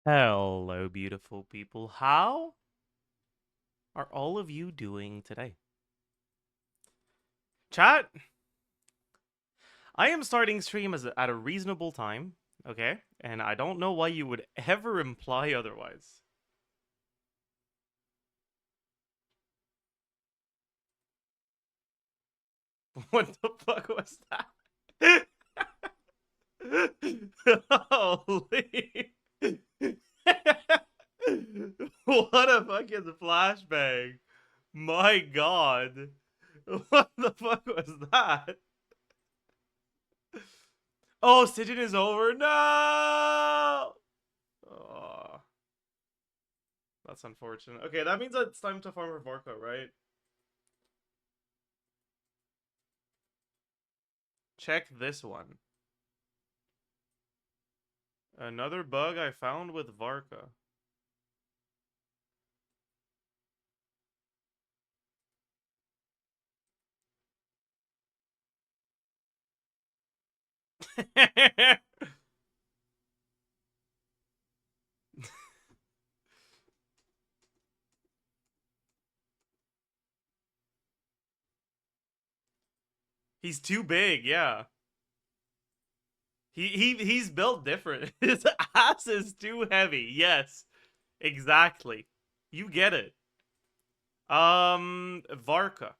Hello, beautiful people. How are all of you doing today? Chat, I am starting stream at a reasonable time, okay? And I don't know why you would ever imply otherwise. What the fuck was that? Holy. What a fucking flashbang. My god. What the fuck was that? Oh, Stitching is over. No! Oh, that's unfortunate. Okay, that means it's time to farm for Vorko, right? Check this one. Another bug I found with Varka. He's too big, yeah. He's built different. His ass is too heavy. Yes. Exactly. You get it. Varka.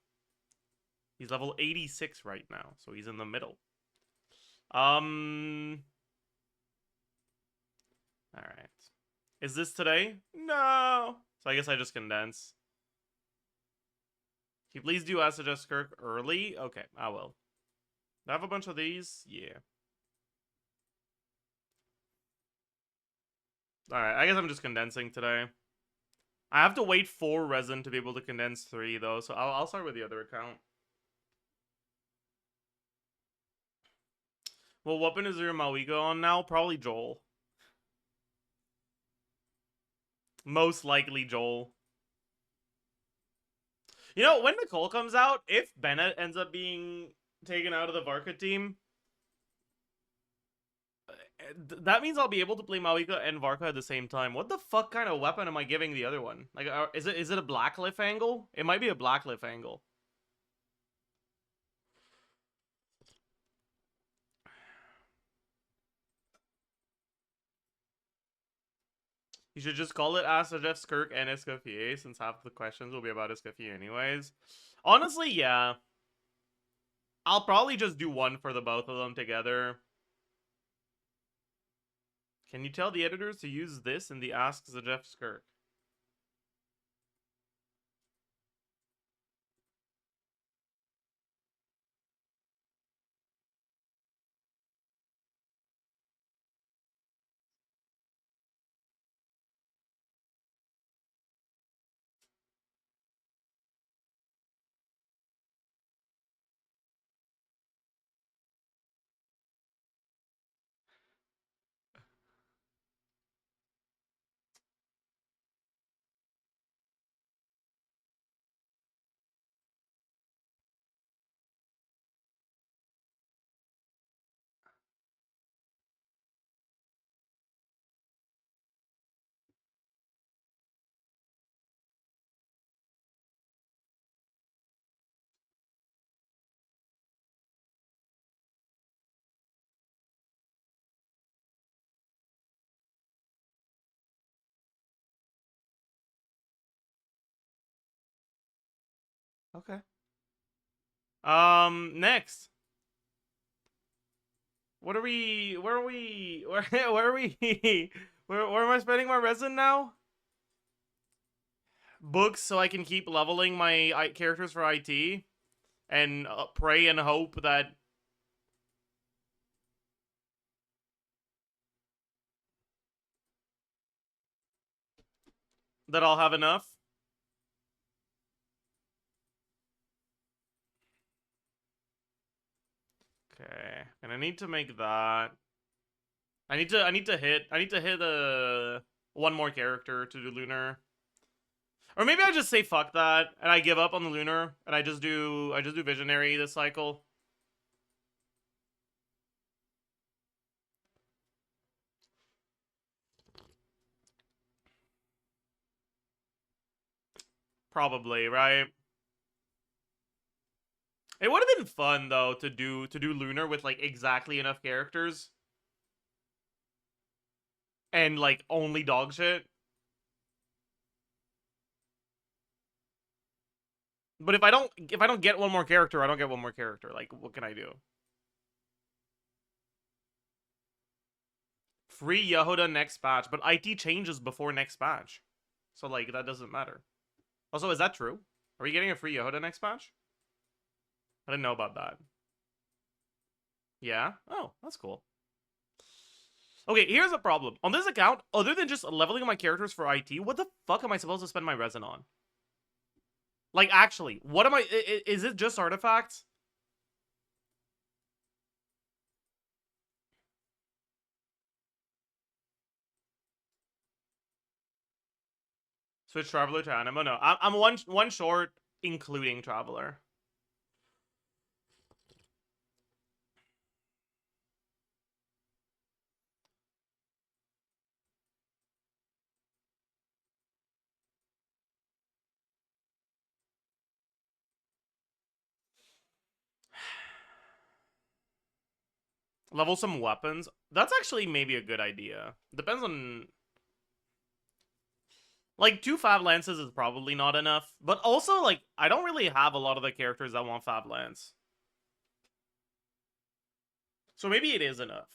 He's level 86 right now, so he's in the middle. Alright. Is this today? No. So I guess I just condense. Can you please do SKIRK SKIRK early? Okay, I will. Do I have a bunch of these? Yeah. Alright, I guess I'm just condensing today. I have to wait 4 resin to be able to condense 3, though, so I'll start with the other account. Well, what weapon is your Mawiko on now? Probably Joel. Most likely Joel. You know, when Nicole comes out, if Bennett ends up being taken out of the Varka team, that means I'll be able to play Mawika and Varka at the same time. What the fuck kind of weapon am I giving the other one? Like, is it a Blacklift angle? It might be a Blacklift angle. You should just call it Ask Zajef, SKIRK, and Escoffier, since half the questions will be about Escoffier anyways. Honestly, yeah. I'll probably just do one for the both of them together. Can you tell the editors to use this in the Ask Zajef SKIRK? Okay. Next. What are we? Where are we? Where are we? Where am I spending my resin now? Books, so I can keep leveling my characters for IT, and pray and hope that I'll have enough. Okay, and I need to make that. I need to hit one more character to do lunar. Or maybe I just say fuck that and I give up on the lunar and I just do visionary this cycle. Probably, right? It would have been fun though to do Lunar with like exactly enough characters and like only dog shit. But if I don't get one more character, I don't get one more character. Like, what can I do? Free Yehuda next batch, but IT changes before next batch. So like that doesn't matter. Also, is that true? Are we getting a free Yehuda next batch? I didn't know about that. Yeah? Oh, that's cool. Okay, here's a problem. On this account, other than just leveling my characters for IT, what the fuck am I supposed to spend my resin on? Like, actually, what am I... Is it just artifacts? Switch Traveler to Animo? No, I'm one short, including Traveler. Level some weapons. That's actually maybe a good idea. Depends on... Like, 2 Fab Lances is probably not enough. But also, like, I don't really have a lot of the characters that want Fab Lance. So maybe it is enough.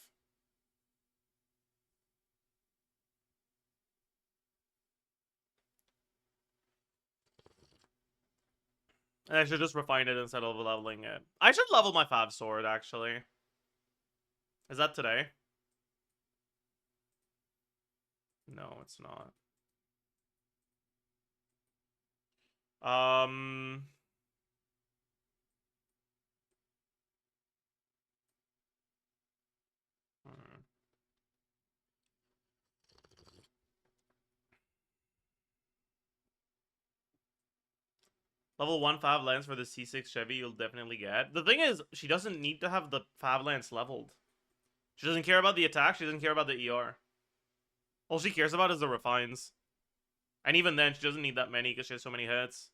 And I should just refine it instead of leveling it. I should level my Fab Sword, actually. Is that today? No, it's not. Hmm. Level 1 Fab Lance for the C6 Chevy you'll definitely get. The thing is, she doesn't need to have the Fab Lance leveled. She doesn't care about the attack, she doesn't care about the ER. All she cares about is the refines. And even then, she doesn't need that many because she has so many hits.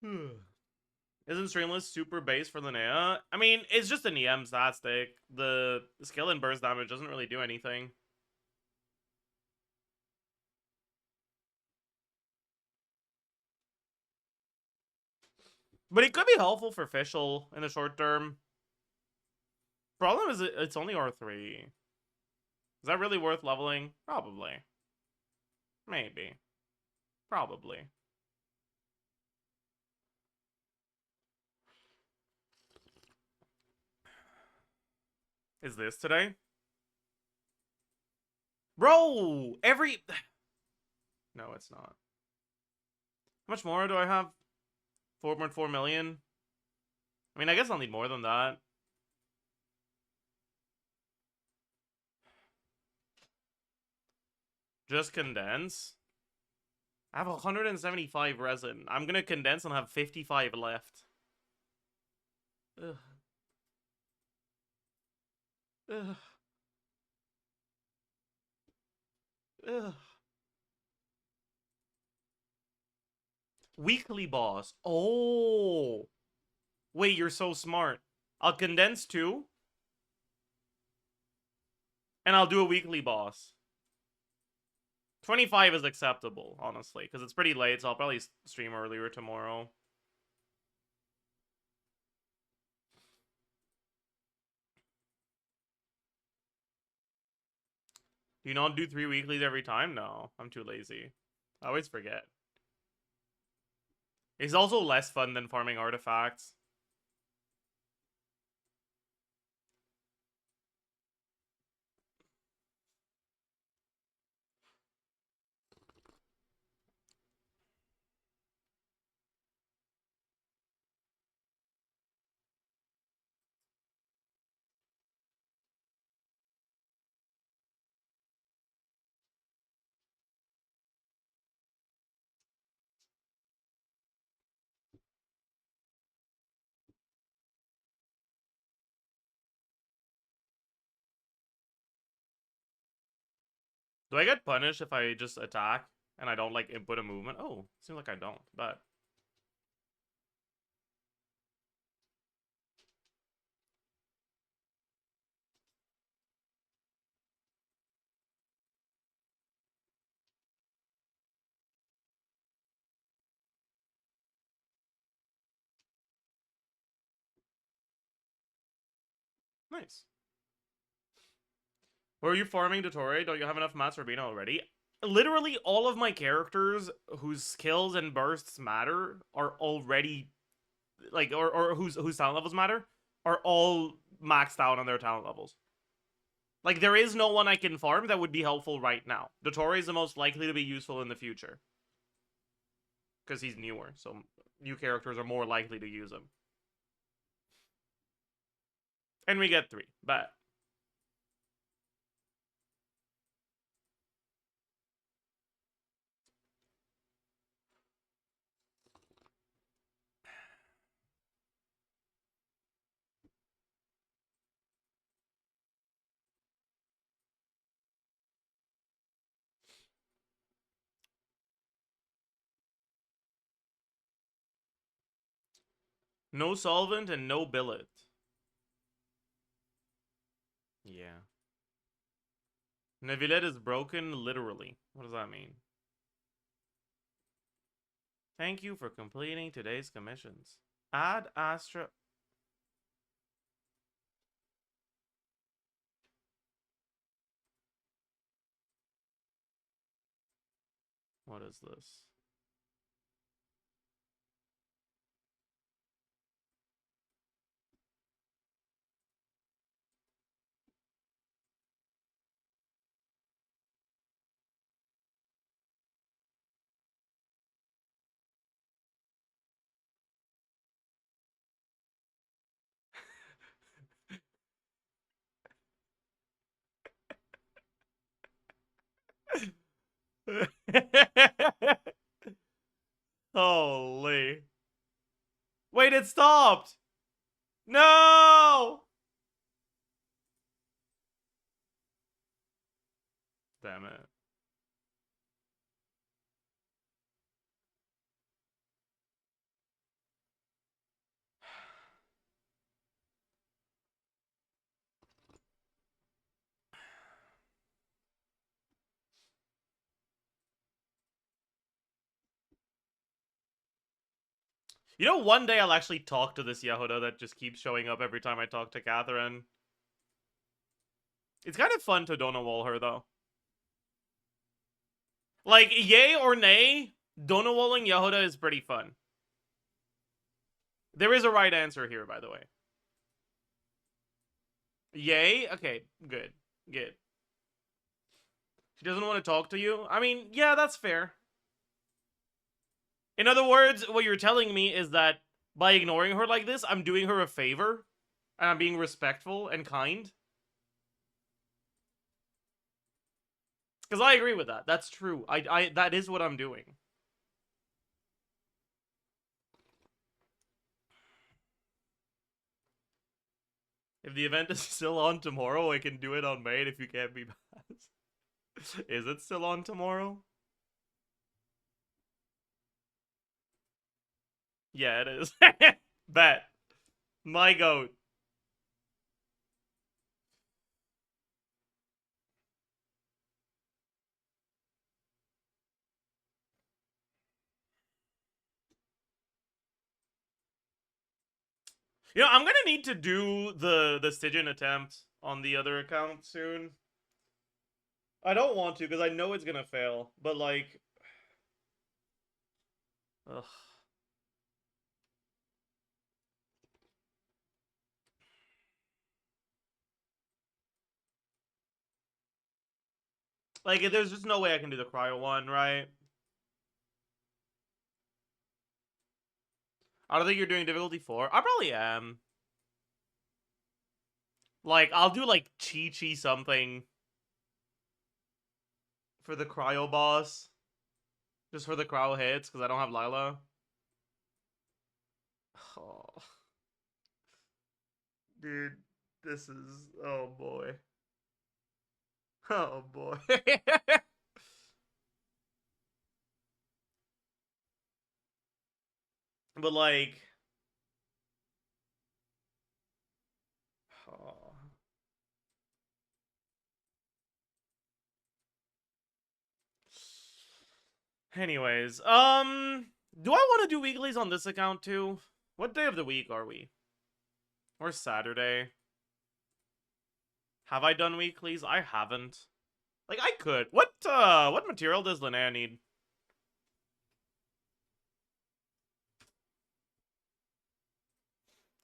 Isn't Streamless super base for Linnea? I mean, it's just an EM stat stick. The skill and burst damage doesn't really do anything. But it could be helpful for Fischl in the short term. Problem is, it's only R3. Is that really worth leveling? Probably. Maybe. Probably. Is this today? Bro! Every... No, it's not. How much more do I have? 4.4 million? I mean, I guess I'll need more than that. Just condense? I have 175 resin. I'm gonna condense and have 55 left. Ugh. Ugh. Ugh. Weekly boss. Oh. Wait, you're so smart. I'll condense 2. And I'll do a weekly boss. 25 is acceptable, honestly, because it's pretty late, so I'll probably stream earlier tomorrow. Do you not do 3 weeklies every time? No, I'm too lazy. I always forget. It's also less fun than farming artifacts. Do I get punished if I just attack and I don't like input a movement? Oh, seems like I don't, but nice. Were you farming Dottore? Don't you have enough mats for Bina already? Literally all of my characters whose skills and bursts matter are already like or whose talent levels matter are all maxed out on their talent levels. Like there is no one I can farm that would be helpful right now. Dottore is the most likely to be useful in the future. Because he's newer, so new characters are more likely to use him. And we get 3. Bet. No solvent and no billet. Yeah. Nevillet is broken, literally. What does that mean? Thank you for completing today's commissions. Add Astra... What is this? Holy. Wait, it stopped! No! Damn it. You know, one day I'll actually talk to this Yehuda that just keeps showing up every time I talk to Catherine. It's kind of fun to Donawall her, though. Like, yay or nay, Donawalling Yehuda is pretty fun. There is a right answer here, by the way. Yay? Okay, good. Good. She doesn't want to talk to you? I mean, yeah, that's fair. In other words, what you're telling me is that by ignoring her like this, I'm doing her a favor, and I'm being respectful and kind. Because I agree with that. That's true. That is what I'm doing. If the event is still on tomorrow, I can do it on May if you can't be passed. Is it still on tomorrow? Yeah, it is. Bet. My goat. You know, I'm gonna need to do the Stygian attempt on the other account soon. I don't want to because I know it's gonna fail, but like, ugh. Like, there's just no way I can do the cryo one, right? I don't think you're doing difficulty 4. I probably am. Like, I'll do like Chi something for the cryo boss. Just for the cryo hits, because I don't have Lila. Oh. Dude, this is... oh boy. Oh boy. But like, oh. Anyways, do I want to do weeklies on this account too? What day of the week are we? Or Saturday? Have I done weeklies? I haven't. Like, I could. What material does Linnea need?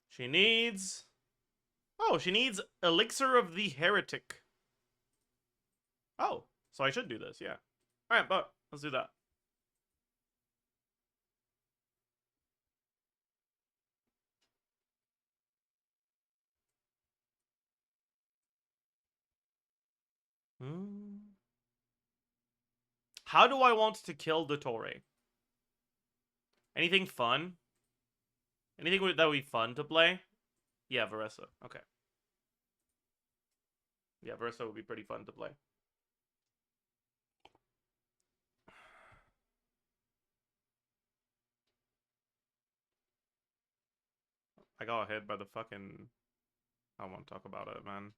She needs... Oh, she needs Elixir of the Heretic. Oh, so I should do this, yeah. Alright, but let's do that. How do I want to kill Dottore? Anything fun? Anything that would be fun to play? Yeah, Varessa. Okay. Yeah, Varessa would be pretty fun to play. I got hit by the fucking... I don't want to talk about it, man.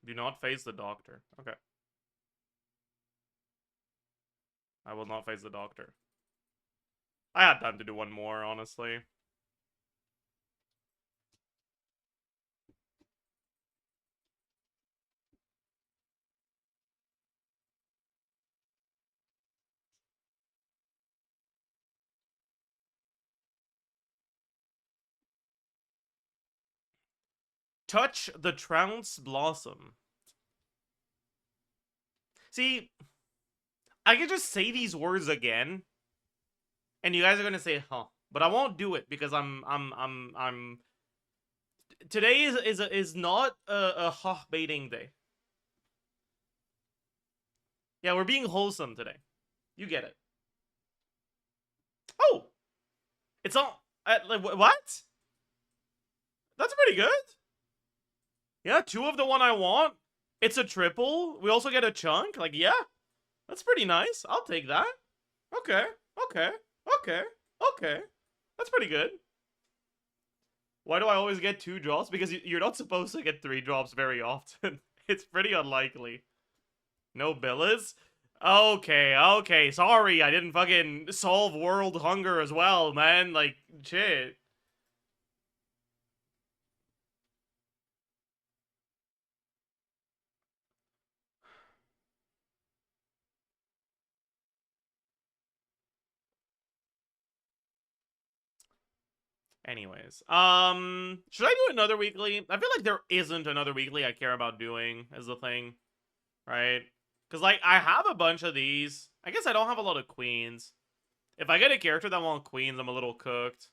Do not face the doctor. Okay. I will not face the doctor. I had time to do one more, honestly. Touch the Trounce Blossom. See, I could just say these words again, and you guys are gonna say, "Huh," but I won't do it because I'm. Today is not a huh baiting day. Yeah, we're being wholesome today. You get it. Oh, it's all like what? That's pretty good. Yeah, 2 of the one I want. It's a triple. We also get a chunk. Like, yeah, that's pretty nice. I'll take that. Okay, okay, okay, okay. That's pretty good. Why do I always get 2 drops? Because you're not supposed to get 3 drops very often. It's pretty unlikely. No Billas? Okay, okay. Sorry, I didn't fucking solve world hunger as well, man. Like, shit. Anyways, should I do another weekly? I feel like there isn't another weekly I care about doing, is the thing, right? Because, like, I have a bunch of these. I guess I don't have a lot of queens. If I get a character that wants queens, I'm a little cooked.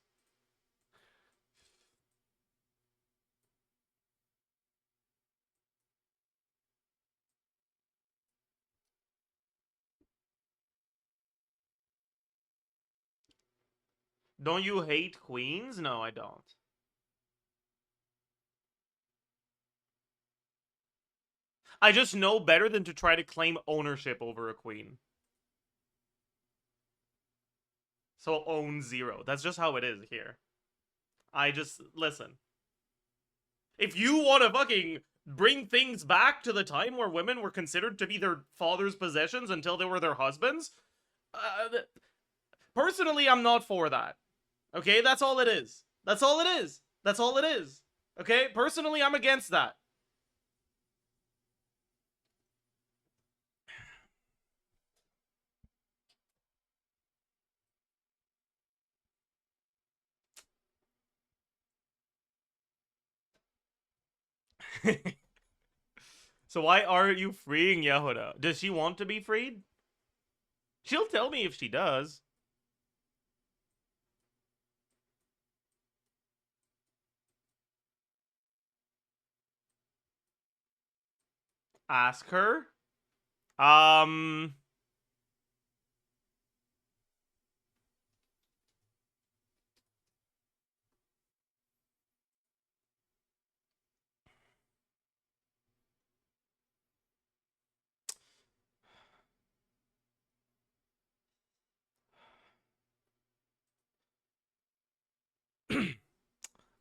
Don't you hate queens? No, I don't. I just know better than to try to claim ownership over a queen. So own 0. That's just how it is here. I just, listen. If you want to fucking bring things back to the time where women were considered to be their father's possessions until they were their husbands, personally, I'm not for that. Okay, that's all it is. That's all it is. That's all it is. Okay, personally, I'm against that. So why are you freeing Yehuda? Does she want to be freed? She'll tell me if she does. ask her. Um...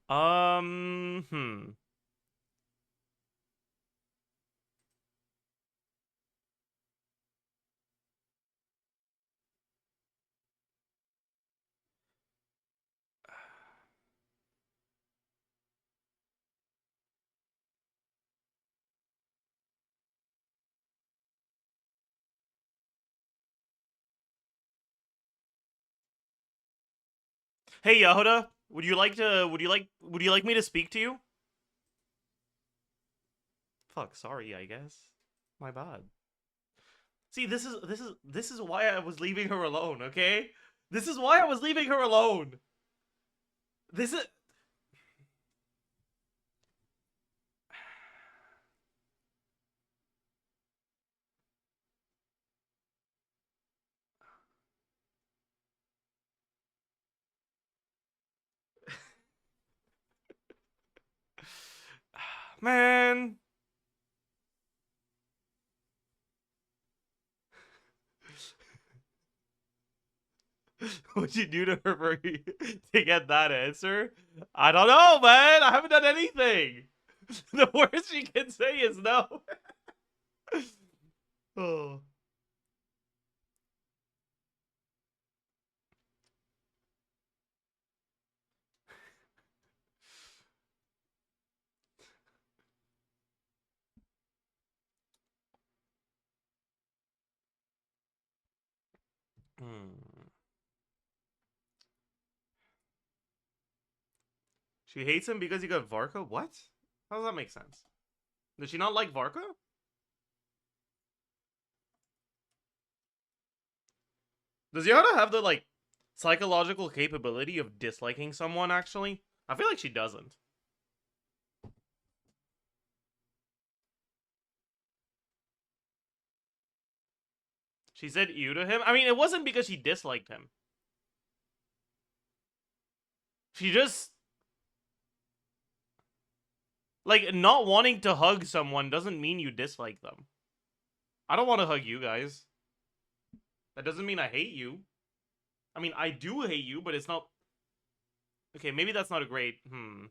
hmm. Hey Yehuda, would you like me to speak to you? Fuck, sorry, I guess. My bad. See, this is why I was leaving her alone, okay? This is why I was leaving her alone. This is man. What'd you do to her for to get that answer? I don't know, man. I haven't done anything. The worst she can say is no. Oh. Hmm. She hates him because he got Varka? What? How does that make sense? Does she not like Varka? Does Yara have the, like, psychological capability of disliking someone, actually? I feel like she doesn't. She said ew to him? I mean, it wasn't because she disliked him. She just... Like, not wanting to hug someone doesn't mean you dislike them. I don't want to hug you guys. That doesn't mean I hate you. I mean, I do hate you, but it's not... Okay, maybe that's not a great... Hmm.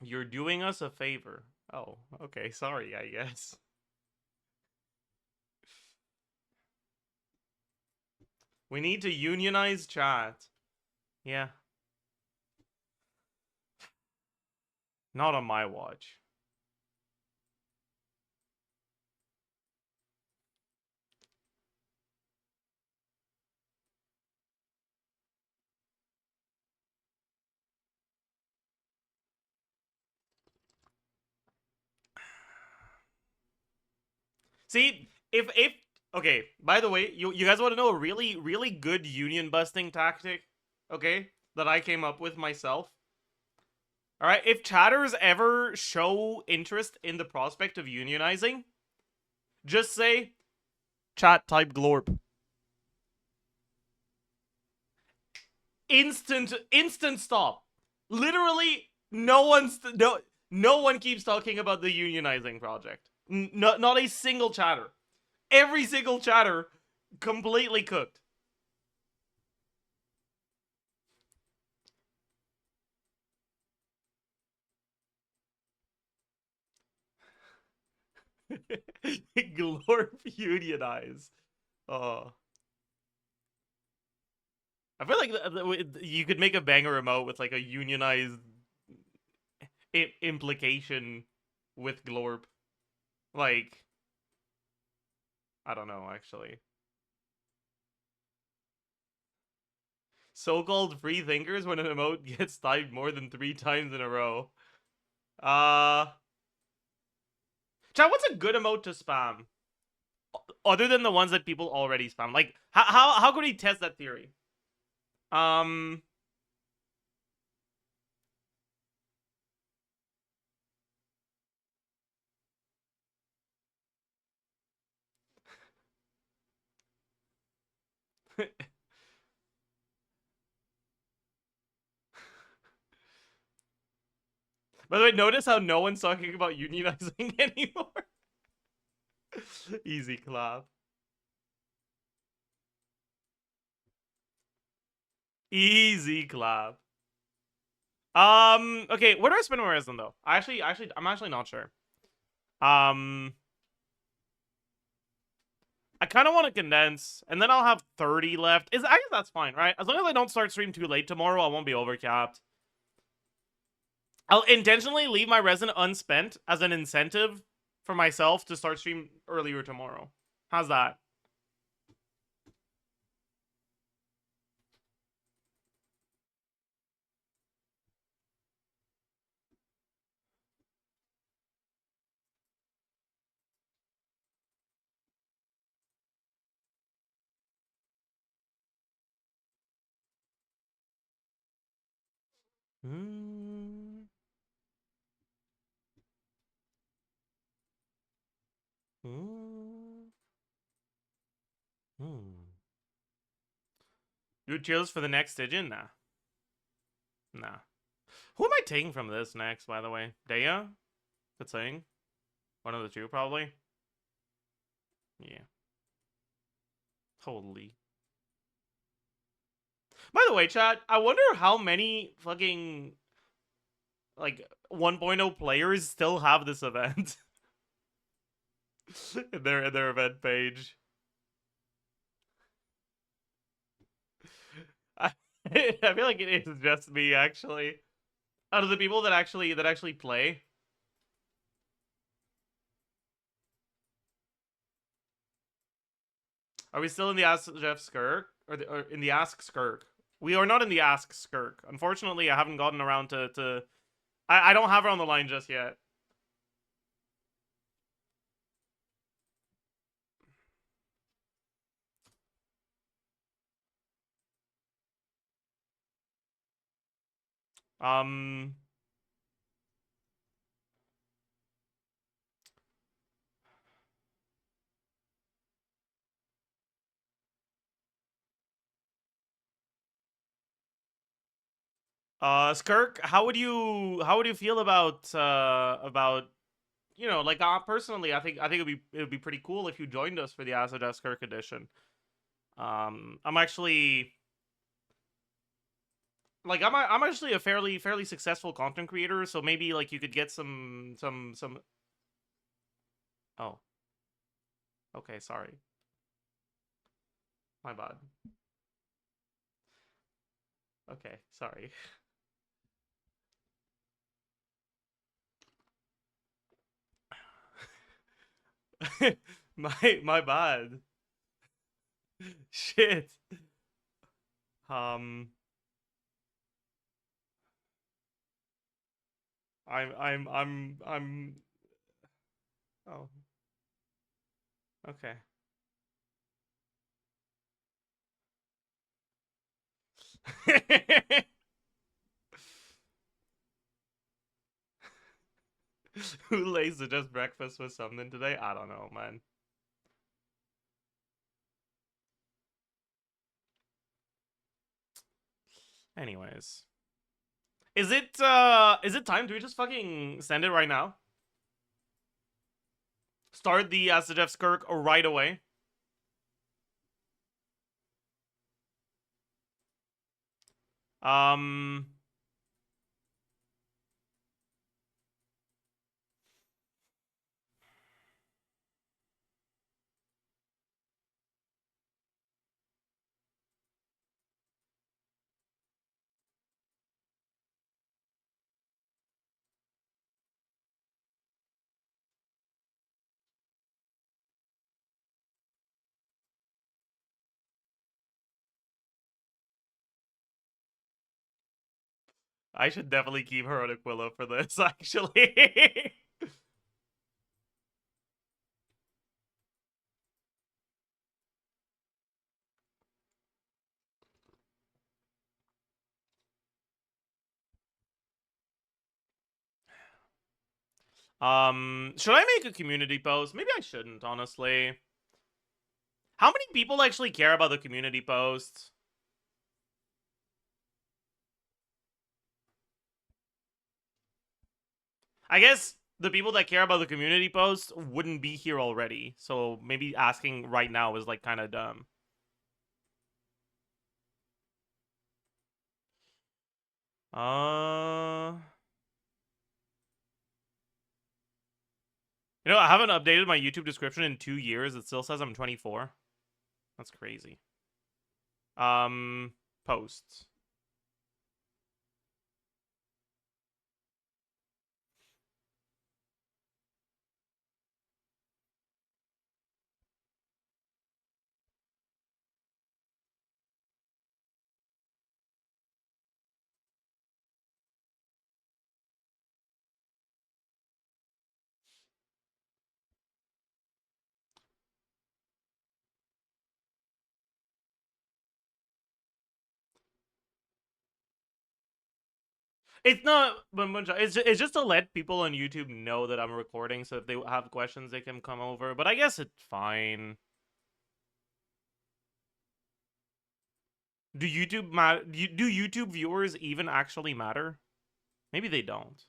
You're doing us a favor. Oh, okay, sorry, I guess. We need to unionize chat. Yeah. Not on my watch. See, if okay, by the way, you guys want to know a really good union busting tactic, okay, that I came up with myself? All right, if chatters ever show interest in the prospect of unionizing, just say chat type glorp. Instant stop. Literally no one keeps talking about the unionizing project. Not a single chatter. Every single chatter completely cooked. Glorp unionize. Oh. I feel like you could make a banger remote with like a unionized implication with Glorp. Like, I don't know, actually. So-called free thinkers when an emote gets typed more than 3 times in a row. Chat, what's a good emote to spam? Other than the ones that people already spam. Like, how could we test that theory? Um... By the way, notice how no one's talking about unionizing anymore. Easy clap. Easy clap. Okay, where do I spend my resin though? I'm actually not sure. I kind of want to condense, and then I'll have 30 left. I guess that's fine, right? As long as I don't start stream too late tomorrow, I won't be overcapped. I'll intentionally leave my resin unspent as an incentive for myself to start stream earlier tomorrow. How's that? Hmm. Hmm. Hmm. Do chills for the next Stygian? Nah. Nah. Who am I taking from this next, by the way? Daya? The thing? One of the two, probably? Yeah. Totally. By the way, chat, I wonder how many fucking, like, 1.0 players still have this event in their event page. I, I feel like it is just me, actually. Out of the people that actually play. Are we still in the Ask Jeff SKIRK? Or in the Ask SKIRK? We are not in the Ask SKIRK. Unfortunately, I haven't gotten around to... I don't have her on the line just yet. Um... SKIRK, how would you feel about you know, like, personally, I think it'd be pretty cool if you joined us for the ZAJEF SKIRK edition. I'm actually like I'm actually a fairly successful content creator, so maybe like you could get some. Oh, okay, sorry, my bad. Okay, sorry. my bad. Shit. Um, I'm. Oh, okay. Who lays to just breakfast with something today? I don't know, man. Anyways. Is it time? Do we just fucking send it right now? Start the ZAJEF SKIRK right away. Um I should definitely keep her on Aquila for this, actually. Should I make a community post? Maybe I shouldn't, honestly. How many people actually care about the community posts? I guess the people that care about the community posts wouldn't be here already, so maybe asking right now is like kind of dumb. You know, I haven't updated my YouTube description in 2 years. It still says I'm 24. That's crazy. Posts. It's not, but it's just to let people on YouTube know that I'm recording, so if they have questions, they can come over. But I guess it's fine. Do YouTube matter? Do YouTube viewers even actually matter? Maybe they don't.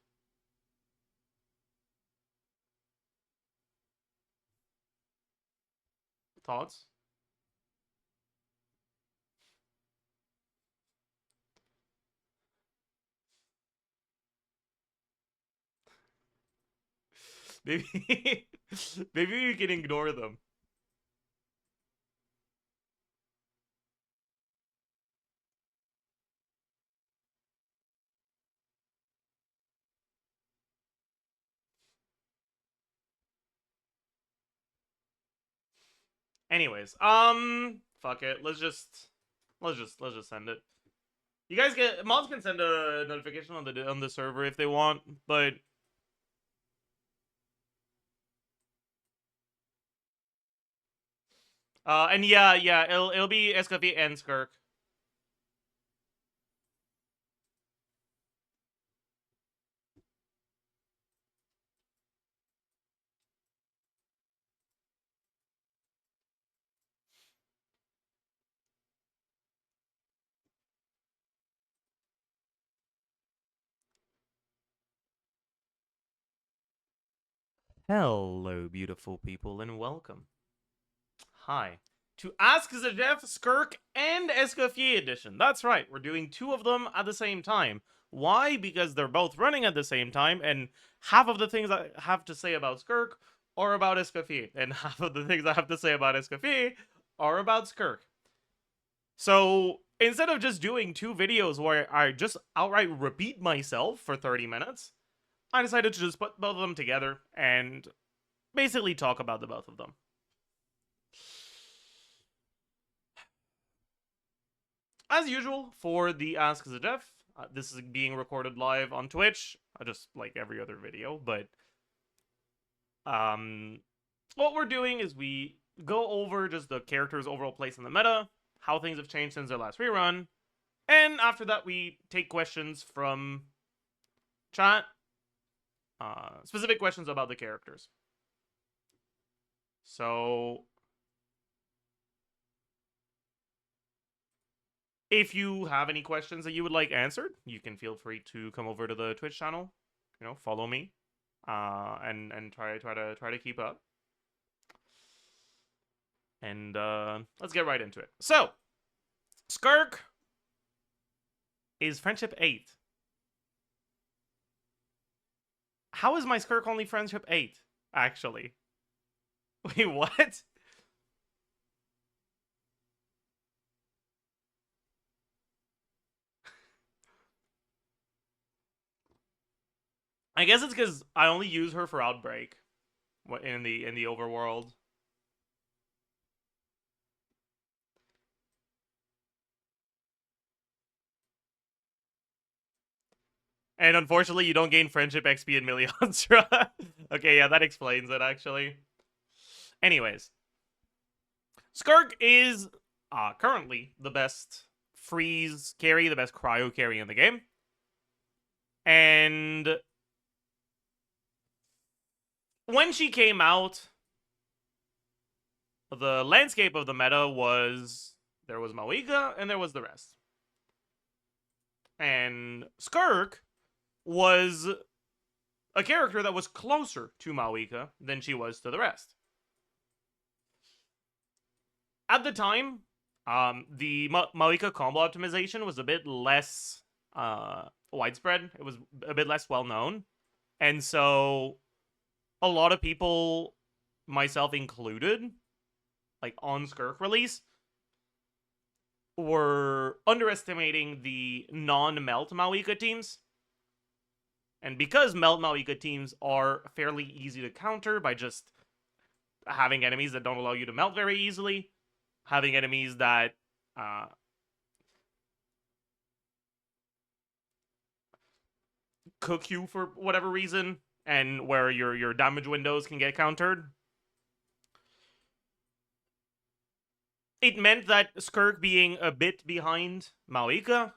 Thoughts? Maybe, maybe you can ignore them. Anyways, fuck it. Let's just send it. You guys mods can send a notification on the server if they want, but and yeah, it'll be SKIRK and SKIRK. Hello, beautiful people, and welcome. Hi. To Ask Zajef, SKIRK, and SKIRK edition. That's right, we're doing 2 of them at the same time. Why? Because they're both running at the same time, and half of the things I have to say about SKIRK are about SKIRK, and half of the things I have to say about SKIRK are about SKIRK. So instead of just doing 2 videos where I just outright repeat myself for 30 minutes, I decided to just put both of them together and basically talk about the both of them. As usual, for the Ask Zajef, this is being recorded live on Twitch, just like every other video, but what we're doing is we go over just the character's overall place in the meta, how things have changed since their last rerun, and after that we take questions from chat, specific questions about the characters. So if you have any questions that you would like answered, you can feel free to come over to the Twitch channel, you know, follow me, and try to keep up. And let's get right into it. So, SKIRK is friendship 8. How is my SKIRK only friendship 8, actually? Wait, what? I guess it's because I only use her for Outbreak in the overworld. And unfortunately, you don't gain friendship XP in Miliantra. Okay, yeah, that explains it, actually. Anyways. SKIRK is currently the best freeze carry, the best cryo carry in the game. And when she came out, the landscape of the meta was there was Mawika and there was the rest. And SKIRK was a character that was closer to Mawika than she was to the rest. At the time, the Mawika combo optimization was a bit less widespread. It was a bit less well known. And so a lot of people, myself included, like on SKIRK release, were underestimating the non-melt Mawika teams. And because melt Mawika teams are fairly easy to counter by just having enemies that don't allow you to melt very easily, having enemies that cook you for whatever reason, and where your damage windows can get countered, it meant that SKIRK being a bit behind Mawika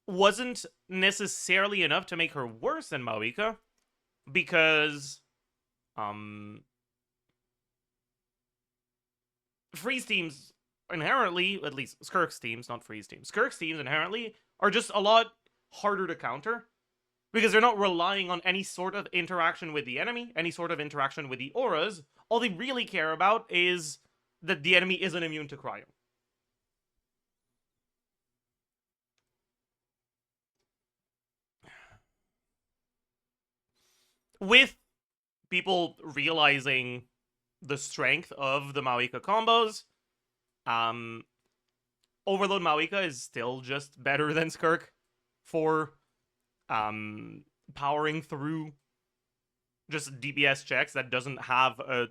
wasn't necessarily enough to make her worse than Mawika, because freeze teams inherently, at least SKIRK's teams, not freeze teams, SKIRK's teams inherently are just a lot harder to counter, because they're not relying on any sort of interaction with the enemy, any sort of interaction with the auras. All they really care about is that the enemy isn't immune to cryo. With people realizing the strength of the Mawika combos, Overload Mawika is still just better than SKIRK for powering through just DPS checks that doesn't have a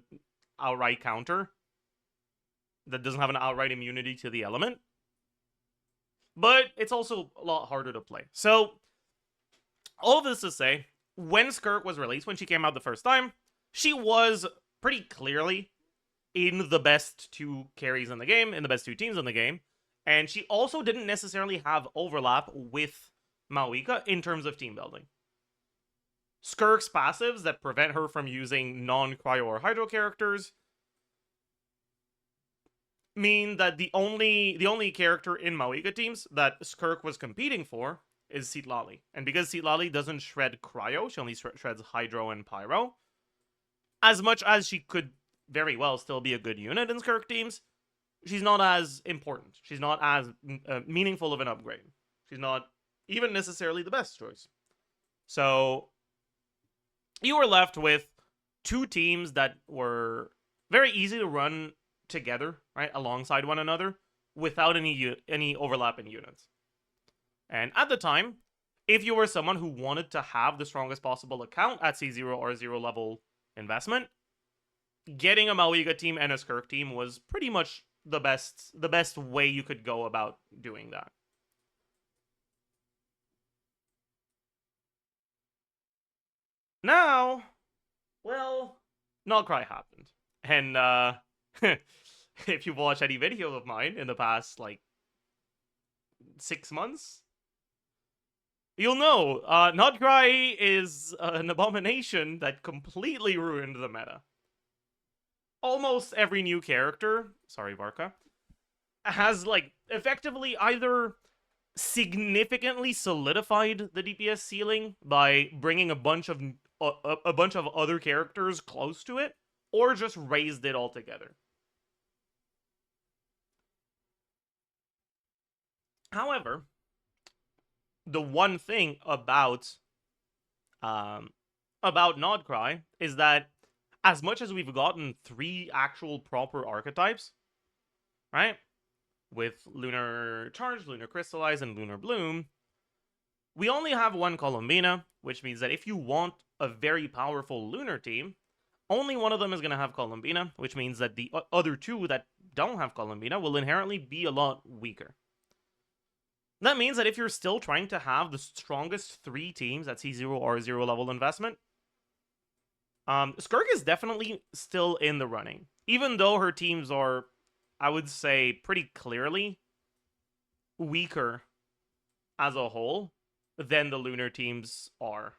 outright counter, that doesn't have an outright immunity to the element. But it's also a lot harder to play. So, all of this to say, when SKIRK was released, when she came out the first time, she was pretty clearly in the best two carries in the game, in the best two teams in the game, and she also didn't necessarily have overlap with Mawika in terms of team building. SKIRK's passives that prevent her from using non-cryo or hydro characters mean that the only character in Mawika teams that SKIRK was competing for is Citlali. And because Citlali doesn't shred cryo, she only shreds hydro and pyro, as much as she could very well still be a good unit in SKIRK teams, she's not as important. She's not as meaningful of an upgrade. She's not even necessarily the best choice. So you were left with two teams that were very easy to run together, right, alongside one another, without any overlap in units. And at the time, if you were someone who wanted to have the strongest possible account at C0 or 0 level investment, getting a Mawika team and a SKIRK team was pretty much the best way you could go about doing that. Now, well, Nogcry happened. And if you've watched any video of mine in the past, like, 6 months, you'll know, Nogcry is an abomination that completely ruined the meta. Almost every new character, sorry Varka, has, like, effectively either significantly solidified the DPS ceiling by bringing a bunch of other characters close to it, or just raised it altogether. However, the one thing about Nogcry is that as much as we've gotten 3 actual proper archetypes, right, with Lunar Charge, Lunar Crystallize, and Lunar Bloom, we only have one Columbina, which means that if you want a very powerful Lunar team, only one of them is going to have Columbina, which means that the other 2 that don't have Columbina will inherently be a lot weaker. That means that if you're still trying to have the strongest 3 teams at C0 or 0 level investment, SKIRK is definitely still in the running. Even though her teams are, I would say, pretty clearly weaker as a whole than the lunar teams are,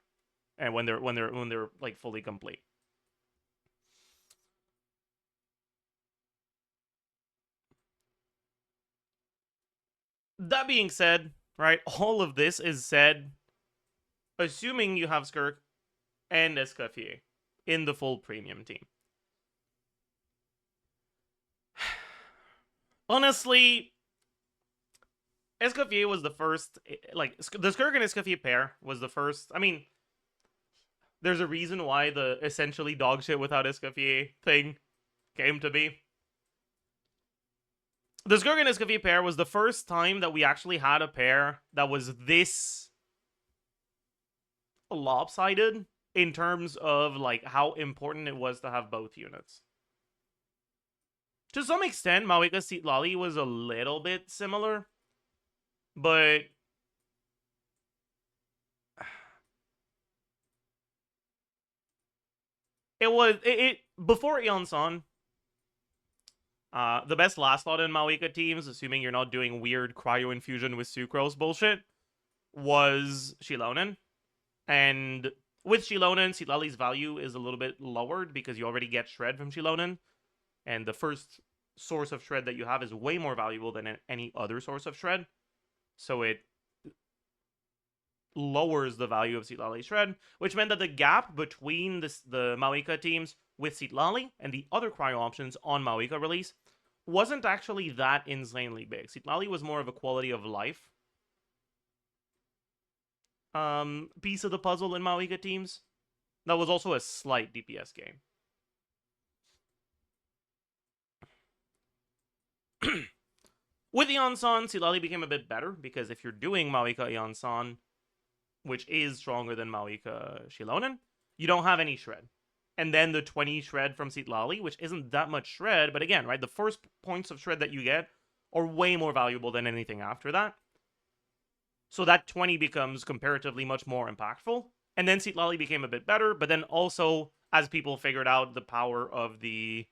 and when they're like fully complete. That being said, right, all of this is said assuming you have SKIRK and Escoffier in the full premium team. Honestly, Escoffier was the first, like, the SKIRK and Escoffier pair was the first. I mean, there's a reason why the essentially dog shit without Escoffier thing came to be. The SKIRK and Escoffier pair was the first time that we actually had a pair that was this lopsided in terms of, like, how important it was to have both units. To some extent, Mawika Seatlali was a little bit similar, but it before Aeon Son, the best last slot in Mawika teams, assuming you're not doing weird cryo infusion with sucrose bullshit, was Shilonen. And with Shilonen, Seatlali's value is a little bit lowered because you already get shred from Shilonen, and the first source of shred that you have is way more valuable than any other source of shred. So it lowers the value of Seatlali shred, which meant that the gap between the Mawika teams with Seatlali and the other cryo options on Mawika release wasn't actually that insanely big. Seatlali was more of a quality of life piece of the puzzle in Mawika teams. That was also a slight DPS game. With Aeon Son, Seatlali became a bit better, because if you're doing Mawika Aeon Son, which is stronger than Mawika Shilonen, you don't have any shred. And then the 20 shred from Seatlali, which isn't that much shred, but again, right, the first points of shred that you get are way more valuable than anything after that. So that 20 becomes comparatively much more impactful. And then Seatlali became a bit better, but then also, as people figured out the power of the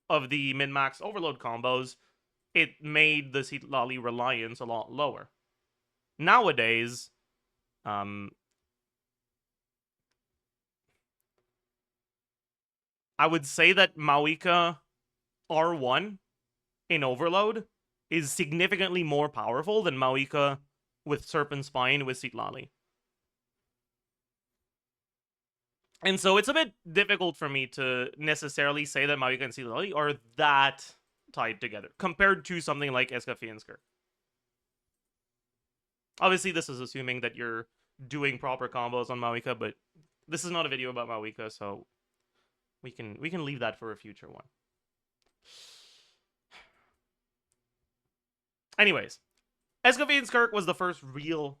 min-max overload combos, it made the Seatlali reliance a lot lower. Nowadays, I would say that Mawika R1 in Overload is significantly more powerful than Mawika with Serpent Spine with Seatlali. And so it's a bit difficult for me to necessarily say that Mawika and Seatlali are that tied together compared to something like Escoffier and SKIRK. Obviously, this is assuming that you're doing proper combos on Mawika, but this is not a video about Mawika, so we can leave that for a future one. Anyways, Escoffier and SKIRK was the first real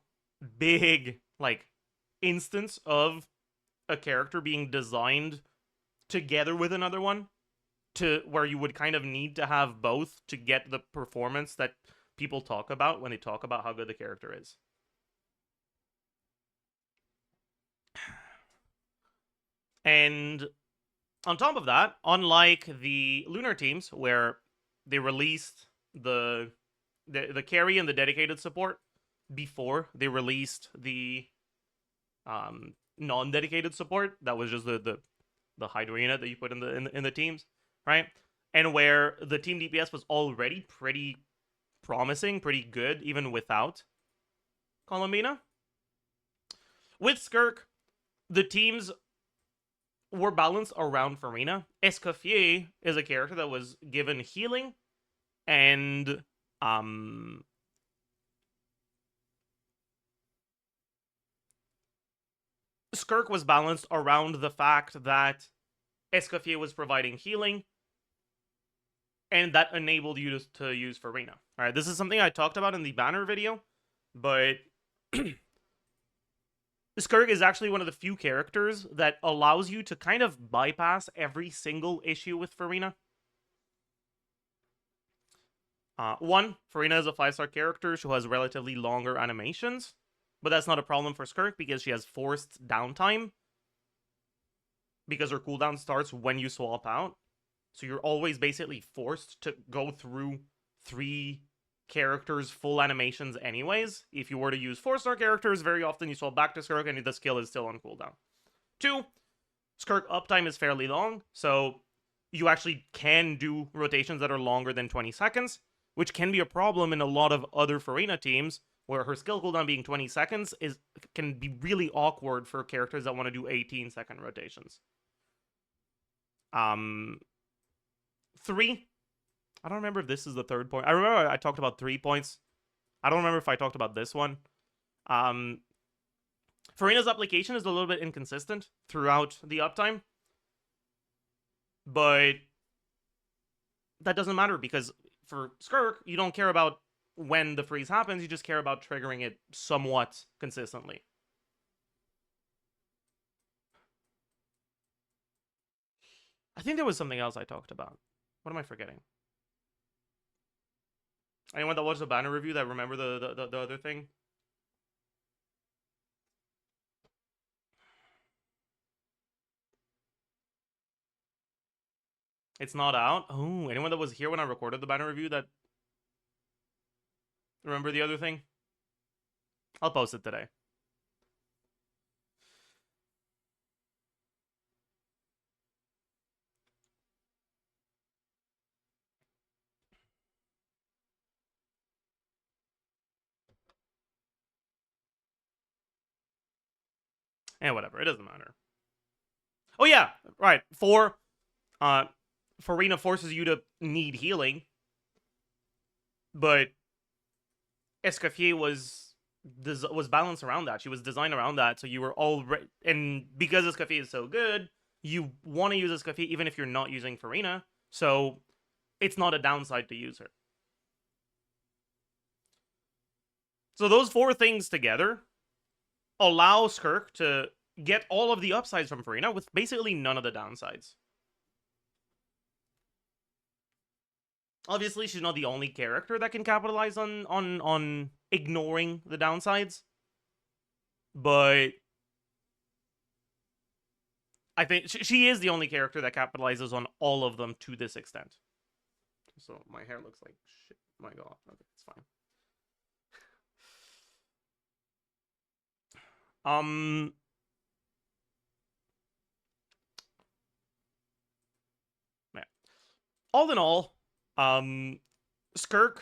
big, like, instance of a character being designed together with another one, to where you would kind of need to have both to get the performance that people talk about when they talk about how good the character is. And on top of that, unlike the lunar teams where they released the carry and the dedicated support before they released the non-dedicated support, that was just the Hydra unit that you put in the teams, right? And where the team DPS was already pretty promising, pretty good, even without Columbina. With SKIRK, the teams were balanced around Farina. Escoffier is a character that was given healing, and SKIRK was balanced around the fact that Escoffier was providing healing, and that enabled you to use Farina. All right, this is something I talked about in the banner video, but SKIRK is actually one of the few characters that allows you to kind of bypass every single issue with Farina. One, Farina is a 5-star character who has relatively longer animations, but that's not a problem for SKIRK because she has forced downtime because her cooldown starts when you swap out. So you're always basically forced to go through 3 characters' full animations anyways. If you were to use 4-star characters, very often you swap back to SKIRK and the skill is still on cooldown. 2, SKIRK uptime is fairly long, so you actually can do rotations that are longer than 20 seconds, which can be a problem in a lot of other Farina teams, where her skill cooldown being 20 seconds can be really awkward for characters that want to do 18-second rotations. 3, I don't remember if this is the third point. I remember I talked about 3 points. I don't remember if I talked about this one. Farina's application is a little bit inconsistent throughout the uptime, but that doesn't matter because for SKIRK, you don't care about when the freeze happens, you just care about triggering it somewhat consistently. I think there was something else I talked about. What am I forgetting? Anyone that watched the banner review that remember the other thing? It's not out? Oh, anyone that was here when I recorded the banner review that remember the other thing? I'll post it today. Whatever, it doesn't matter. Oh yeah, right. Farina forces you to need healing, but Escoffier was balanced around that. She was designed around that, so you were already, and because Escoffier is so good, you want to use Escoffier even if you're not using Farina, so it's not a downside to use her. So those 4 things together allow SKIRK to get all of the upsides from Farina with basically none of the downsides. Obviously, she's not the only character that can capitalize on ignoring the downsides, but I think she is the only character that capitalizes on all of them to this extent. So my hair looks like shit. My god, okay, it's fine. Yeah. All in all, SKIRK,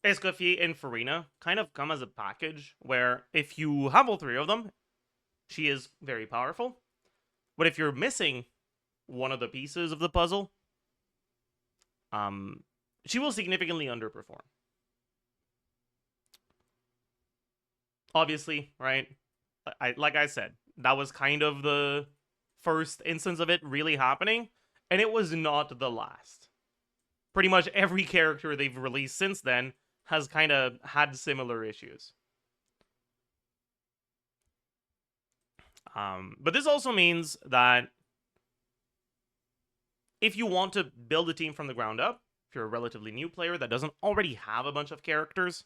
Escoffier, and Farina kind of come as a package where if you have all 3 of them, she is very powerful. But if you're missing one of the pieces of the puzzle, she will significantly underperform. Obviously, right? Like I said, that was kind of the first instance of it really happening, and it was not the last. Pretty much every character they've released since then has kind of had similar issues. But this also means that if you want to build a team from the ground up, if you're a relatively new player that doesn't already have a bunch of characters,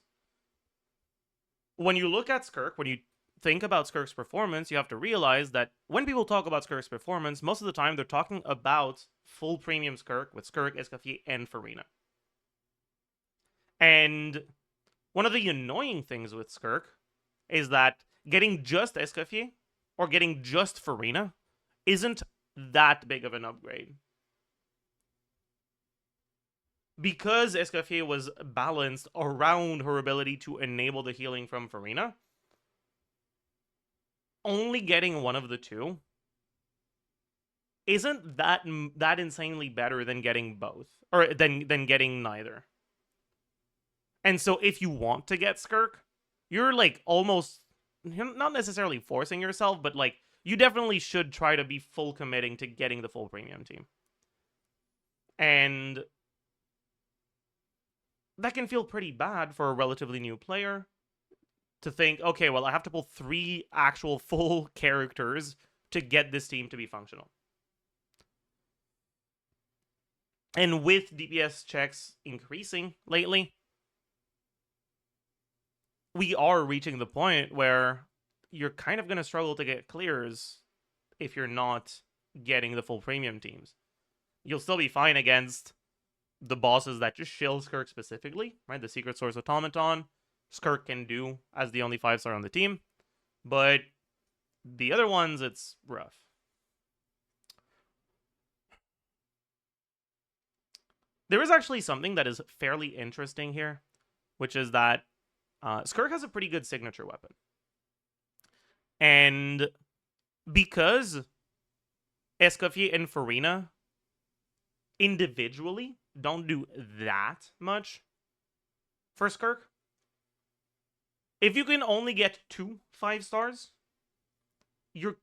when you look at SKIRK, when you think about SKIRK's performance, you have to realize that when people talk about SKIRK's performance, most of the time they're talking about full premium SKIRK with SKIRK, Escoffier, and Farina. And one of the annoying things with SKIRK is that getting just Escoffier or getting just Farina isn't that big of an upgrade. Because Escoffier was balanced around her ability to enable the healing from Farina, only getting one of the 2 isn't that insanely better than getting both, or than getting neither. And so if you want to get SKIRK, you're like almost, not necessarily forcing yourself, but like you definitely should try to be full committing to getting the full premium team. And that can feel pretty bad for a relatively new player to think, okay, well, I have to pull 3 actual full characters to get this team to be functional. And with DPS checks increasing lately, we are reaching the point where you're kind of going to struggle to get clears if you're not getting the full premium teams. You'll still be fine against the bosses that just shill SKIRK specifically, right? The Secret Source Automaton, SKIRK can do as the only 5-star on the team. But the other ones, it's rough. There is actually something that is fairly interesting here, which is that SKIRK has a pretty good signature weapon. And because Escoffier and Farina individually don't do that much for SKIRK, if you can only get 2 5-stars, you're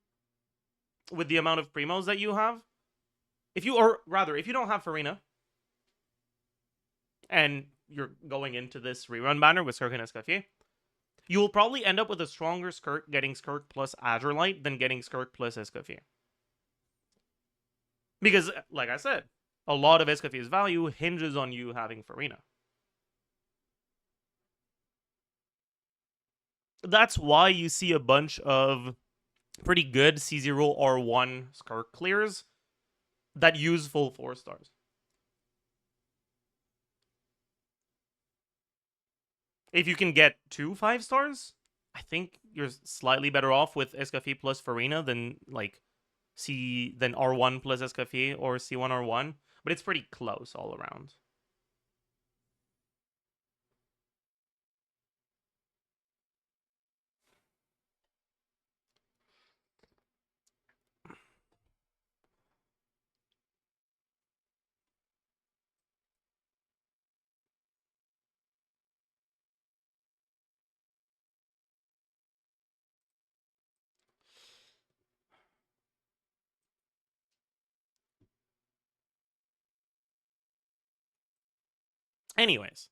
with the amount of primos that you have, if you don't have Farina and you're going into this rerun banner with SKIRK and Escoffier, you will probably end up with a stronger SKIRK getting SKIRK plus Azure Light than getting SKIRK plus Escoffier. Because, like I said, a lot of Escoffier's value hinges on you having Farina. That's why you see a bunch of pretty good C0 or 1 SKIRK clears that use full 4-stars. If you can get 2 5-stars, I think you're slightly better off with Escoffier plus Farina than like than R1 plus Escoffier or C1 R1, but it's pretty close all around. Anyways,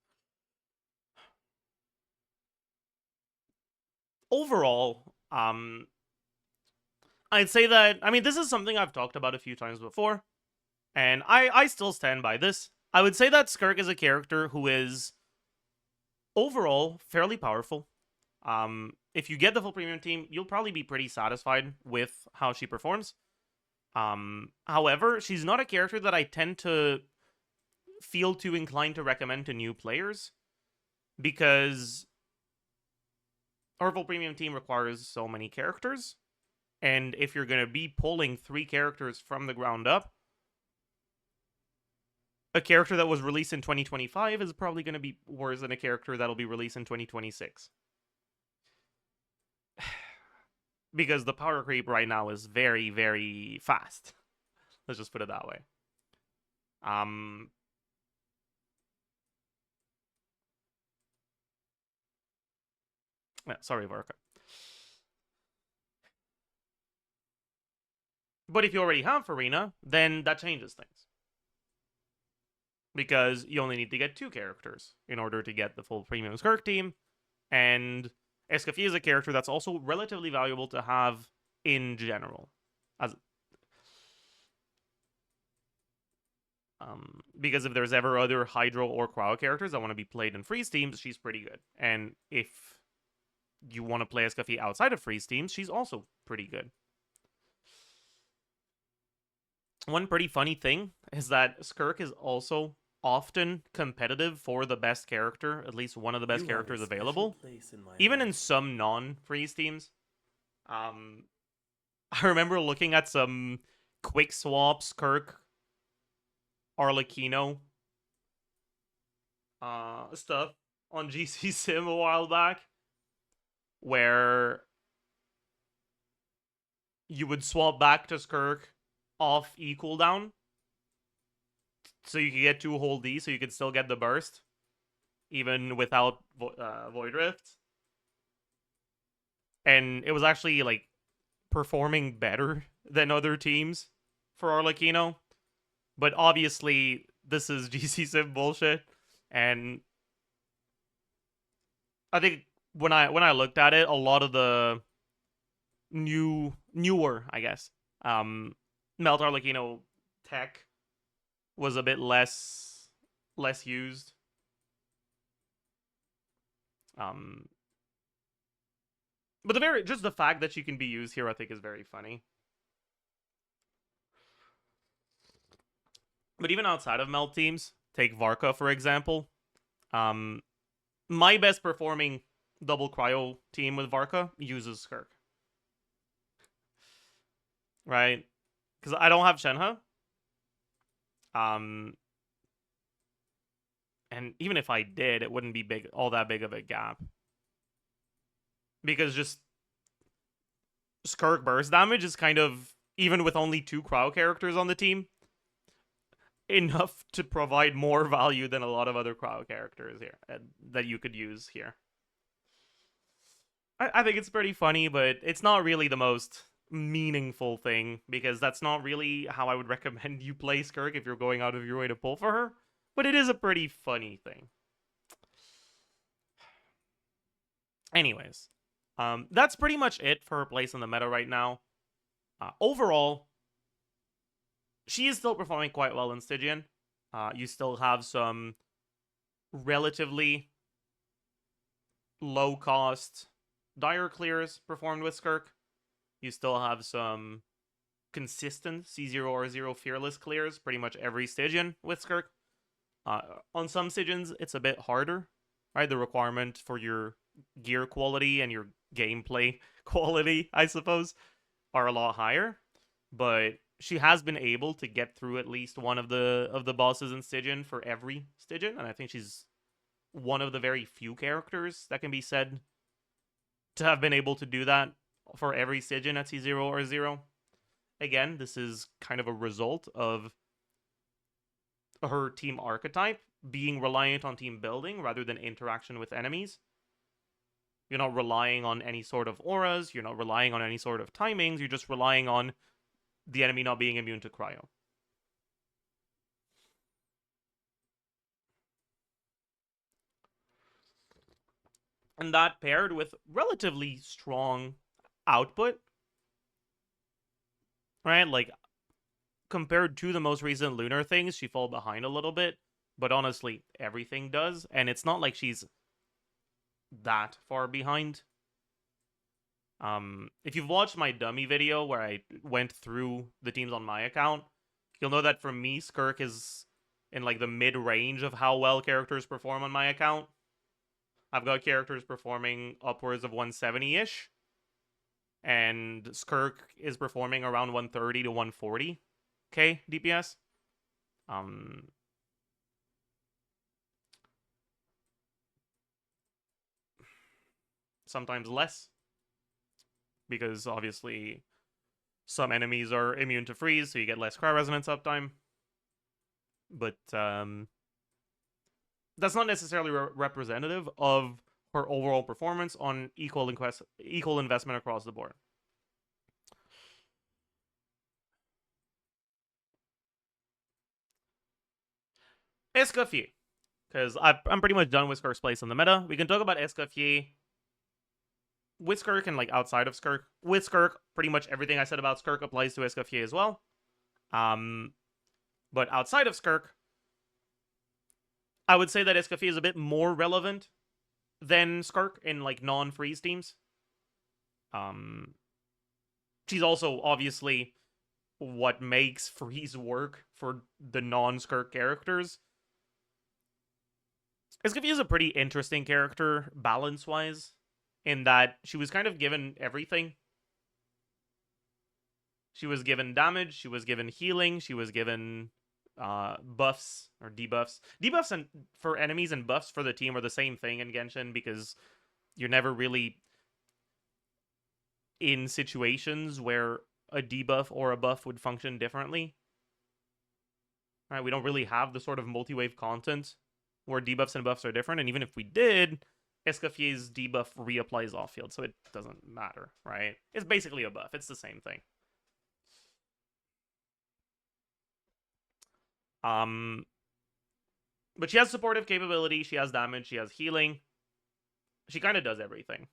overall, I'd say that, I mean, this is something I've talked about a few times before, and I still stand by this. I would say that SKIRK is a character who is overall fairly powerful. If you get the full premium team, you'll probably be pretty satisfied with how she performs. However, she's not a character that I tend to feel too inclined to recommend to new players, because our full premium team requires so many characters, and if you're going to be pulling 3 characters from the ground up, a character that was released in 2025 is probably going to be worse than a character that'll be released in 2026. Because the power creep right now is very, very fast. Let's just put it that way. Yeah, sorry, Varka. But if you already have Farina, then that changes things. Because you only need to get 2 characters in order to get the full premium SKIRK team. And Escoffier is a character that's also relatively valuable to have in general. Because if there's ever other Hydro or Cryo characters that want to be played in freeze teams, she's pretty good. And if you want to play Escoffier outside of freeze teams, she's also pretty good. One pretty funny thing is that SKIRK is also often competitive for the best character, at least one of the best characters available, even in some non-freeze teams. I remember looking at some quick swap SKIRK Arlecchino stuff on GC Sim a while back, where you would swap back to SKIRK off E cooldown, so you could get 2 whole D, so you could still get the burst, even without Void Rift. And it was actually, like, performing better than other teams for Arlecchino. But obviously, this is GC Sim bullshit, and I think when I looked at it, a lot of the newer, I guess, Melt Arlecchino tech was a bit less used. But just the fact that she can be used here, I think, is very funny. But even outside of melt teams, take Varka for example. My best performing double cryo team with Varka uses SKIRK. Right? Because I don't have Shenhe. And even if I did, it wouldn't be all that big of a gap. Because just SKIRK burst damage is kind of, even with only 2 cryo characters on the team, enough to provide more value than a lot of other cryo characters here that you could use here. I think it's pretty funny, but it's not really the most meaningful thing, because that's not really how I would recommend you play SKIRK if you're going out of your way to pull for her. But it is a pretty funny thing. Anyways, that's pretty much it for her place in the meta right now. Overall, she is still performing quite well in Stygian. You still have some relatively low-cost dire clears performed with SKIRK. You still have some consistent C0 or 0 fearless clears pretty much every Stygian with SKIRK. On some Stygians, it's a bit harder, right? The requirement for your gear quality and your gameplay quality, I suppose, are a lot higher. But she has been able to get through at least one of the bosses in Stygian for every Stygian, and I think she's one of the very few characters that can be said to have been able to do that for every Stygian at C0 or 0. Again, this is kind of a result of her team archetype being reliant on team building rather than interaction with enemies. You're not relying on any sort of auras, you're not relying on any sort of timings, you're just relying on the enemy not being immune to cryo. And that paired with relatively strong output, right? Like, compared to the most recent Lunar things, she fall behind a little bit. But honestly, everything does. And it's not like she's that far behind. If you've watched my dummy video where I went through the teams on my account, you'll know that for me, SKIRK is in like the mid-range of how well characters perform on my account. I've got characters performing upwards of 170-ish. And SKIRK is performing around 130 to 140k DPS. Sometimes less, because obviously some enemies are immune to freeze, so you get less cryo resonance uptime. But that's not necessarily representative of her overall performance on equal investment across the board. Escoffier, because I'm pretty much done with SKIRK's place in the meta. We can talk about Escoffier with SKIRK and like outside of SKIRK. With SKIRK, pretty much everything I said about SKIRK applies to Escoffier as well. But outside of SKIRK, I would say that Escoffier is a bit more relevant than SKIRK in like non-freeze teams. She's also obviously what makes freeze work for the non-SKIRK characters. Escoffier is a pretty interesting character balance-wise, in that she was kind of given everything. She was given damage, she was given healing, she was given buffs or debuffs. Debuffs and for enemies and buffs for the team are the same thing in Genshin, because you're never really in situations where a debuff or a buff would function differently. Right? We don't really have the sort of multi-wave content where debuffs and buffs are different, and even if we did, Escoffier's debuff reapplies off-field, so it doesn't matter, right? It's basically a buff. It's the same thing. But she has supportive capability, she has damage, she has healing. She kind of does everything.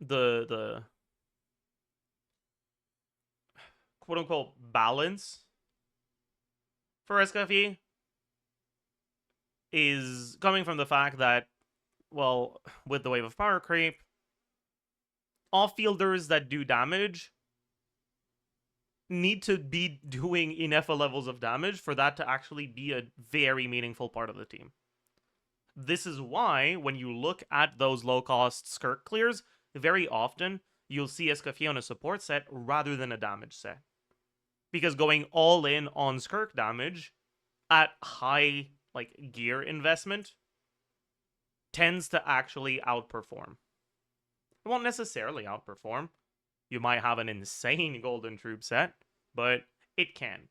The quote-unquote balance for SKIRK is coming from the fact that, well, with the wave of power creep, off-fielders that do damage need to be doing enough levels of damage for that to actually be a very meaningful part of the team. This is why, when you look at those low-cost SKIRK clears, very often you'll see SKIRK on a support set rather than a damage set. Because going all in on SKIRK damage at high gear investment tends to actually outperform. It won't necessarily outperform. You might have an insane golden troop set, but it can.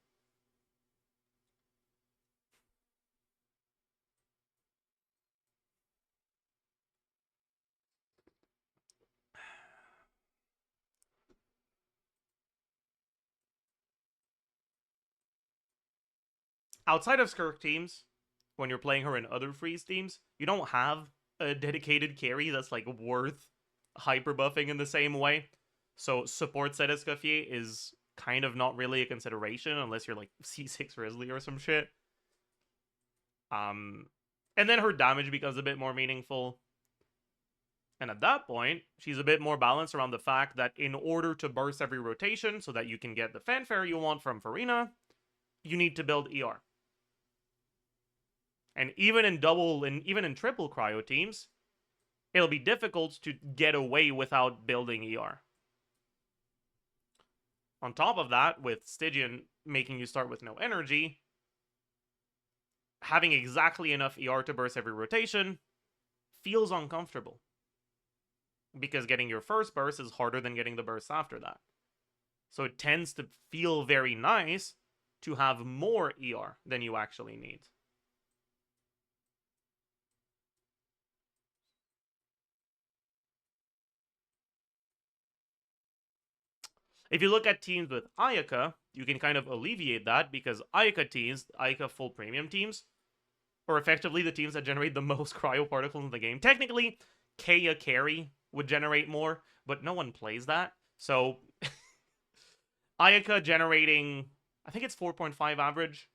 Outside of SKIRK teams, when you're playing her in other freeze teams, you don't have a dedicated carry that's worth hyper buffing in the same way. So support set SKIRK is kind of not really a consideration unless you're C6 Risley or some shit. And then her damage becomes a bit more meaningful. And at that point, she's a bit more balanced around the fact that in order to burst every rotation so that you can get the fanfare you want from Farina, you need to build ER. And even in double and even in triple cryo teams, it'll be difficult to get away without building ER. On top of that, with Stygian making you start with no energy, having exactly enough ER to burst every rotation feels uncomfortable. Because getting your first burst is harder than getting the burst after that. So it tends to feel very nice to have more ER than you actually need. If you look at teams with Ayaka, you can kind of alleviate that because Ayaka teams, Ayaka full premium teams, are effectively the teams that generate the most cryo particles in the game. Technically, Kaya carry would generate more, but no one plays that. So, Ayaka generating, I think it's 4.5 average.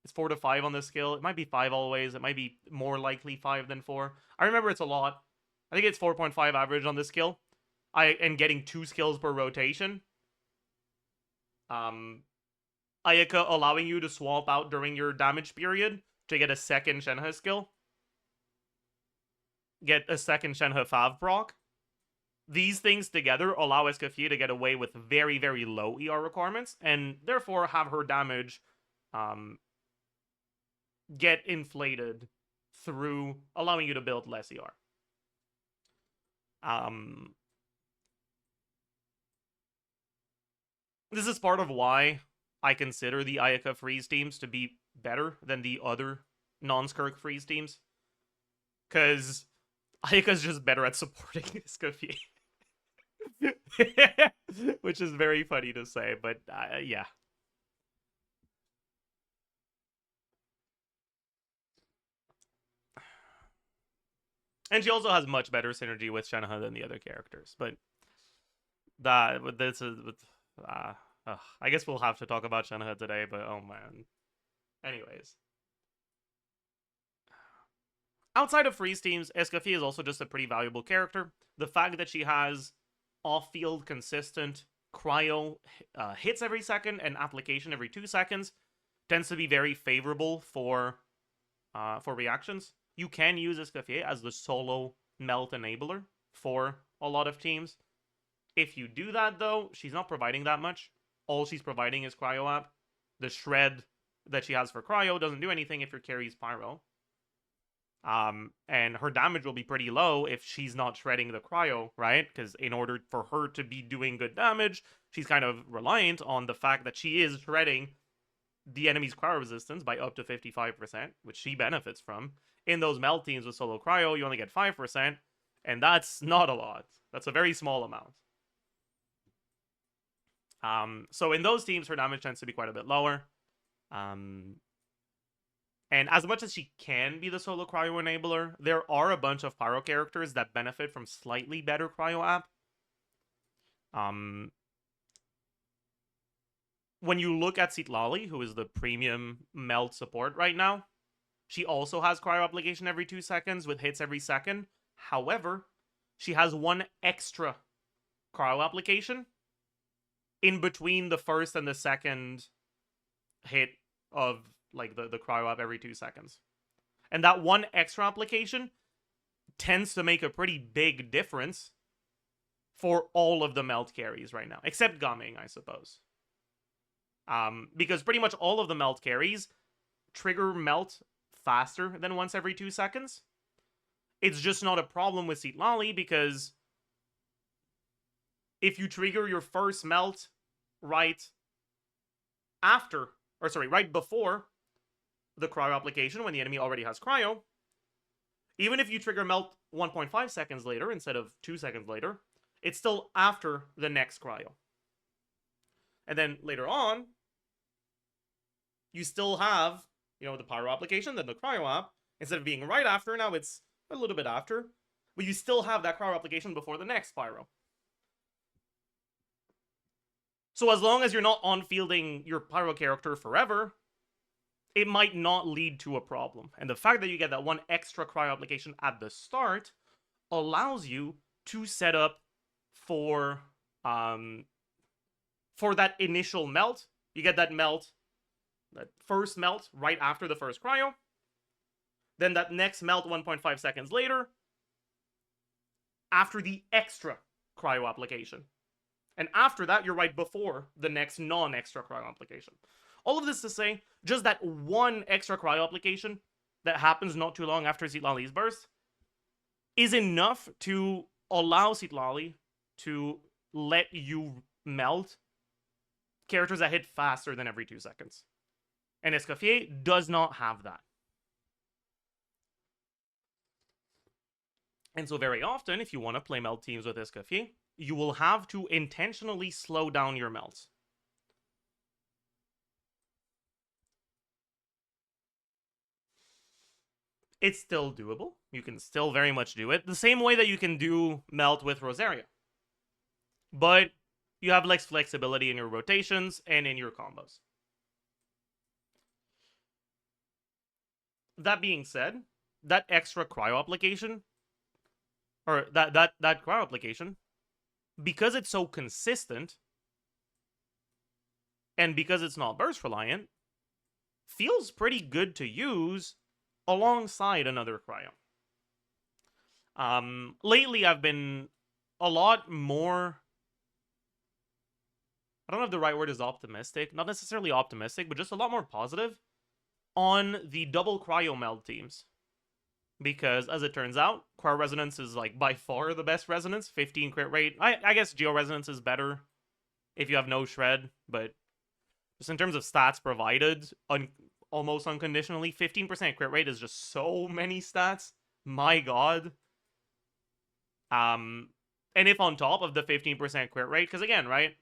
It's 4 to 5 on this skill. It might be 5 always. It might be more likely 5 than 4. I remember it's a lot. I think it's 4.5 average on this skill. And getting 2 skills per rotation. Ayaka allowing you to swap out during your damage period to get a second Shenhe skill. Get a second Shenhe Fav proc. These things together allow SKIRK to get away with very, very low ER requirements, and therefore have her damage get inflated through allowing you to build less ER. This is part of why I consider the Ayaka freeze teams to be better than the other non-SKIRK freeze teams. Because Ayaka's just better at supporting SKIRK. Which is very funny to say, but yeah. And she also has much better synergy with Shenhe than the other characters, but I guess we'll have to talk about Shenhe today, but oh man. Anyways. Outside of freeze teams, SKIRK is also just a pretty valuable character. The fact that she has off-field consistent cryo hits every second and application every 2 seconds tends to be very favorable for reactions. You can use SKIRK as the solo melt enabler for a lot of teams. If you do that, though, she's not providing that much. All she's providing is cryo app. The shred that she has for cryo doesn't do anything if your carry's pyro. And her damage will be pretty low if she's not shredding the cryo, right? Because in order for her to be doing good damage, she's kind of reliant on the fact that she is shredding the enemy's cryo resistance by up to 55%, which she benefits from. In those melt teams with solo cryo, you only get 5%, and that's not a lot. That's a very small amount. So in those teams, her damage tends to be quite a bit lower. And as much as she can be the solo cryo enabler, there are a bunch of pyro characters that benefit from slightly better cryo app. when you look at Citlali, who is the premium meld support right now, she also has cryo application every 2 seconds with hits every second. However, she has one extra cryo application in between the first and the second hit of like the cryo up every 2 seconds. And that one extra application tends to make a pretty big difference for all of the melt carries right now, except Gaming, I suppose. Because pretty much all of the melt carries trigger melt faster than once every 2 seconds. It's just not a problem with Citlali because if you trigger your first melt right before the cryo application when the enemy already has cryo, even if you trigger melt 1.5 seconds later instead of 2 seconds later, it's still after the next cryo. And then later on, you still have, the pyro application, then the cryo app. Instead of being right after, now it's a little bit after. But you still have that cryo application before the next pyro. So as long as you're not on-fielding your pyro character forever, it might not lead to a problem. And the fact that you get that one extra cryo application at the start allows you to set up for that initial melt. You get that first melt right after the first cryo. Then that next melt 1.5 seconds later after the extra cryo application. And after that, you're right before the next non-extra cryo application. All of this to say, just that one extra cryo application that happens not too long after Citlali's burst is enough to allow Citlali to let you melt characters that hit faster than every 2 seconds. And Escoffier does not have that. And so very often, if you want to play melt teams with Escoffier, you will have to intentionally slow down your melts. It's still doable. You can still very much do it. The same way that you can do melt with Rosaria. But you have less flexibility in your rotations and in your combos. That being said, that extra cryo application, or that cryo application, because it's so consistent, and because it's not burst reliant, feels pretty good to use alongside another cryo. Lately I've been a lot more, I don't know if the right word is optimistic, not necessarily optimistic, but just a lot more positive on the double cryo meld teams. Because, as it turns out, Cryo Resonance is, like, by far the best Resonance. 15 crit rate. I guess Geo Resonance is better if you have no Shred, but just in terms of stats provided, almost unconditionally, 15% crit rate is just so many stats. My god. And if on top of the 15% crit rate, because again, right,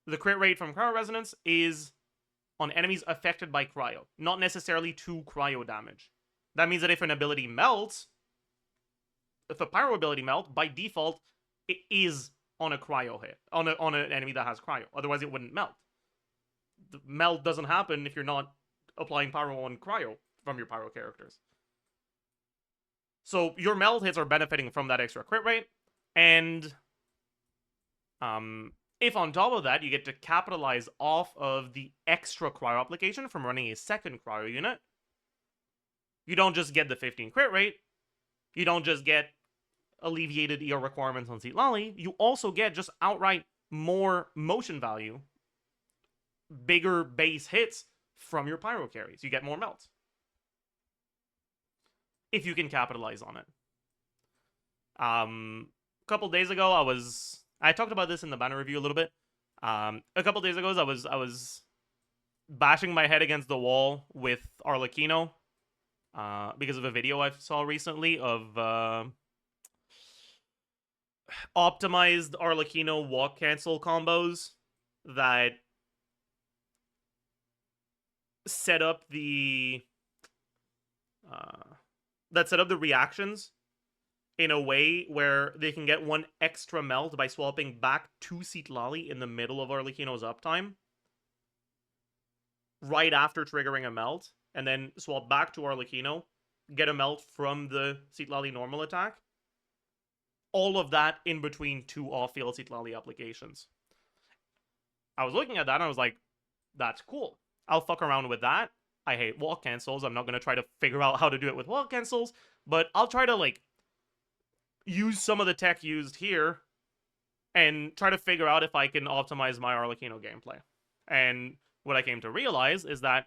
the crit rate from Cryo Resonance is on enemies affected by cryo, not necessarily to cryo damage. That means that if an ability melts, if a pyro ability melts, by default, it is on a cryo hit, on an enemy that has cryo. Otherwise, it wouldn't melt. The melt doesn't happen if you're not applying pyro on cryo from your pyro characters. So your melt hits are benefiting from that extra crit rate, and if on top of that, you get to capitalize off of the extra cryo application from running a second cryo unit, you don't just get the 15 crit rate, you don't just get alleviated ER requirements on Citlali, you also get just outright more motion value, bigger base hits from your pyro carries. You get more melts. If you can capitalize on it. A couple days ago, I talked about this in the banner review a little bit. A couple days ago, I was bashing my head against the wall with Arlecchino. Because of a video I saw recently of optimized Arlecchino walk cancel combos that set up the reactions in a way where they can get one extra melt by swapping back to Citlali in the middle of Arlecchino's uptime. right after triggering a melt, and then swap back to Arlecchino, get a melt from the Citlali normal attack. All of that in between two off-field Citlali applications. I was looking at that and I was like, that's cool. I'll fuck around with that. I hate walk cancels. I'm not going to try to figure out how to do it with walk cancels, but I'll try to, like, use some of the tech used here and try to figure out if I can optimize my Arlecchino gameplay. And what I came to realize is that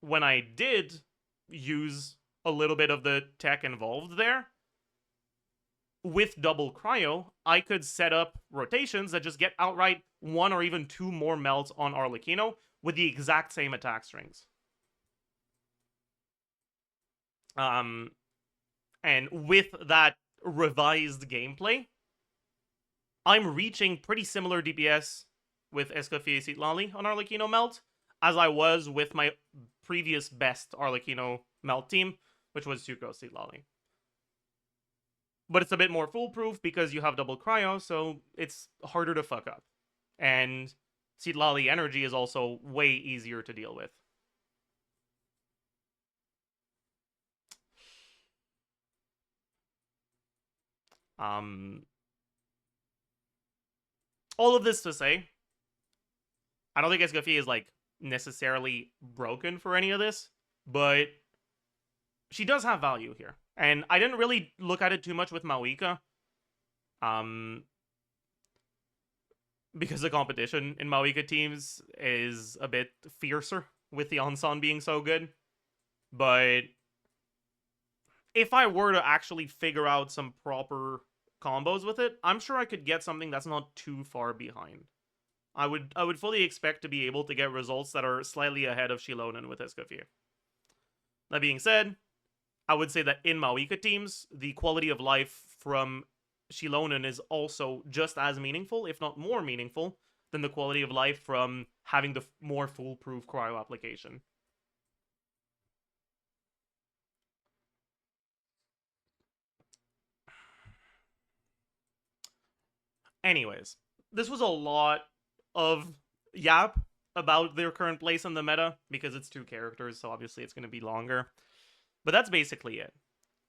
when I did use a little bit of the tech involved there, with double cryo, I could set up rotations that just get outright 1 or even 2 more melts on Arlecchino with the exact same attack strings. And with that revised gameplay, I'm reaching pretty similar DPS with Escoffier Citlali on Arlecchino melt as I was with my previous best Arlecchino melt team, which was Zuko Citlali. But it's a bit more foolproof because you have double cryo, so it's harder to fuck up. And Citlali energy is also way easier to deal with. All of this to say, I don't think Escoffier is, like, necessarily broken for any of this, but she does have value here. And I didn't really look at it too much with Mawika. Because the competition in Mawika teams is a bit fiercer with the Onsan being so good. But if I were to actually figure out some proper combos with it, I'm sure I could get something that's not too far behind. I would fully expect to be able to get results that are slightly ahead of Shilonen with Escoffier. That being said, I would say that in Mawika teams, the quality of life from Shilonen is also just as meaningful, if not more meaningful, than the quality of life from having the more foolproof cryo application. Anyways, this was a lot of yap about their current place in the meta, because it's 2 characters, so obviously it's going to be longer. But that's basically it.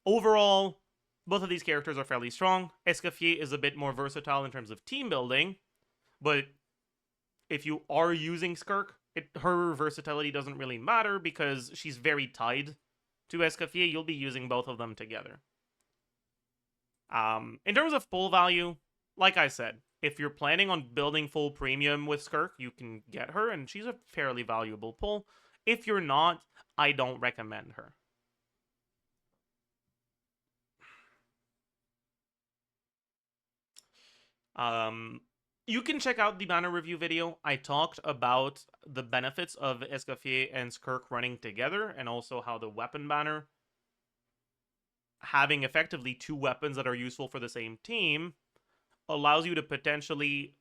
Overall, both of these characters are fairly strong. Escoffier is a bit more versatile in terms of team building, but if you are using SKIRK, her versatility doesn't really matter because she's very tied to Escoffier. You'll be using both of them together. In terms of pull value, like I said, if you're planning on building full premium with SKIRK, you can get her, and she's a fairly valuable pull. If you're not, I don't recommend her. You can check out the banner review video. I talked about the benefits of Escoffier and SKIRK running together, and also how the weapon banner, having effectively 2 weapons that are useful for the same team, allows you to potentially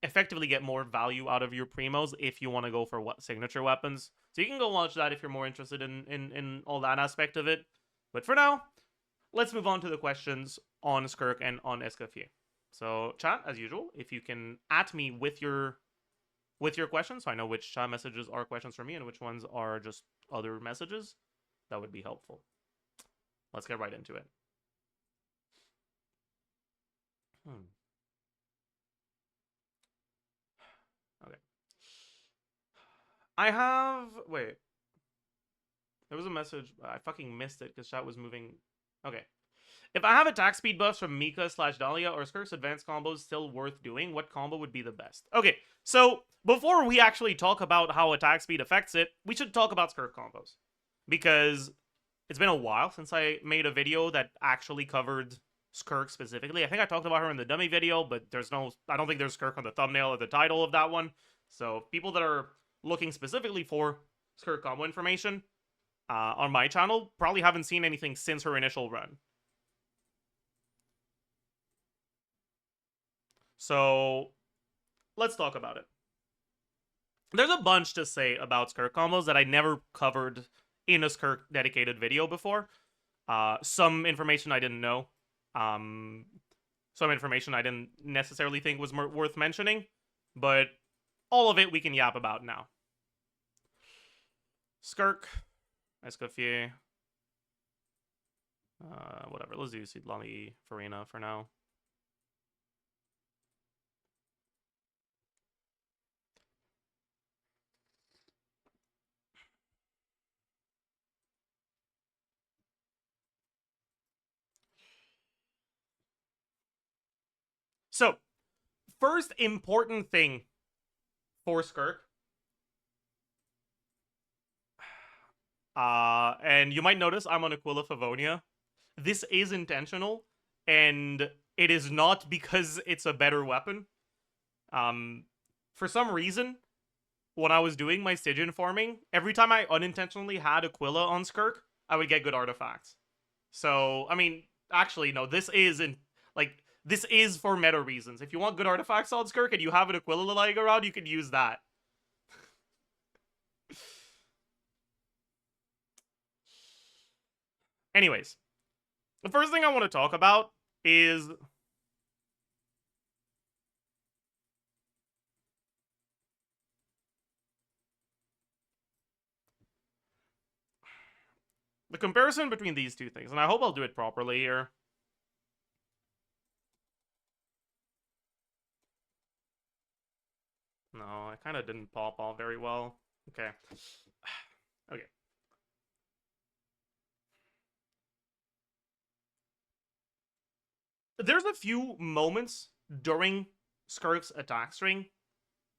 effectively get more value out of your primos if you want to go for signature weapons. So you can go watch that if you're more interested in all that aspect of it. But for now, let's move on to the questions on SKIRK and on Escoffier. So chat, as usual, if you can at me with your questions, so I know which chat messages are questions from me and which ones are just other messages, that would be helpful. Let's get right into it. Okay. I have... Wait. There was a message. I fucking missed it because chat was moving. Okay. If I have attack speed buffs from Mika/Dahlia or SKIRK's advanced combos still worth doing, what combo would be the best? Okay, so before we actually talk about how attack speed affects it, we should talk about SKIRK combos. Because it's been a while since I made a video that actually covered SKIRK specifically. I think I talked about her in the dummy video, but I don't think there's SKIRK on the thumbnail or the title of that one. So people that are looking specifically for SKIRK combo information on my channel probably haven't seen anything since her initial run. So let's talk about it. There's a bunch to say about SKIRK combos that I never covered in a SKIRK dedicated video before. Some information I didn't know. Some information I didn't necessarily think was worth mentioning. But all of it we can yap about now. SKIRK, Escoffier, whatever, let's do Sidlani Farina for now. So, first important thing for SKIRK. And you might notice I'm on Aquila Favonia. This is intentional, and it is not because it's a better weapon. For some reason, when I was doing my Stygian farming, every time I unintentionally had Aquila on SKIRK, I would get good artifacts. So, I mean, actually, no, this isn't, like, this is for meta reasons. If you want good artifacts on SKIRK and you have an Aquila lying around, you can use that. Anyways, the first thing I want to talk about is the comparison between these two things, and I hope I'll do it properly here. No, I kind of didn't pop off very well. Okay. Okay. There's a few moments during SKIRK's attack string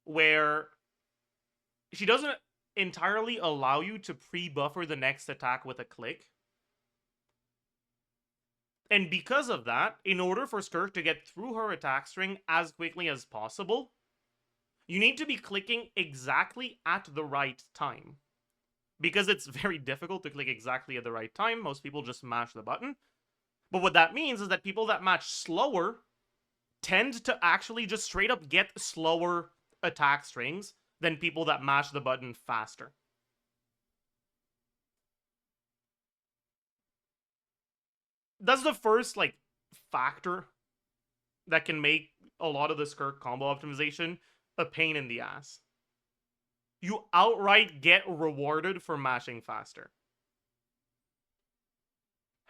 where she doesn't entirely allow you to pre-buffer the next attack with a click. And because of that, in order for SKIRK to get through her attack string as quickly as possible, you need to be clicking exactly at the right time. Because it's very difficult to click exactly at the right time, most people just mash the button. But what that means is that people that match slower tend to actually just straight up get slower attack strings than people that mash the button faster. That's the first, like, factor that can make a lot of the SKIRK combo optimization a pain in the ass. You outright get rewarded for mashing faster.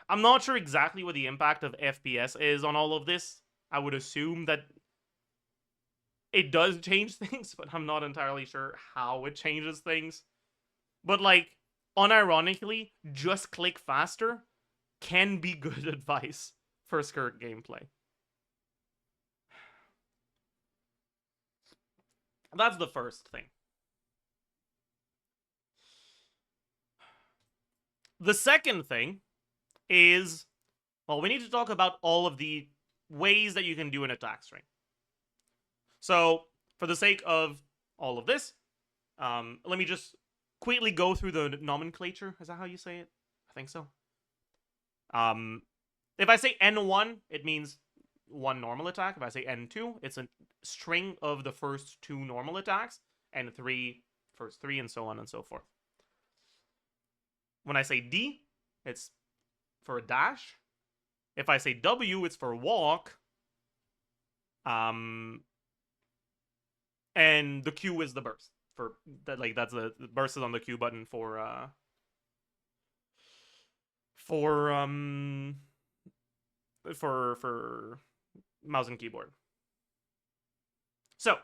I'm not sure exactly what the impact of FPS is on all of this. I would assume that it does change things, but I'm not entirely sure how it changes things. But, like, unironically, just click faster can be good advice for SKIRK gameplay. That's the first thing. The second thing is, well, we need to talk about all of the ways that you can do an attack string. So, for the sake of all of this, let me just quickly go through the nomenclature. Is that how you say it? I think so. If I say N1, it means one normal attack. If I say N2, it's a string of the first two normal attacks, N3, first three, and so on and so forth. When I say D, it's for a dash. If I say W, it's for walk. And the Q is the burst. For that, like, that's the burst is on the Q button for mouse and keyboard. So,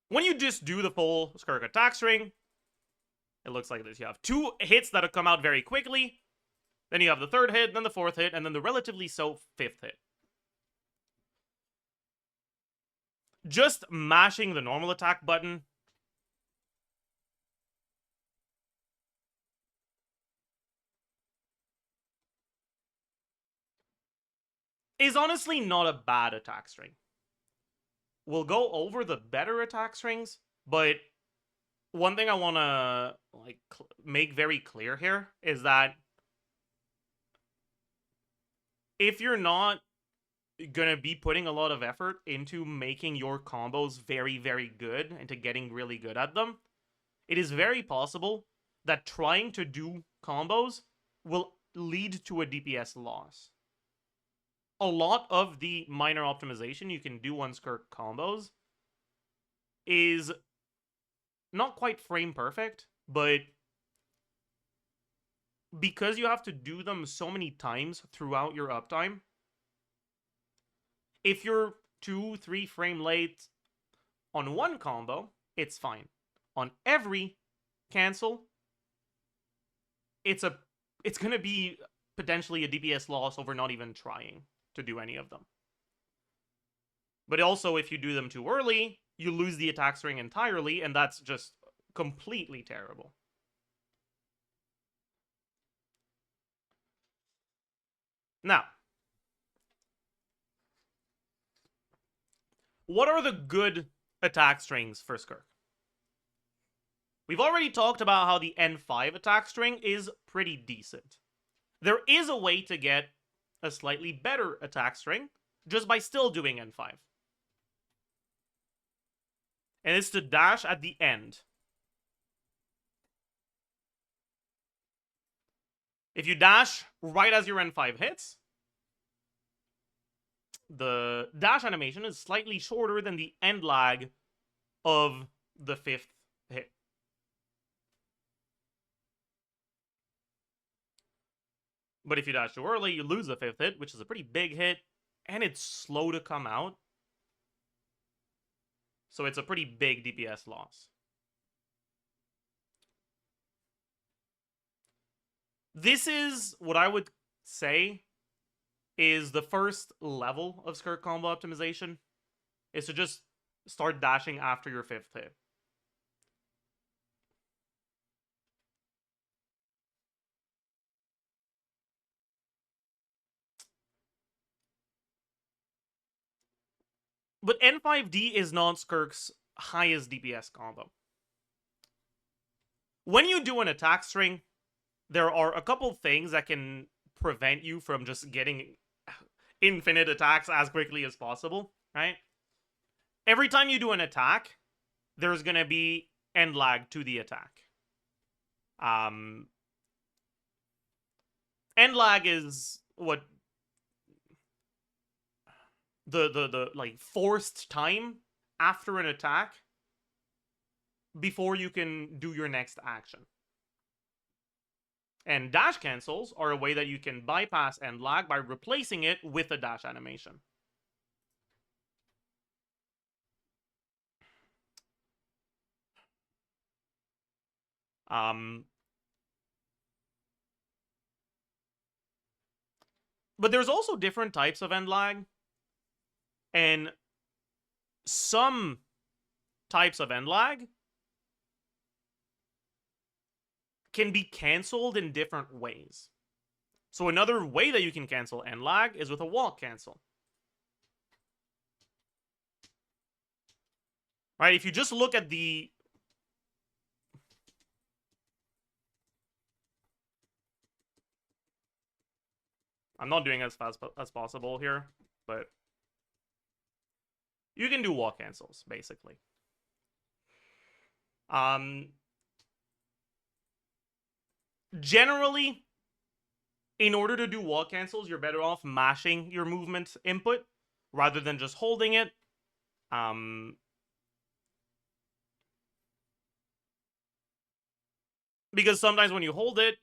when you just do the full SKIRK attack string, it looks like this. You have two hits that come out very quickly. Then you have the third hit, then the fourth hit, and then the relatively so fifth hit. Just mashing the normal attack button is honestly not a bad attack string. We'll go over the better attack strings, but one thing I want to make very clear here is that if you're not gonna be putting a lot of effort into making your combos very, very good and to getting really good at them, it is very possible that trying to do combos will lead to a DPS loss. A lot of the minor optimization you can do on SKIRK combos is not quite frame perfect, but because you have to do them so many times throughout your uptime, if you're 2-3 frame late on one combo, it's fine. On every cancel, it's gonna be potentially a DPS loss over not even trying to do any of them. But also, if you do them too early, you lose the attack string entirely, and that's just completely terrible. Now, what are the good attack strings for SKIRK? We've already talked about how the N5 attack string is pretty decent. There is a way to get a slightly better attack string just by still doing N5. And it's to dash at the end. If you dash right as your N5 hits, the dash animation is slightly shorter than the end lag of the 5th hit. But if you dash too early, you lose the 5th hit, which is a pretty big hit, and it's slow to come out. So it's a pretty big DPS loss. This is what I would say is the first level of SKIRK combo optimization, is to just start dashing after your 5th hit. But N5D is not SKIRK's highest DPS combo. When you do an attack string, there are a couple things that can prevent you from just getting infinite attacks as quickly as possible, right? Every time you do an attack, there's gonna be end lag to the attack. End lag is what the like forced time after an attack before you can do your next action. And dash cancels are a way that you can bypass end lag by replacing it with a dash animation. But there's also different types of end lag. And some types of end lag can be canceled in different ways. So another way that you can cancel end lag is with a walk cancel. Right, if you just look at the... I'm not doing as fast as possible here, but you can do walk cancels, basically. Generally, in order to do walk cancels, you're better off mashing your movement input rather than just holding it. Because sometimes when you hold it,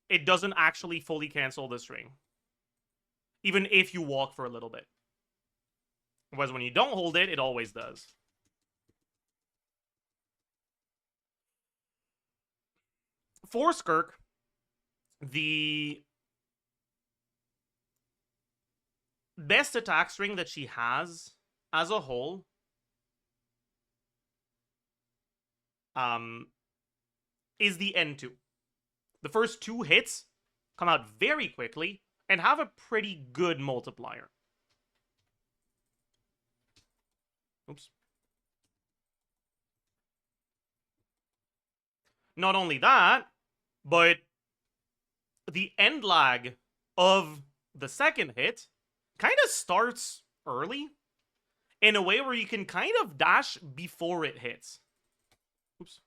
it doesn't actually fully cancel the string, even if you walk for a little bit. Whereas when you don't hold it, it always does. For SKIRK, the best attack string that she has as a whole is the N2. The first 2 hits come out very quickly and have a pretty good multiplier. Oops. Not only that, but the end lag of the second hit kind of starts early in a way where you can kind of dash before it hits. Oops.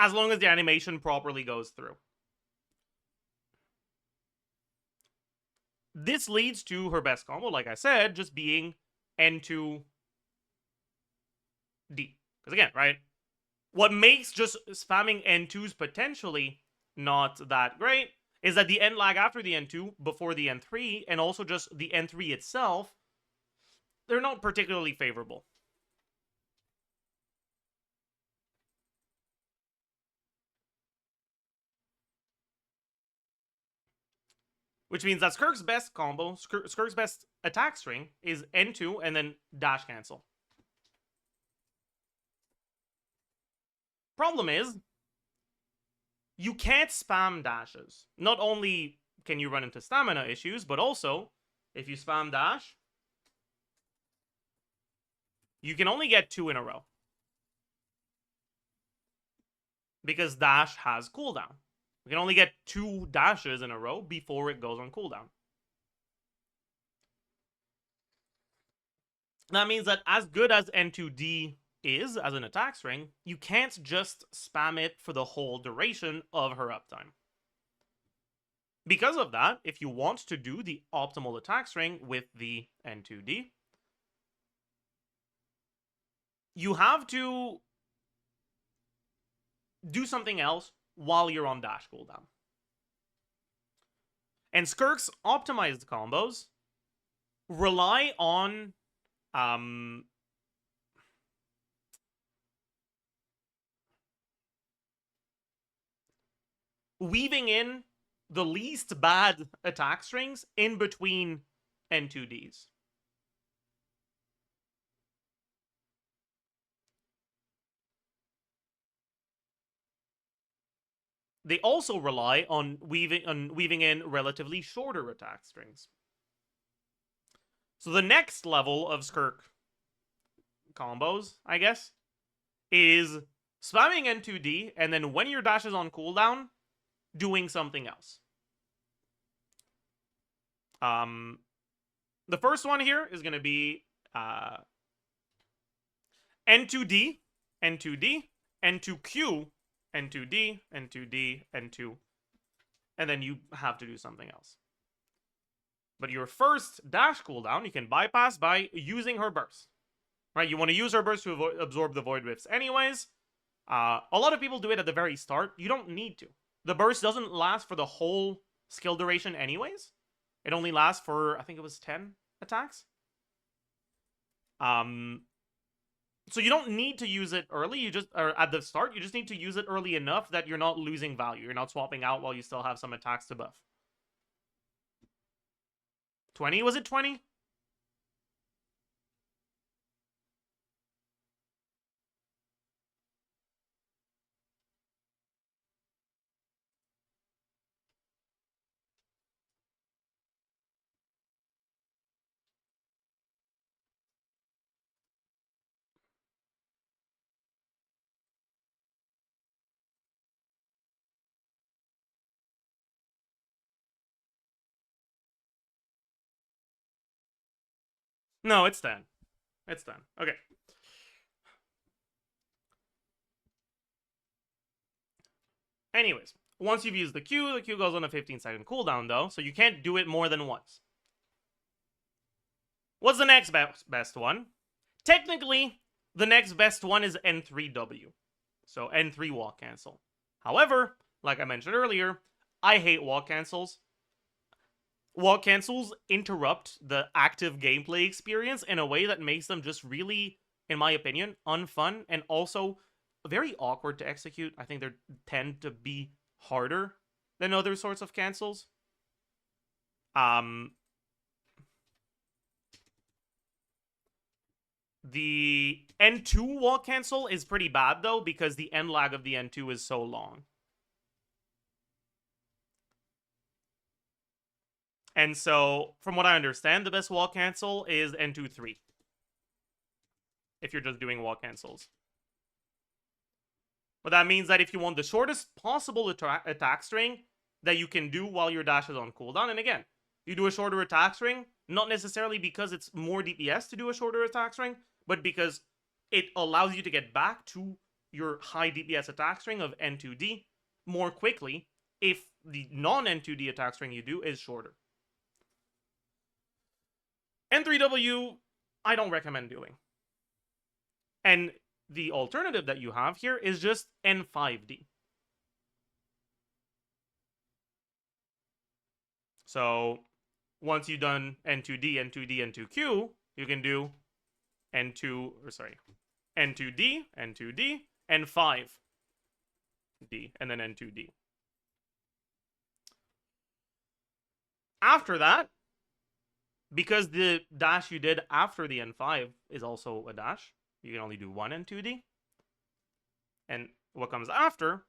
as long as the animation properly goes through. This leads to her best combo, like I said, just being N2D. Because again, right? What makes just spamming N2s potentially not that great is that the N lag after the N2, before the N3, and also just the N3 itself, they're not particularly favorable. Which means that SKIRK's best combo, SKIRK's best attack string is N2 and then dash cancel. Problem is, you can't spam dashes. Not only can you run into stamina issues, but also, if you spam dash, you can only get 2 in a row. Because dash has cooldown. You can only get 2 dashes in a row before it goes on cooldown. That means that as good as N2D is as an attack string, you can't just spam it for the whole duration of her uptime. Because of that, if you want to do the optimal attack string with the N2D, you have to do something else while you're on dash cooldown. And SKIRK's optimized combos rely on weaving in the least bad attack strings in between N2Ds. They also rely on weaving in relatively shorter attack strings. So the next level of SKIRK combos, I guess, is spamming N2D, and then when your dash is on cooldown, doing something else. The first one here is going to be N2D, N2D, N2Q, N2D, N2D, N2, and then you have to do something else. But your first dash cooldown, you can bypass by using her burst. Right? You want to use her burst to absorb the Void Whiffs anyways. A lot of people do it at the very start. You don't need to. The burst doesn't last for the whole skill duration anyways. It only lasts for, I think it was 10 attacks. So you don't need to use it early. Or at the start, you just need to use it early enough that you're not losing value. You're not swapping out while you still have some attacks to buff. 20? Was it 20? No, it's 10. It's 10. Okay. Anyways, once you've used the Q goes on a 15-second cooldown, though, so you can't do it more than once. What's the next best one? Technically, the next best one is N3W. So N3 walk cancel. However, like I mentioned earlier, I hate walk cancels. Walk cancels interrupt the active gameplay experience in a way that makes them just really, in my opinion, unfun and also very awkward to execute. I think they tend to be harder than other sorts of cancels. The N2 walk cancel is pretty bad though because the end lag of the N2 is so long. And so, from what I understand, the best walk cancel is N2-3. If you're just doing walk cancels. But that means that if you want the shortest possible attack string that you can do while your dash is on cooldown, and again, you do a shorter attack string, not necessarily because it's more DPS to do a shorter attack string, but because it allows you to get back to your high DPS attack string of N2D more quickly if the non-N2D attack string you do is shorter. N3W, I don't recommend doing. And the alternative that you have here is just N5D. So once you've done N2D, N2D, N2Q, you can do N2D, N2D, N5D, and then N2D. After that, because the dash you did after the N5 is also a dash, you can only do one N2D. And what comes after,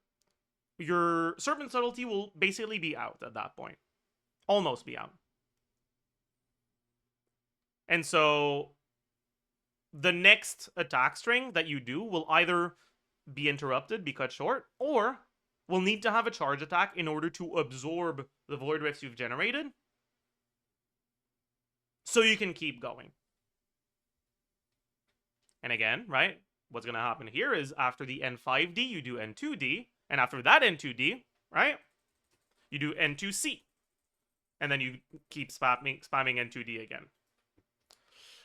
your Serpent Subtlety will basically be out at that point. Almost be out. And so the next attack string that you do will either be interrupted, be cut short, or will need to have a charge attack in order to absorb the Void Rifts you've generated, so you can keep going. And again, right, what's going to happen here is after the N5D, you do N2D, and after that N2D, right, you do N2C. And then you keep spamming N2D again.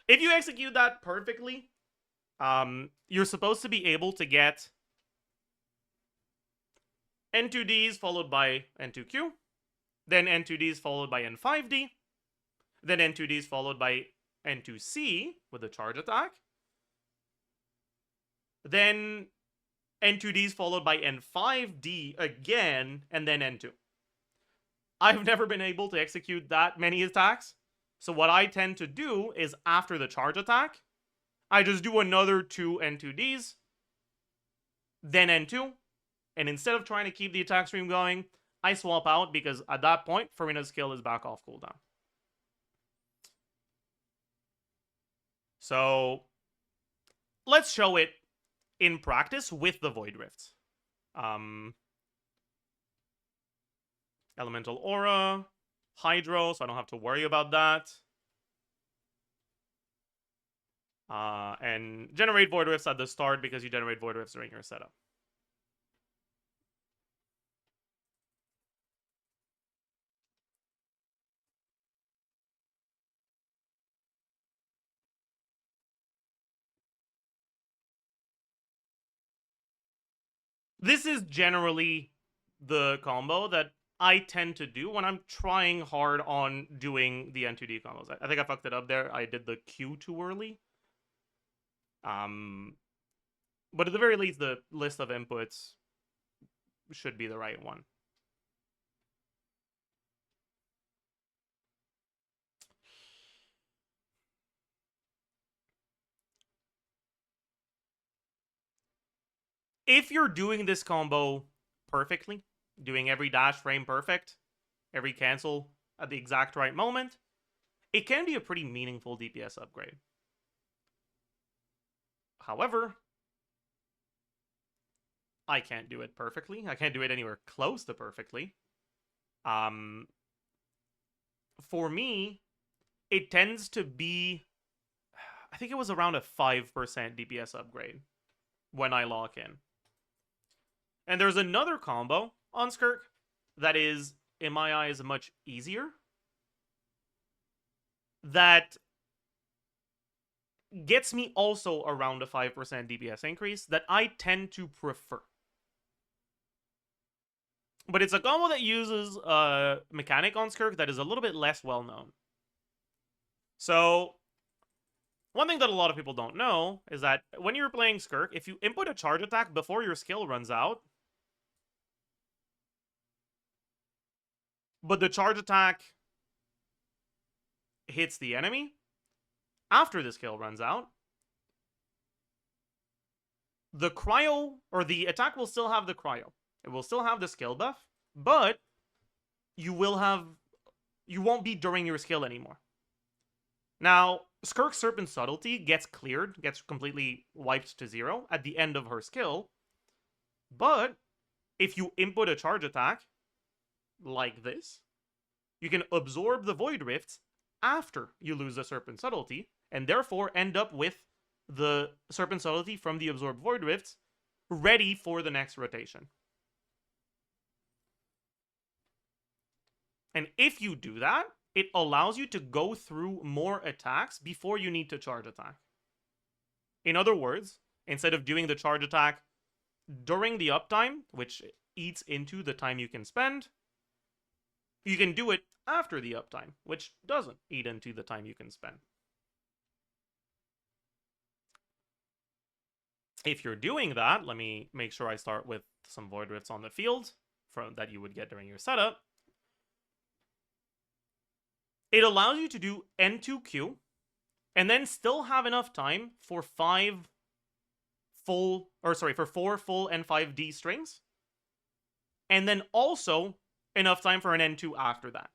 If you execute that perfectly, you're supposed to be able to get N2Ds followed by N2Q, then N2Ds followed by N5D, then N2Ds followed by N2C with a charge attack, then N2Ds followed by N5D again, and then N2. I've never been able to execute that many attacks, so what I tend to do is after the charge attack, I just do another 2 N2Ds, then N2, and instead of trying to keep the attack stream going, I swap out because at that point, Farina's skill is back off cooldown. So let's show it in practice with the Void Rifts. Elemental Aura, Hydro, so I don't have to worry about that. And generate Void Rifts at the start because you generate Void Rifts during your setup. This is generally the combo that I tend to do when I'm trying hard on doing the N2D combos. I think I fucked it up there. I did the Q too early. But at the very least, the list of inputs should be the right one. If you're doing this combo perfectly, doing every dash frame perfect, every cancel at the exact right moment, it can be a pretty meaningful DPS upgrade. However, I can't do it perfectly. I can't do it anywhere close to perfectly. For me, it tends to be, I think it was around a 5% DPS upgrade when I lock in. And there's another combo on SKIRK that is, in my eyes, much easier. That gets me also around a 5% DPS increase that I tend to prefer. But it's a combo that uses a mechanic on SKIRK that is a little bit less well known. So, one thing that a lot of people don't know is that when you're playing SKIRK, if you input a charge attack before your skill runs out, but the charge attack hits the enemy after the skill runs out, the cryo, or the attack will still have the cryo. It will still have the skill buff, but you won't be during your skill anymore. Now, SKIRK's Serpent Subtlety gets cleared, gets completely wiped to 0 at the end of her skill, but if you input a charge attack, like this, you can absorb the Void Rifts after you lose the Serpent Subtlety, and therefore end up with the Serpent Subtlety from the absorbed Void Rifts ready for the next rotation. And if you do that, it allows you to go through more attacks before you need to charge attack. In other words, instead of doing the charge attack during the uptime, which eats into the time you can spend, you can do it after the uptime, which doesn't eat into the time you can spend. If you're doing that, let me make sure I start with some Void Rifts on the field that you would get during your setup. It allows you to do N2Q and then still have enough time for 4 full N5D strings. And then also enough time for an N2 after that.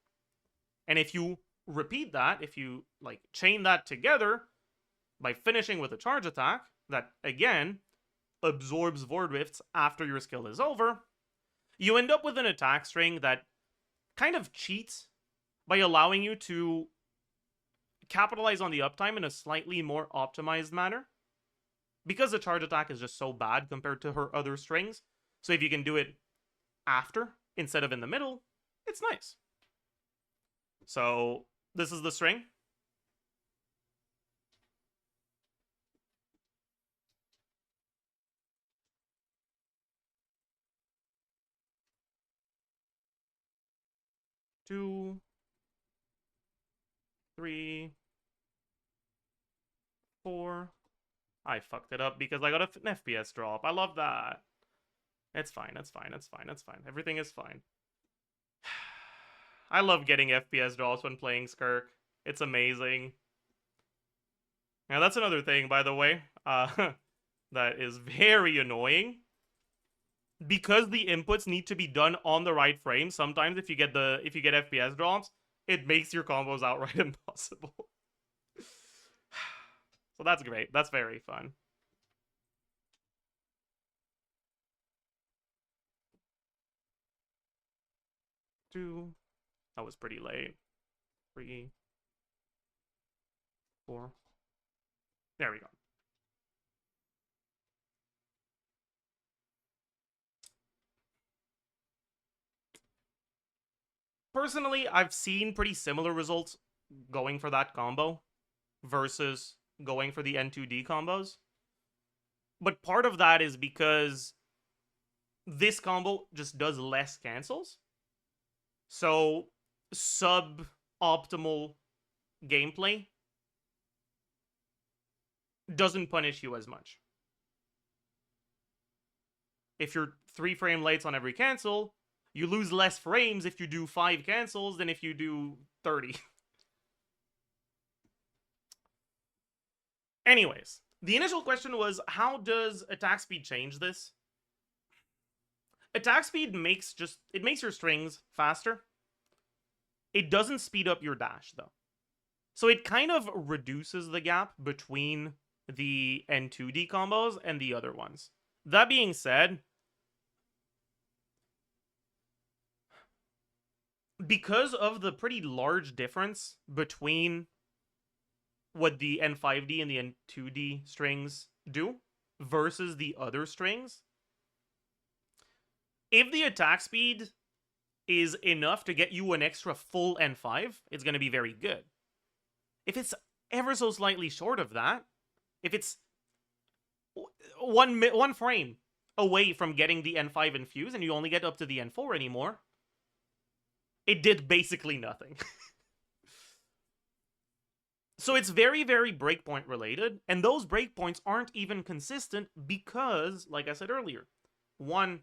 And if you repeat that, if you like chain that together by finishing with a charge attack that again absorbs Void Rifts after your skill is over, you end up with an attack string that kind of cheats by allowing you to capitalize on the uptime in a slightly more optimized manner. Because the charge attack is just so bad compared to her other strings, so if you can do it after instead of in the middle, it's nice. So this is the string. Two, 3, 4. I fucked it up because I got an FPS drop. I love that. It's fine, it's fine, it's fine, it's fine. Everything is fine. I love getting FPS drops when playing SKIRK. It's amazing. Now that's another thing, by the way, that is very annoying. Because the inputs need to be done on the right frame, sometimes if you get FPS drops, it makes your combos outright impossible. So that's great. That's very fun. Two. That was pretty late. 3, 4. There we go. Personally, I've seen pretty similar results going for that combo versus going for the N2D combos. But part of that is because this combo just does less cancels. So, suboptimal gameplay doesn't punish you as much. If you're 3 frame lates on every cancel, you lose less frames if you do 5 cancels than if you do 30. Anyways, the initial question was, how does attack speed change this? Attack speed makes your strings faster. It doesn't speed up your dash, though. So it kind of reduces the gap between the N2D combos and the other ones. That being said, because of the pretty large difference between what the N5D and the N2D strings do versus the other strings, if the attack speed is enough to get you an extra full N5, it's going to be very good. If it's ever so slightly short of that, if it's one frame away from getting the N5 infused and you only get up to the N4 anymore, it did basically nothing. So it's very, very breakpoint related, and those breakpoints aren't even consistent because, like I said earlier, one,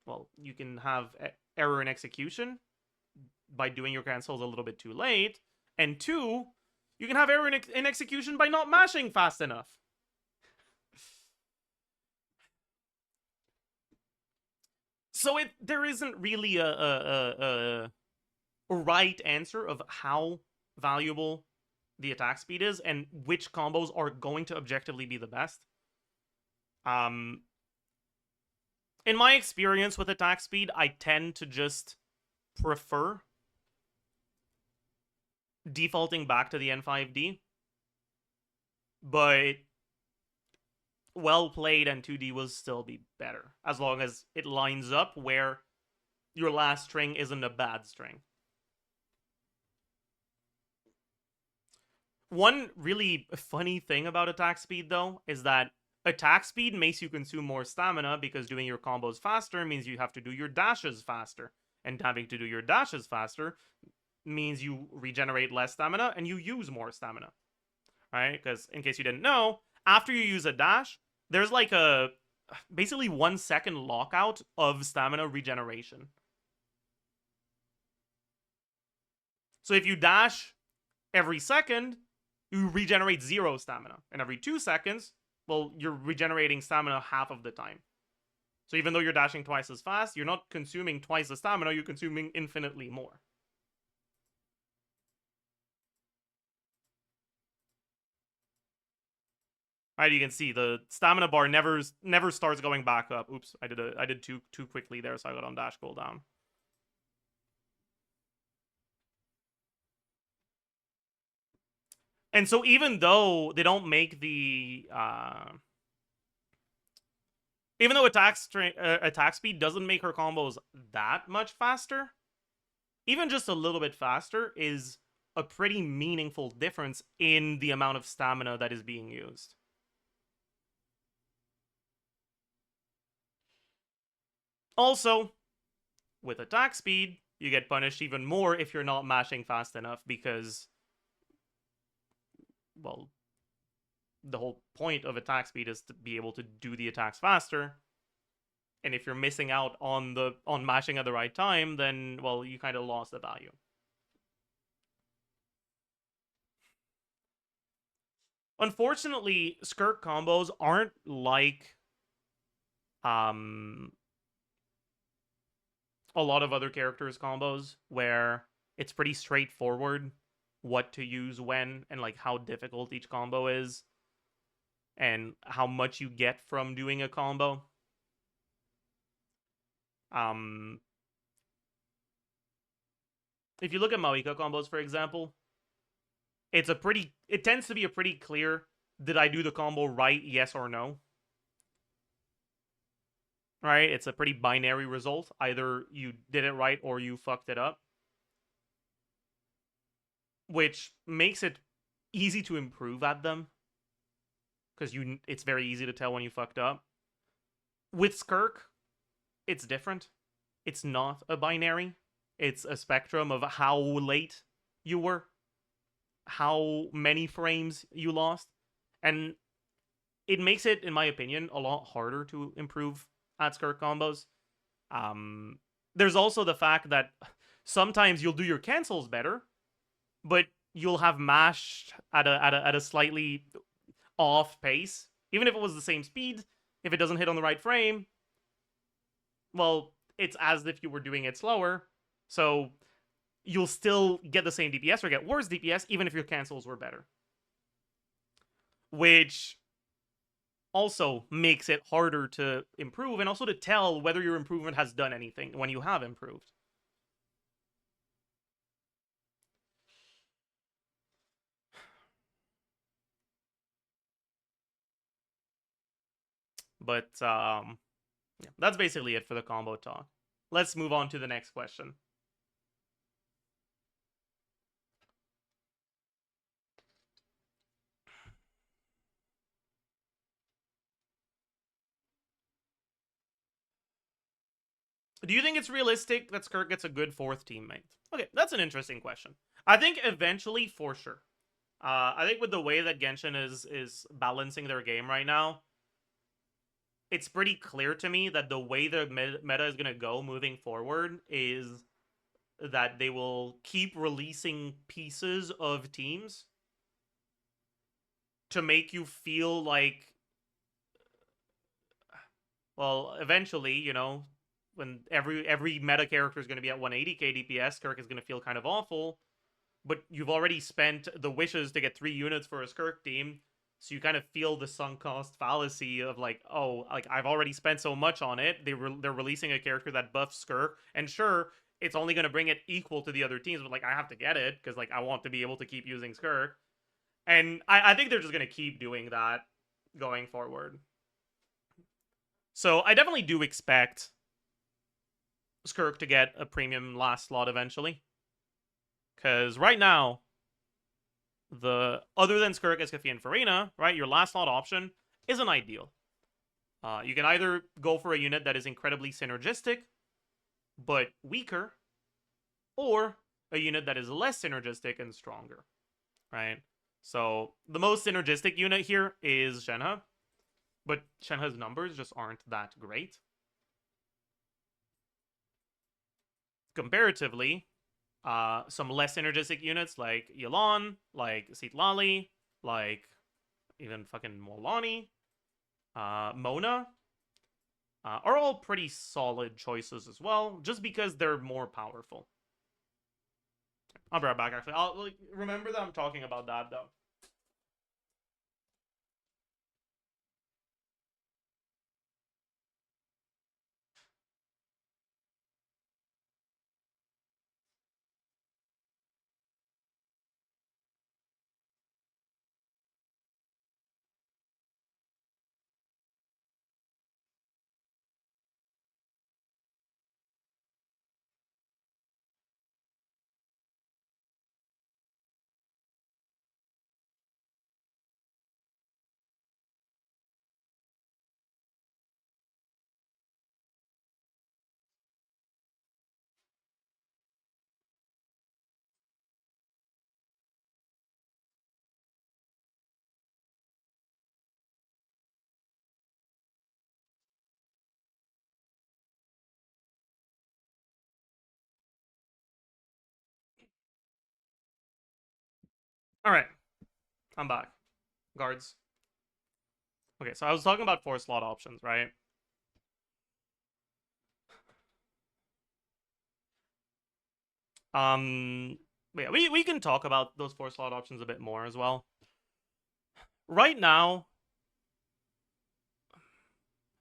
well, you can have error in execution by doing your cancels a little bit too late, and 2, you can have error in execution by not mashing fast enough. So there isn't really a right answer of how valuable the attack speed is and which combos are going to objectively be the best. In my experience with attack speed, I tend to just prefer defaulting back to the N5D. But well played, and 2D will still be better as long as it lines up where your last string isn't a bad string. One really funny thing about attack speed, though, is that attack speed makes you consume more stamina because doing your combos faster means you have to do your dashes faster. And having to do your dashes faster means you regenerate less stamina and you use more stamina. Right? Because in case you didn't know, after you use a dash, there's like a basically 1 second lockout of stamina regeneration. So if you dash every second, you regenerate 0 stamina. And every 2 seconds, well, you're regenerating stamina half of the time. So even though you're dashing twice as fast, you're not consuming twice the stamina, you're consuming infinitely more. Right, you can see the stamina bar never starts going back up. Oops, I did too quickly there, so I got on dash cooldown. And so even though they don't make the even though attack speed doesn't make her combos that much faster, even just a little bit faster is a pretty meaningful difference in the amount of stamina that is being used. Also, with attack speed, you get punished even more if you're not mashing fast enough because, well, the whole point of attack speed is to be able to do the attacks faster. And if you're missing out on mashing at the right time, then, well, you kind of lost the value. Unfortunately, SKIRK combos aren't like a lot of other characters' combos where it's pretty straightforward what to use when and like how difficult each combo is and how much you get from doing a combo. If you look at Maoika combos, for example, it tends to be a pretty clear, did I do the combo right, yes or no? Right? It's a pretty binary result. Either you did it right or you fucked it up. Which makes it easy to improve at them. Because it's very easy to tell when you fucked up. With SKIRK, it's different. It's not a binary. It's a spectrum of how late you were, how many frames you lost, and it makes it, in my opinion, a lot harder to improve at SKIRK combos. There's also the fact that sometimes you'll do your cancels better, but you'll have mashed at a slightly off pace. Even if it was the same speed, if it doesn't hit on the right frame, well, it's as if you were doing it slower. So you'll still get the same DPS or get worse DPS even if your cancels were better. Which also makes it harder to improve and also to tell whether your improvement has done anything when you have improved. But yeah, that's basically it for the combo talk. Let's move on to the next question. Do you think it's realistic that SKIRK gets a good 4th teammate? Okay, that's an interesting question. I think eventually, for sure. I think with the way that Genshin is balancing their game right now, it's pretty clear to me that the way the meta is going to go moving forward is that they will keep releasing pieces of teams to make you feel like, well, eventually, you know, when every meta character is going to be at 180k DPS, SKIRK is going to feel kind of awful. But you've already spent the wishes to get 3 units for a SKIRK team, so you kind of feel the sunk cost fallacy of like, oh, like I've already spent so much on it. They're releasing a character that buffs SKIRK, and sure, it's only going to bring it equal to the other teams, but like I have to get it because like I want to be able to keep using SKIRK, and I think they're just going to keep doing that going forward. So I definitely do expect SKIRK to get a premium last slot eventually. Because right now, other than SKIRK, Escafie, and Farina, right, your last slot option isn't ideal. You can either go for a unit that is incredibly synergistic, but weaker, or a unit that is less synergistic and stronger, right? So the most synergistic unit here is Shenhe, but Shenhe's numbers just aren't that great. Comparatively, some less synergistic units like Yelan, like Citlali, like even fucking Molani, Mona, are all pretty solid choices as well, just because they're more powerful. I'll be right back, actually. I'll remember that I'm talking about that, though. All right, I'm back. Guards. Okay, so I was talking about 4-slot options, right? Yeah, we can talk about those 4-slot options a bit more as well. Right now,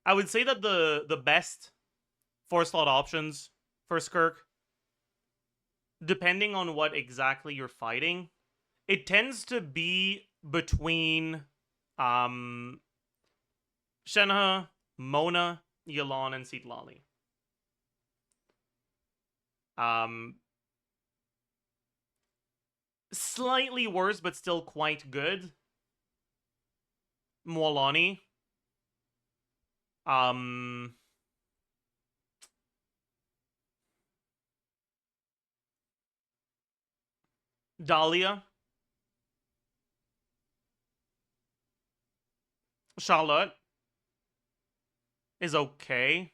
I would say that the best 4-slot options for SKIRK, depending on what exactly you're fighting, it tends to be between Shenhe, Mona, Yelan, and Citlali. Slightly worse, but still quite good, Molani. Dahlia. Charlotte is okay.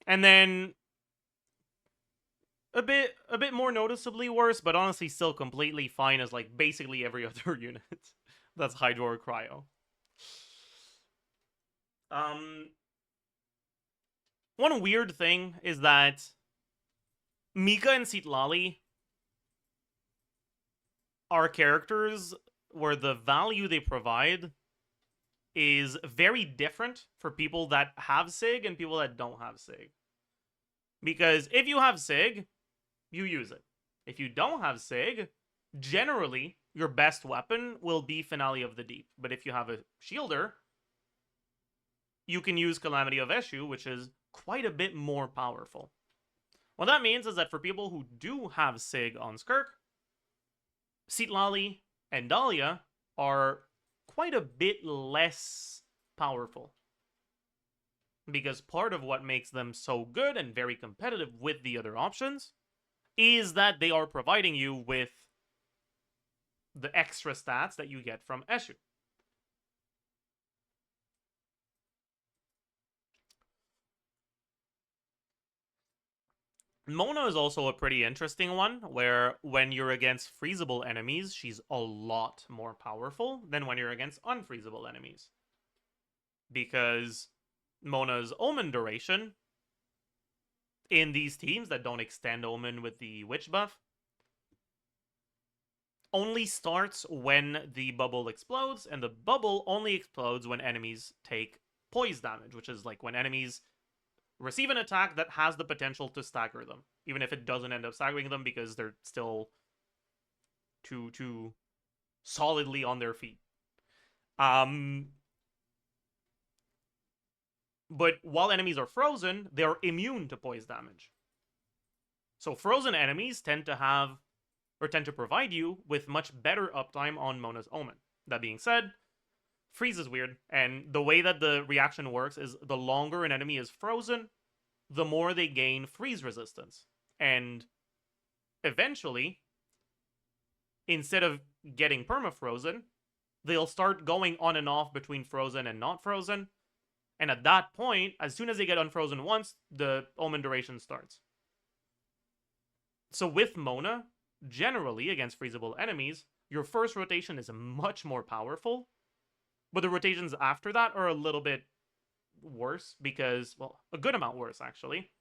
And then a bit more noticeably worse, but honestly still completely fine as like basically every other unit. That's Hydro or Cryo. One weird thing is that Mika and Citlali are characters where the value they provide is very different for people that have SIG and people that don't have SIG. Because if you have SIG, you use it. If you don't have SIG, generally, your best weapon will be Finale of the Deep. But if you have a Shielder, you can use Calamity of Eshu, which is quite a bit more powerful. What that means is that for people who do have SIG on SKIRK, Citlali and Dahlia are quite a bit less powerful. Because part of what makes them so good and very competitive with the other options is that they are providing you with the extra stats that you get from Eshu. Mona is also a pretty interesting one, where when you're against freezable enemies, she's a lot more powerful than when you're against unfreezable enemies. Because Mona's Omen duration in these teams that don't extend Omen with the Witch buff only starts when the bubble explodes, and the bubble only explodes when enemies take poise damage, which is like when enemies receive an attack that has the potential to stagger them, even if it doesn't end up staggering them because they're still too solidly on their feet. But while enemies are frozen, they're immune to poise damage. So frozen enemies tend to provide you with much better uptime on Mona's Omen. That being said, freeze is weird, and the way that the reaction works is the longer an enemy is frozen, the more they gain freeze resistance. And eventually, instead of getting perma-frozen, they'll start going on and off between frozen and not frozen. And at that point, as soon as they get unfrozen once, the Omen duration starts. So with Mona, generally against freezable enemies, your first rotation is much more powerful, but the rotations after that are a little bit worse because, well, a good amount worse actually,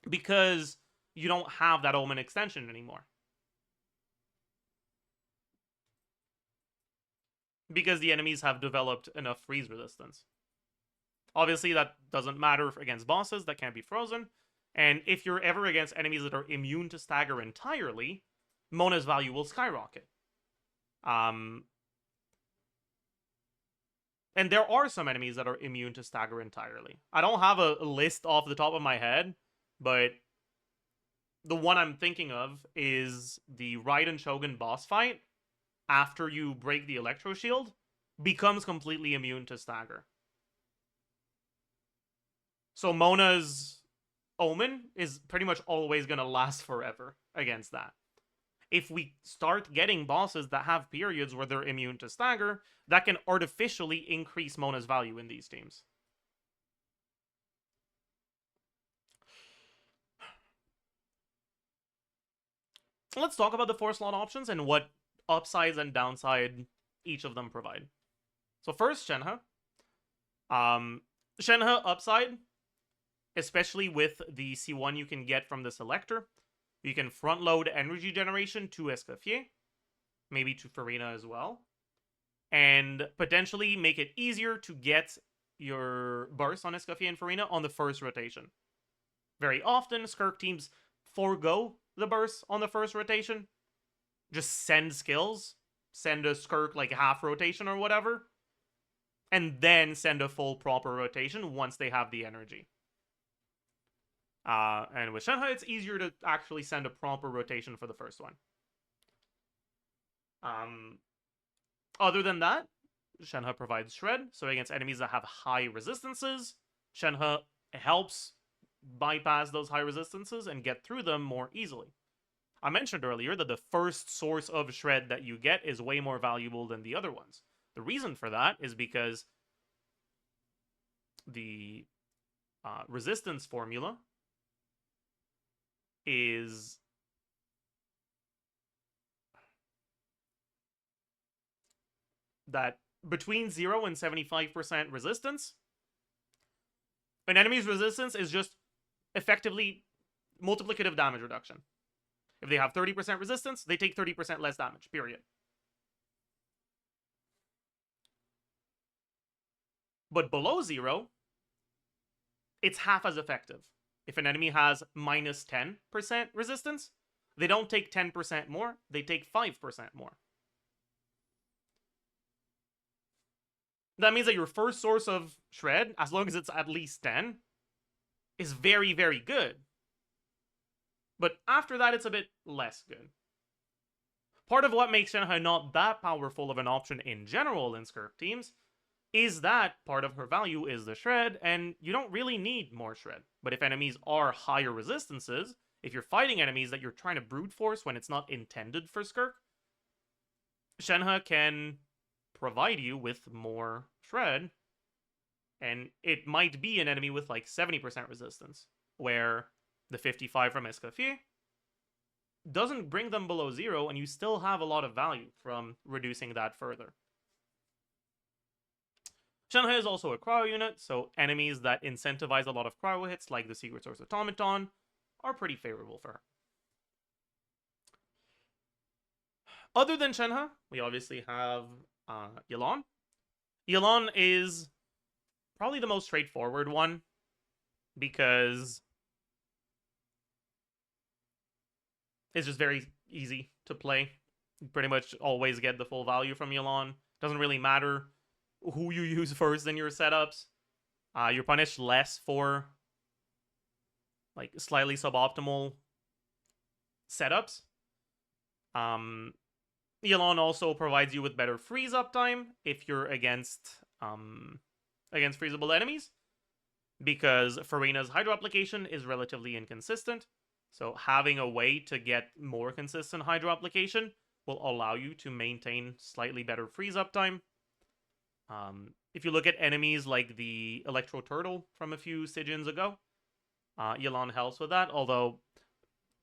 because you don't have that Omen extension anymore. Because the enemies have developed enough freeze resistance. Obviously, that doesn't matter against bosses that can't be frozen, and if you're ever against enemies that are immune to stagger entirely, Mona's value will skyrocket. And there are some enemies that are immune to stagger entirely. I don't have a list off the top of my head, but the one I'm thinking of is the Raiden Shogun boss fight. After you break the Electro Shield, becomes completely immune to stagger. So Mona's Omen is pretty much always going to last forever against that. If we start getting bosses that have periods where they're immune to stagger, that can artificially increase Mona's value in these teams. Let's talk about the 4 slot options and what upsides and downside each of them provide. So first, Shenhe. Shenhe upside, especially with the C1 you can get from the selector. You can front load energy generation to Escoffier, maybe to Farina as well, and potentially make it easier to get your burst on Escoffier and Farina on the first rotation. Very often, SKIRK teams forego the burst on the first rotation, just send skills, send a SKIRK like half rotation or whatever, and then send a full proper rotation once they have the energy. And with Shenhe, it's easier to actually send a proper rotation for the first one. Other than that, Shenhe provides Shred, so against enemies that have high resistances, Shenhe helps bypass those high resistances and get through them more easily. I mentioned earlier that the first source of Shred that you get is way more valuable than the other ones. The reason for that is because the resistance formula is that between 0 and 75% resistance, an enemy's resistance is just effectively multiplicative damage reduction. If they have 30% resistance, they take 30% less damage, period. But below 0, it's half as effective. If an enemy has minus 10% resistance, they don't take 10% more, they take 5% more. That means that your first source of Shred, as long as it's at least 10, is very, very good. But after that, it's a bit less good. Part of what makes Shenhe not that powerful of an option in general in SKIRK teams is that part of her value is the Shred, and you don't really need more Shred. But if enemies are higher resistances, if you're fighting enemies that you're trying to brute force when it's not intended for SKIRK, Shenhe can provide you with more Shred, and it might be an enemy with like 70% resistance, where the 55 from Escoffier doesn't bring them below 0, and you still have a lot of value from reducing that further. Shenhe is also a cryo unit, so enemies that incentivize a lot of cryo hits, like the Secret Source Automaton, are pretty favorable for her. Other than Shenhe, we obviously have Yelan. Yelan is probably the most straightforward one, because it's just very easy to play. You pretty much always get the full value from Yelan. Doesn't really matter who you use first in your setups. You're punished less for like slightly suboptimal setups. Elon also provides you with better freeze up time if you're against freezable enemies, because Farina's hydro application is relatively inconsistent. So having a way to get more consistent hydro application will allow you to maintain slightly better freeze up time. If you look at enemies like the Electro Turtle from a few Stygians ago, Elon helps with that, although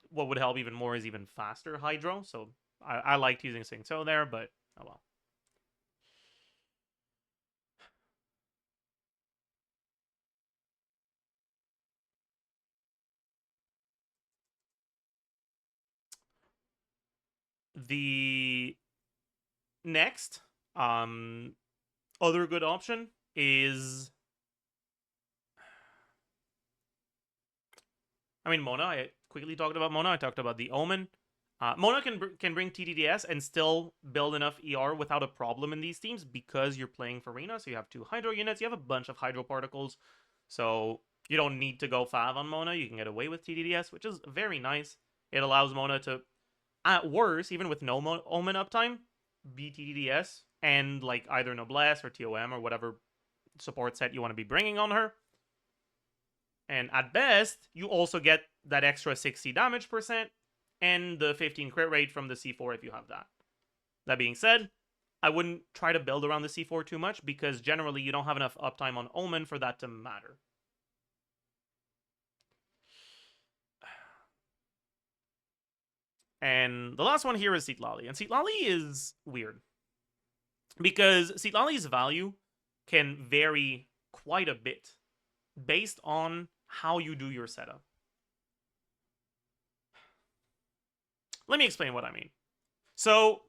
what would help even more is even faster hydro, so I liked using Singto there, but oh well. The next other good option is, I mean, Mona. I quickly talked about Mona. I talked about the Omen. Mona can bring TDDS and still build enough ER without a problem in these teams because you're playing Farina, so you have 2 Hydro units, you have a bunch of Hydro Particles, so you don't need to go Fav on Mona, you can get away with TDDS, which is very nice. It allows Mona to, at worst, even with no Omen uptime, be TDDS and like either Noblesse or TOM or whatever support set you want to be bringing on her. And at best, you also get that extra 60 damage percent and the 15 crit rate from the C4 if you have that. That being said, I wouldn't try to build around the C4 too much because generally you don't have enough uptime on Omen for that to matter. And the last one here is Sitlali. And Sitlali is weird because Sitlali's value can vary quite a bit based on how you do your setup. Let me explain what I mean. So,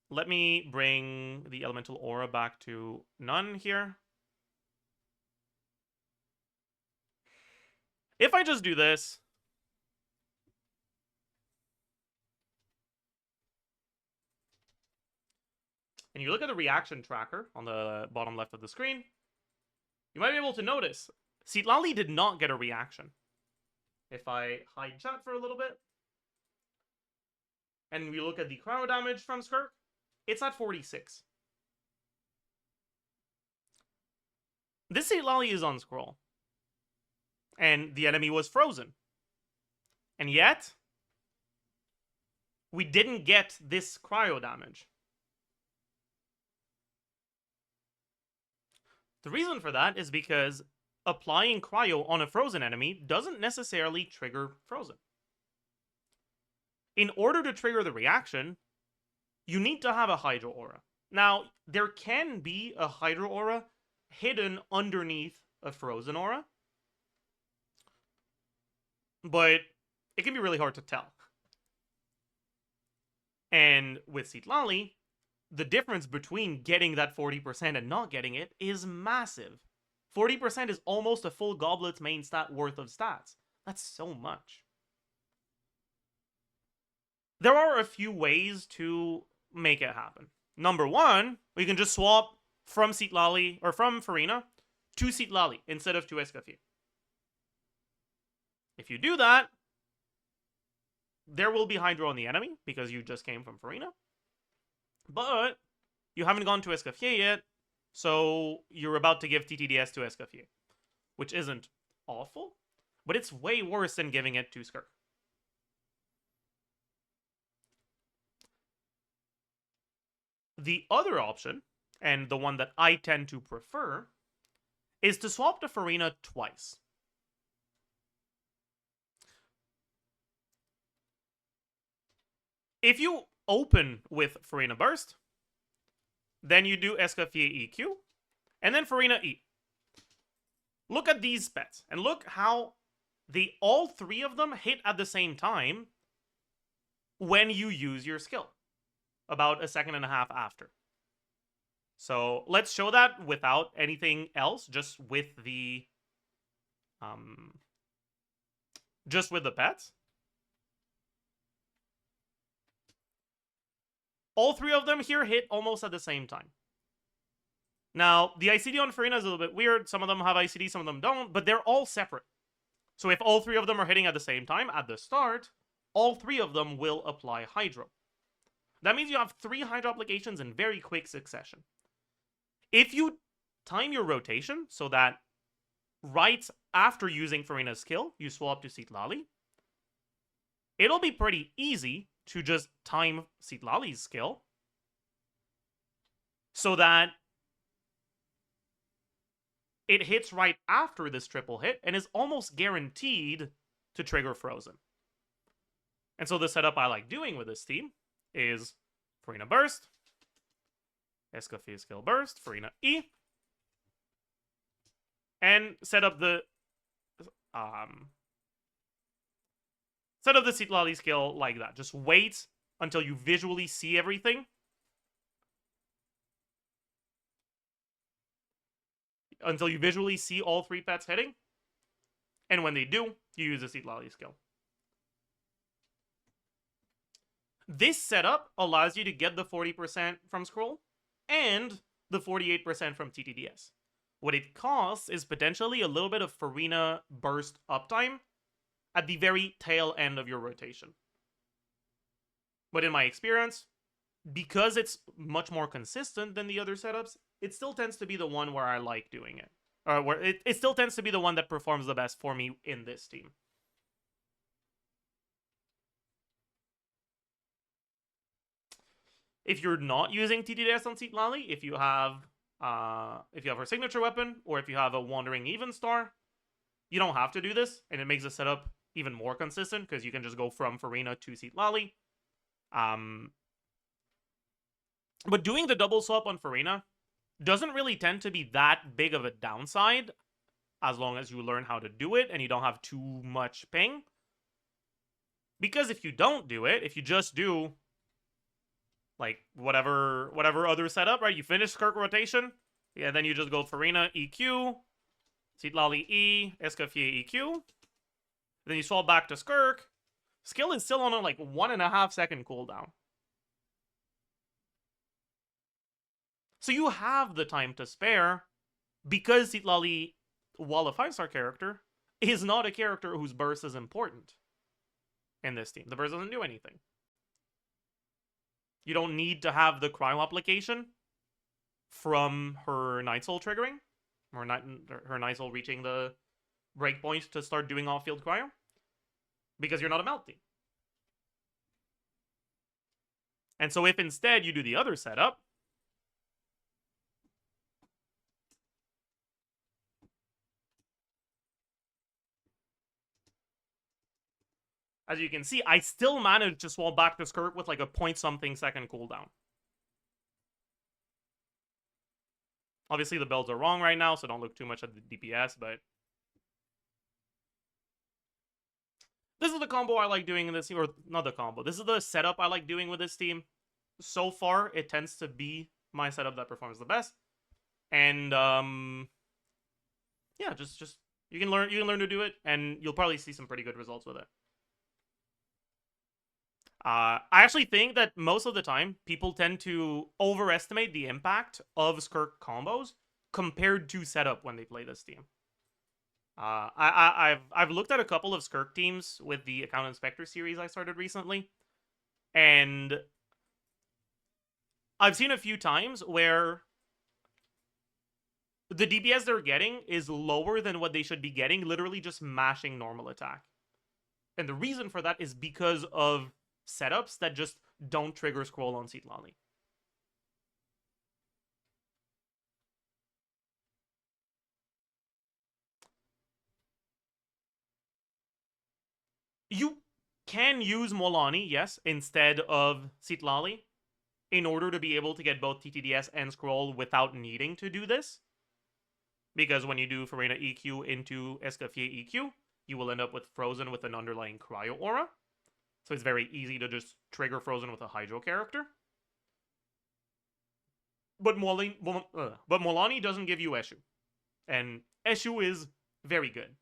let me bring the elemental aura back to none here. If I just do this, and you look at the reaction tracker on the bottom left of the screen, you might be able to notice Sitlali did not get a reaction. If I hide chat for a little bit, and we look at the cryo damage from SKIRK, it's at 46. This Sitlali is on scroll, and the enemy was frozen. And yet, we didn't get this cryo damage. The reason for that is because applying cryo on a frozen enemy doesn't necessarily trigger frozen. In order to trigger the reaction, you need to have a Hydro Aura. Now, there can be a Hydro Aura hidden underneath a frozen aura, but it can be really hard to tell. And with Sitlali, the difference between getting that 40% and not getting it is massive. 40% is almost a full Goblet's main stat worth of stats. That's so much. There are a few ways to make it happen. Number one, we can just swap from Sitlali, or from Farina, to Sitlali instead of to Escoffier. If you do that, there will be Hydro on the enemy, because you just came from Farina. But you haven't gone to Escoffier yet, so you're about to give TTDS to Escoffier, which isn't awful, but it's way worse than giving it to SKIRK. The other option, and the one that I tend to prefer, is to swap to Farina twice. If you open with Farina Burst, then you do Escoffier EQ, and then Farina E. Look at these pets, and look how all three of them hit at the same time when you use your skill, about a second and a half after. So let's show that without anything else, just with the pets. All three of them here hit almost at the same time. Now, the ICD on Farina is a little bit weird. Some of them have ICD, some of them don't, but they're all separate. So if all three of them are hitting at the same time at the start, all three of them will apply Hydro. That means you have 3 Hydro applications in very quick succession. If you time your rotation so that right after using Farina's skill, you swap to Citlali, it'll be pretty easy to just time Citlali's skill so that it hits right after this triple hit and is almost guaranteed to trigger Frozen. And so the setup I like doing with this team is Farina Burst, Escoffier skill Burst, Farina E, and set up the Citlali skill like that. Just wait until you visually see everything. Until you visually see all 3 pets hitting. And when they do, you use the Citlali skill. This setup allows you to get the 40% from scroll and the 48% from TTDS. What it costs is potentially a little bit of Farina burst uptime at the very tail end of your rotation. But in my experience, because it's much more consistent than the other setups, it still tends to be the one where I like doing it. Or where it still tends to be the one that performs the best for me in this team. If you're not using TTDS on Citlali, if you have her signature weapon, or if you have a Wandering Even Star, you don't have to do this, and it makes the setup even more consistent, because you can just go from Farina to Citlali. But doing the double swap on Farina doesn't really tend to be that big of a downside, as long as you learn how to do it, and you don't have too much ping. Because if you don't do it, if you just do like whatever other setup, right? You finish SKIRK rotation, yeah, then you just go Farina EQ, Citlali E, Escoffier EQ. Then you swap back to SKIRK. Skill is still on a like 1.5 second cooldown. So you have the time to spare because Citlali, while a 5-star character, is not a character whose burst is important in this team. The burst doesn't do anything. You don't need to have the cryo application from her Night Soul triggering, or her Night Soul reaching the breakpoint to start doing off-field cryo, because you're not a melt team. And so if instead you do the other setup, as you can see, I still managed to swap back to SKIRK with like a point-something second cooldown. Obviously, the builds are wrong right now, so don't look too much at the DPS, but this is the combo I like doing in this team, or not the combo. This is the setup I like doing with this team. So far, it tends to be my setup that performs the best. And yeah, just you can learn to do it, and you'll probably see some pretty good results with it. I actually think that most of the time, people tend to overestimate the impact of SKIRK combos compared to setup when they play this team. I've looked at a couple of SKIRK teams with the Account Inspector series I started recently, and I've seen a few times where the DPS they're getting is lower than what they should be getting, literally just mashing normal attack. And the reason for that is because of setups that just don't trigger scroll on Citlali. You can use Molani, yes, instead of Citlali, in order to be able to get both TTDS and scroll without needing to do this. Because when you do Farina EQ into Escoffier EQ, you will end up with Frozen with an underlying Cryo Aura. So it's very easy to just trigger Frozen with a Hydro character. But Molani doesn't give you Eshu. And Eshu is very good.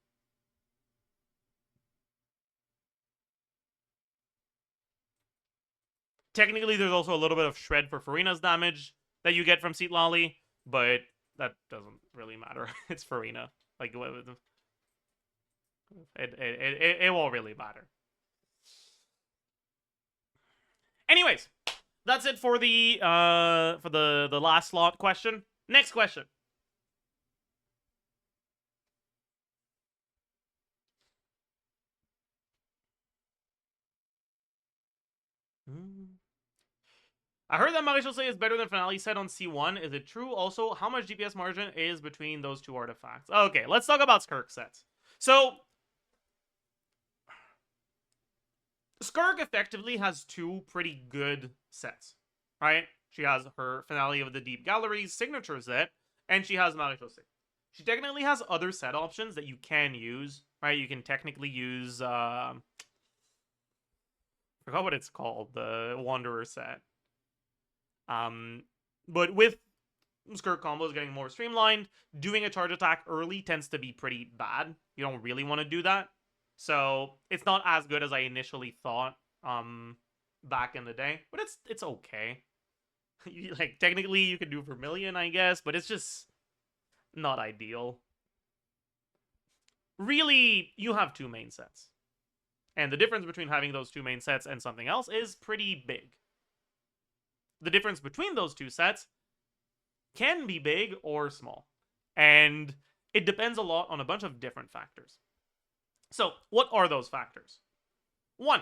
Technically, there's also a little bit of shred for Farina's damage that you get from Seat Lolly, but that doesn't really matter. It's Farina. Like, it won't really matter. Anyways, that's it for the last slot question. Next question. I heard that Maréchal is better than Finale set on C1. Is it true? Also, how much DPS margin is between those two artifacts? Okay, let's talk about SKIRK sets. So, SKIRK effectively has two pretty good sets, right? She has her Finale of the Deep Galleries signature set, and she has Maréchal. She technically has other set options that you can use, right? You can technically use, I forgot what it's called, the Wanderer set. But with SKIRK combos getting more streamlined, doing a charge attack early tends to be pretty bad. You don't really want to do that. So it's not as good as I initially thought back in the day, but it's okay. Like, technically you can do Vermilion, I guess, but it's just not ideal. Really, you have two main sets. And the difference between having those two main sets and something else is pretty big. The difference between those two sets can be big or small. And it depends a lot on a bunch of different factors. So, what are those factors? 1.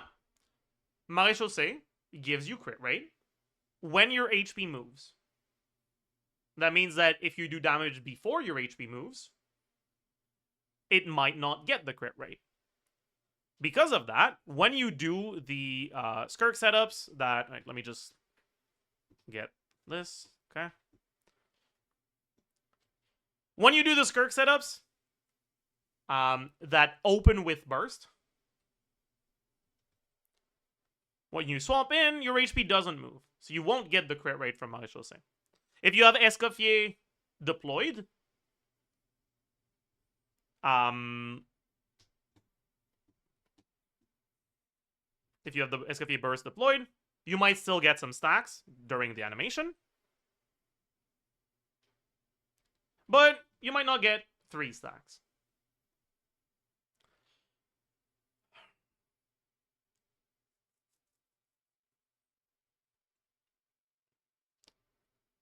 Maréchal gives you crit rate when your HP moves. That means that if you do damage before your HP moves, it might not get the crit rate. Because of that, when you do the SKIRK setups that... Right, let me just get this, okay? When you do the SKIRK setups that open with burst, when you swap in, your HP doesn't move. So you won't get the crit rate from Maréchal. If you have Escoffier deployed, if you have the Escoffier burst deployed, you might still get some stacks during the animation. But you might not get 3 stacks.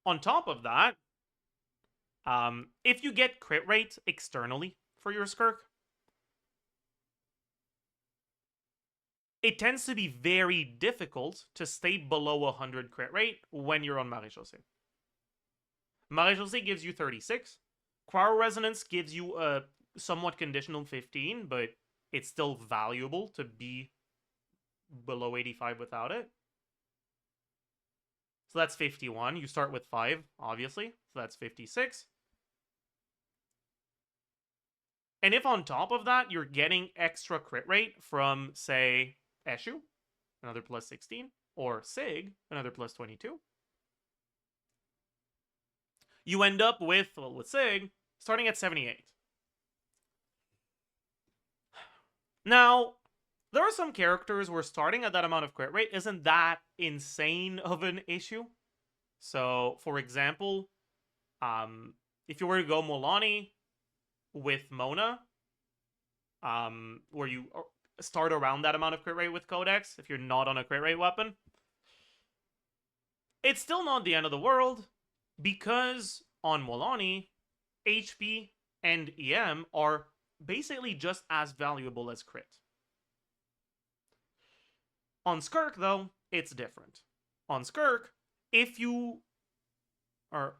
On top of that, if you get crit rate externally for your SKIRK, it tends to be very difficult to stay below 100 crit rate when you're on Maréchal. Maréchal gives you 36. Quarrel Resonance gives you a somewhat conditional 15, but it's still valuable to be below 85 without it. So that's 51. You start with 5, obviously. So that's 56. And if on top of that, you're getting extra crit rate from, say, Eshu, another plus 16, or Sig, another plus 22, you end up with, well, with Sig, starting at 78. Now, there are some characters where starting at that amount of crit rate isn't that insane of an issue. So, for example, if you were to go Molani with Mona, where you start around that amount of crit rate with Codex, if you're not on a crit rate weapon, it's still not the end of the world, because on Molani, HP and EM are basically just as valuable as crit. On SKIRK, though, it's different. On SKIRK, if you are...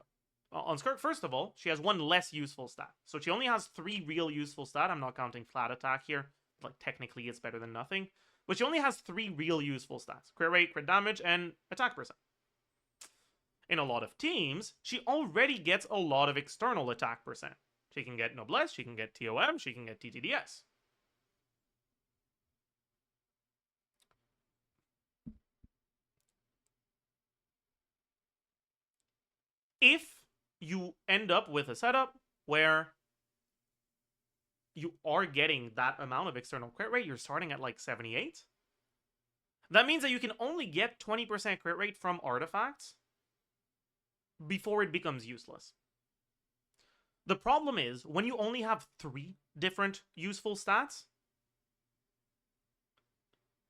On SKIRK, first of all, she has 1 less useful stat. So she only has 3 real useful stat. I'm not counting flat attack here. Like, technically, it's better than nothing. But she only has 3 real useful stats. Crit rate, crit damage, and attack percent. In a lot of teams, she already gets a lot of external attack percent. She can get Noblesse, she can get TOM, she can get TTDS. If you end up with a setup where you are getting that amount of external crit rate, you're starting at like 78, That means that you can only get 20% crit rate from artifacts before it becomes useless. The problem is, when you only have 3 different useful stats,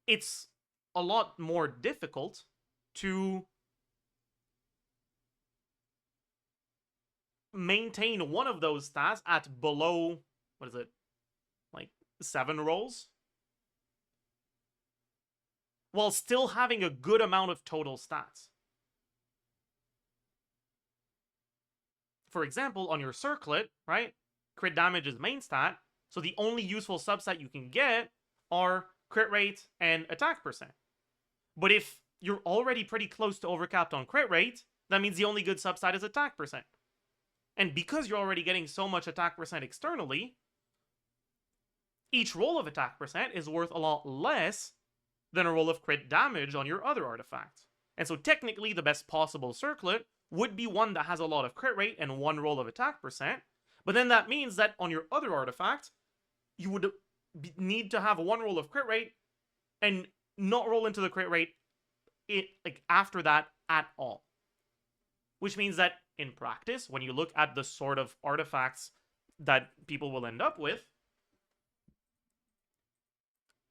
it's a lot more difficult to maintain one of those stats at below, what is it, like 7 rolls, while still having a good amount of total stats. For example, on your circlet, right, crit damage is main stat, so the only useful substat you can get are crit rate and attack percent. But if you're already pretty close to overcapped on crit rate, that means the only good substat is attack percent. And because you're already getting so much attack percent externally, each roll of attack percent is worth a lot less than a roll of crit damage on your other artifacts. And so technically the best possible circlet would be one that has a lot of crit rate and 1 roll of attack percent. But then that means that on your other artifact, you would need to have 1 roll of crit rate and not roll into the crit rate after that at all. Which means that in practice, when you look at the sort of artifacts that people will end up with,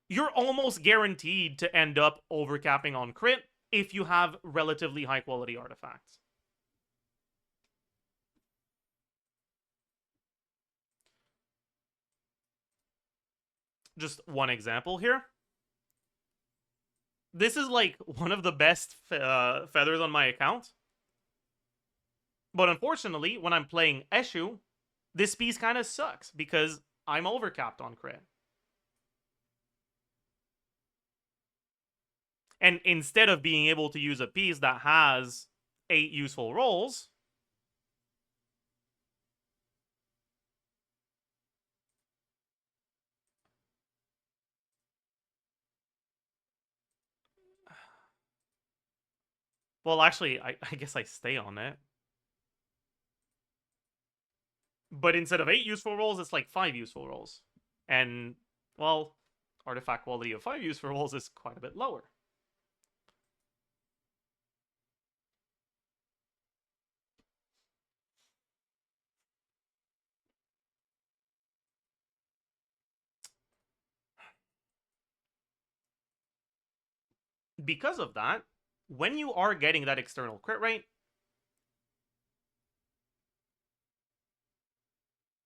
you're almost guaranteed to end up overcapping on crit if you have relatively high quality artifacts. Just one example here. This is like one of the best feathers on my account. But unfortunately, when I'm playing Eshu, this piece kind of sucks because I'm overcapped on crit. And instead of being able to use a piece that has 8 useful rolls, well, actually, I guess I stay on it. But instead of 8 useful rolls, it's like 5 useful rolls. And, well, artifact quality of 5 useful rolls is quite a bit lower. Because of that, when you are getting that external crit rate,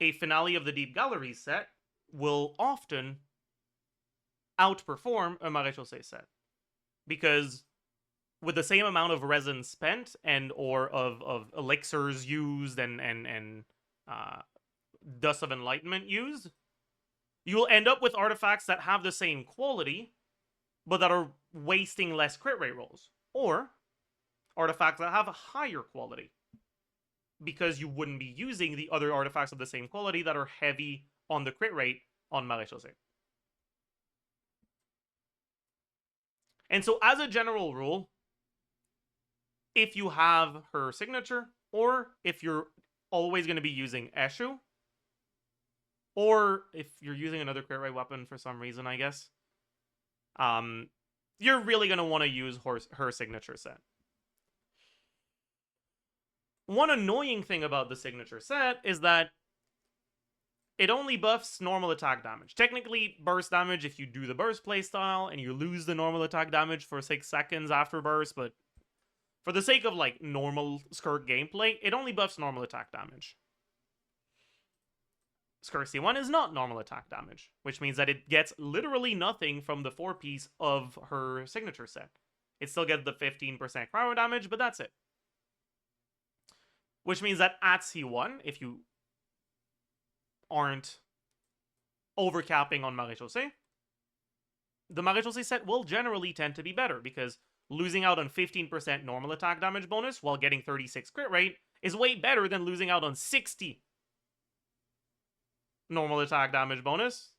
a Finale of the Deep Gallery set will often outperform a Maréchaussée set. Because with the same amount of resin spent and or of elixirs used and Dust of Enlightenment used, you will end up with artifacts that have the same quality, but that are wasting less crit rate rolls. Or artifacts that have a higher quality, because you wouldn't be using the other artifacts of the same quality that are heavy on the crit rate on Maréchaussée. And so as a general rule, if you have her signature, or if you're always going to be using Eshu, or if you're using another crit rate weapon for some reason, I guess, you're really going to want to use her signature set. One annoying thing about the signature set is that it only buffs normal attack damage. Technically, burst damage if you do the burst playstyle and you lose the normal attack damage for 6 seconds after burst, but for the sake of like normal SKIRK gameplay, it only buffs normal attack damage. SKIRK C1 is not normal attack damage, which means that it gets literally nothing from the 4-piece of her signature set. It still gets the 15% cryo damage, but that's it. Which means that at C1, if you aren't overcapping on Maréchaussée, the Maréchaussée set will generally tend to be better, because losing out on 15% normal attack damage bonus while getting 36 crit rate is way better than losing out on 60 normal attack damage bonus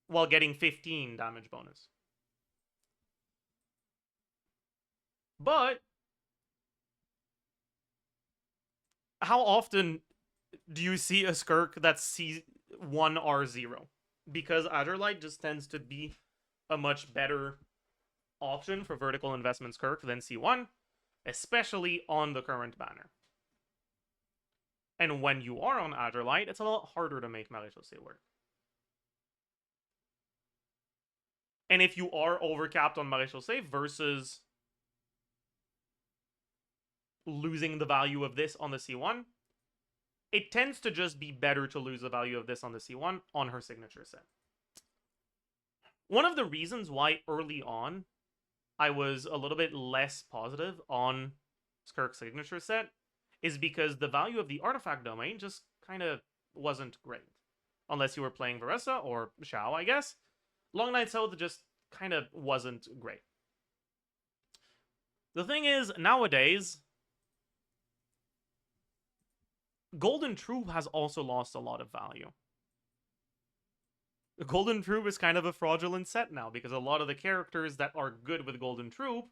while getting 15 damage bonus. But how often do you see a SKIRK that's C1R0? Because Azure Light just tends to be a much better option for vertical investment SKIRK than C1, especially on the current banner. And when you are on Azurelight, it's a lot harder to make Maréchaussée work. And if you are overcapped on Maréchaussée versus losing the value of this on the C1, it tends to just be better to lose the value of this on the C1 on her signature set. One of the reasons why early on I was a little bit less positive on SKIRK's signature set is because the value of the artifact domain just kind of wasn't great. Unless you were playing Varessa or Shao, I guess. Long Night South just kind of wasn't great. The thing is, nowadays, Golden Troop has also lost a lot of value. The Golden Troop is kind of a fraudulent set now, because a lot of the characters that are good with Golden Troop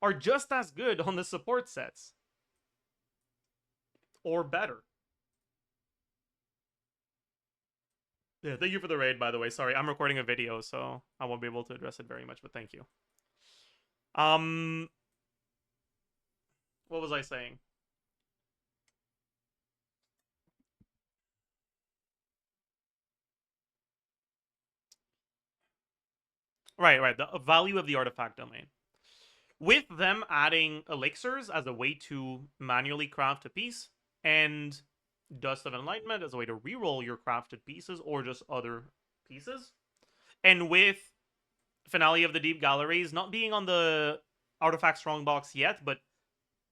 are just as good on the support sets. Or better. Yeah, thank you for the raid, by the way. Sorry, I'm recording a video, so I won't be able to address it very much, but thank you. What was I saying? Right, the value of the artifact domain. With them adding elixirs as a way to manually craft a piece, and Dust of Enlightenment as a way to reroll your crafted pieces or just other pieces, and with Finale of the Deep Galleries not being on the Artifact Strongbox yet, but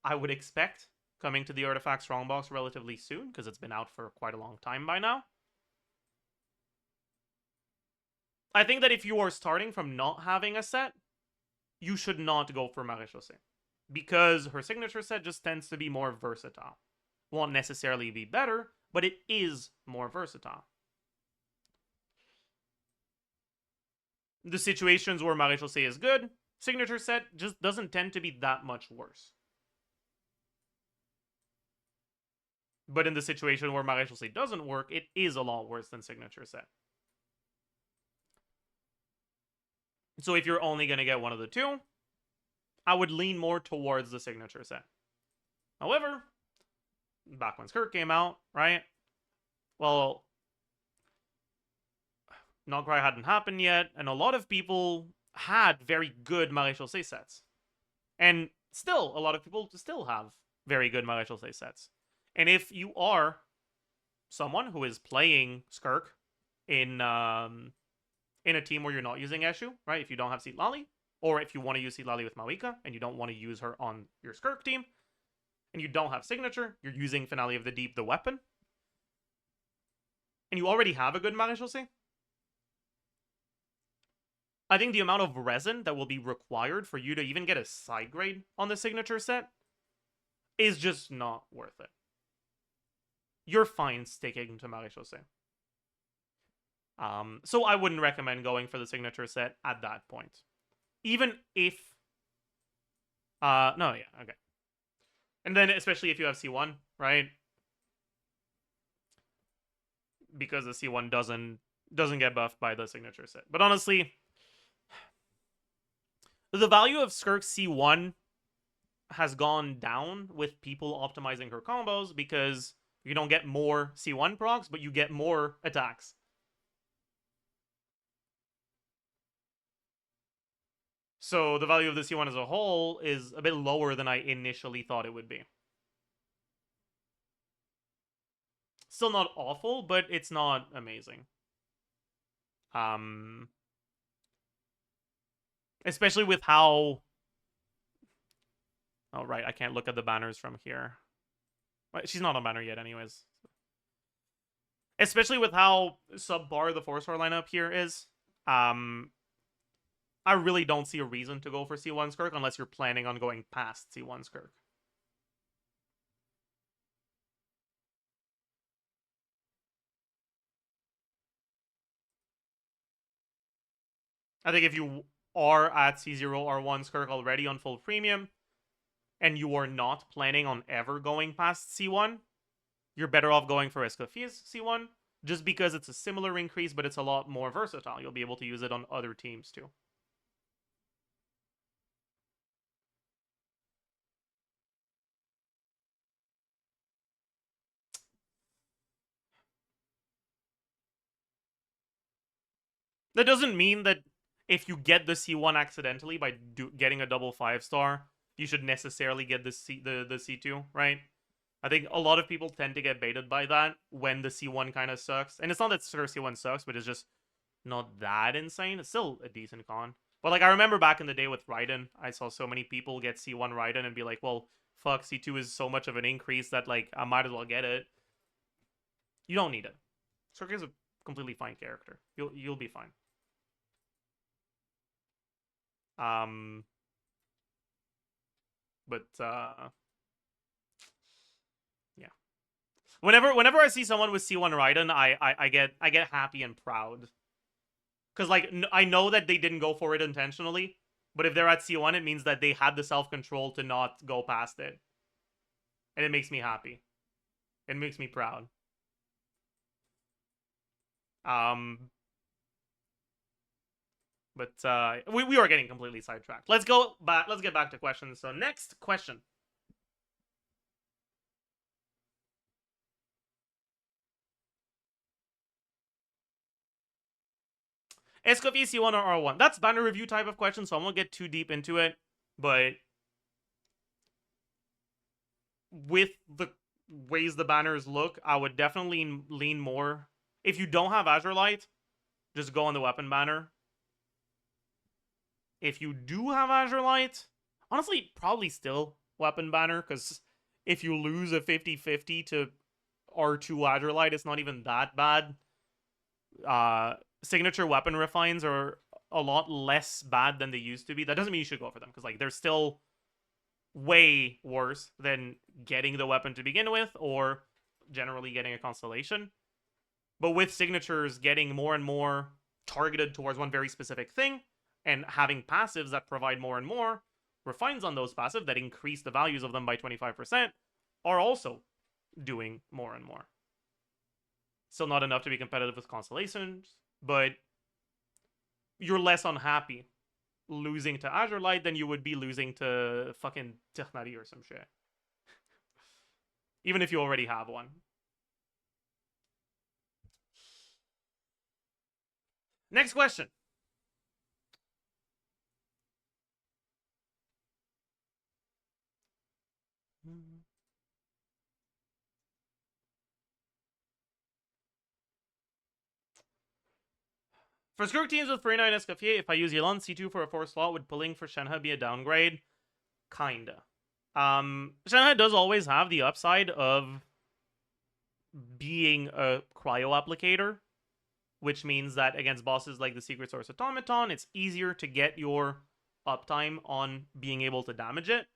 I would expect coming to the Artifact Strongbox relatively soon, because it's been out for quite a long time by now. I think that if you are starting from not having a set, you should not go for Maréchaussée, because her signature set just tends to be more versatile. Won't necessarily be better, but it is more versatile. The situations where Maréchaussée is good, signature set just doesn't tend to be that much worse. But in the situation where Maréchaussée doesn't work, it is a lot worse than signature set. So if you're only going to get one of the two, I would lean more towards the signature set. However, back when SKIRK came out, right? Well, Nogcry hadn't happened yet, and a lot of people had very good Maréchaussée sets. And still, a lot of people still have very good Maréchaussée sets. And if you are someone who is playing SKIRK in a team where you're not using Eshu, right? If you don't have Citlali, or if you want to use Citlali with Mawika, and you don't want to use her on your SKIRK team, and you don't have signature, you're using Finale of the Deep, the weapon, and you already have a good Maréchaussée, I think the amount of resin that will be required for you to even get a side grade on the signature set is just not worth it. You're fine sticking to Maréchaussée. So I wouldn't recommend going for the signature set at that point. Even if... no, yeah, okay. And then, especially if you have C1, right? Because the C1 doesn't get buffed by the signature set. But honestly, the value of SKIRK C1 has gone down with people optimizing her combos, because you don't get more C1 procs, but you get more attacks. So the value of the C1 as a whole is a bit lower than I initially thought it would be. Still not awful, but it's not amazing. Especially with how... Oh, right, I can't look at the banners from here. She's not on banner yet anyways. Especially with how subpar the 4-star lineup here is. I really don't see a reason to go for C1 SKIRK unless you're planning on going past C1 SKIRK. I think if you are at C0R1 SKIRK already on full premium, and you are not planning on ever going past C1, you're better off going for Escoffies C1, just because it's a similar increase, but it's a lot more versatile. You'll be able to use it on other teams too. That doesn't mean that if you get the C1 accidentally by getting a double 5-star, you should necessarily get the C2, right? I think a lot of people tend to get baited by that when the C1 kind of sucks. And it's not that C1 sucks, but it's just not that insane. It's still a decent con. But like I remember back in the day with Raiden, I saw so many people get C1 Raiden and be like, well, fuck, C2 is so much of an increase that like I might as well get it. You don't need it. SKIRK is a completely fine character. You'll be fine. But yeah. Whenever I see someone with C1 Raiden, I get happy and proud. Cause like I know that they didn't go for it intentionally, but if they're at C1, it means that they had the self-control to not go past it. And it makes me happy. It makes me proud. But we are getting completely sidetracked. Let's go back. Let's get back to questions. So next question. SKIRK C1 or R1? That's banner review type of question, so I won't get too deep into it. But with the ways the banners look, I would definitely lean more. If you don't have Azure Light, just go on the weapon banner. If you do have Azure Light, honestly, probably still weapon banner, because if you lose a 50-50 to R2 Azure Light, it's not even that bad. Signature weapon refines are a lot less bad than they used to be. That doesn't mean you should go for them, because like they're still way worse than getting the weapon to begin with, or generally getting a constellation. But with signatures getting more and more targeted towards one very specific thing, and having passives that provide more and more refines on those passives that increase the values of them by 25%, are also doing more and more. Still not enough to be competitive with constellations, but you're less unhappy losing to Azure Light than you would be losing to fucking Technari or some shit. Even if you already have one. Next question. For SKIRK teams with 49 Escoffier, if I use Yelan C2 for a 4 slot, would pulling for Shenhe be a downgrade? Kinda. Shenhe does always have the upside of being a cryo applicator, which means that against bosses like the Secret Source Automaton, it's easier to get your uptime on being able to damage it.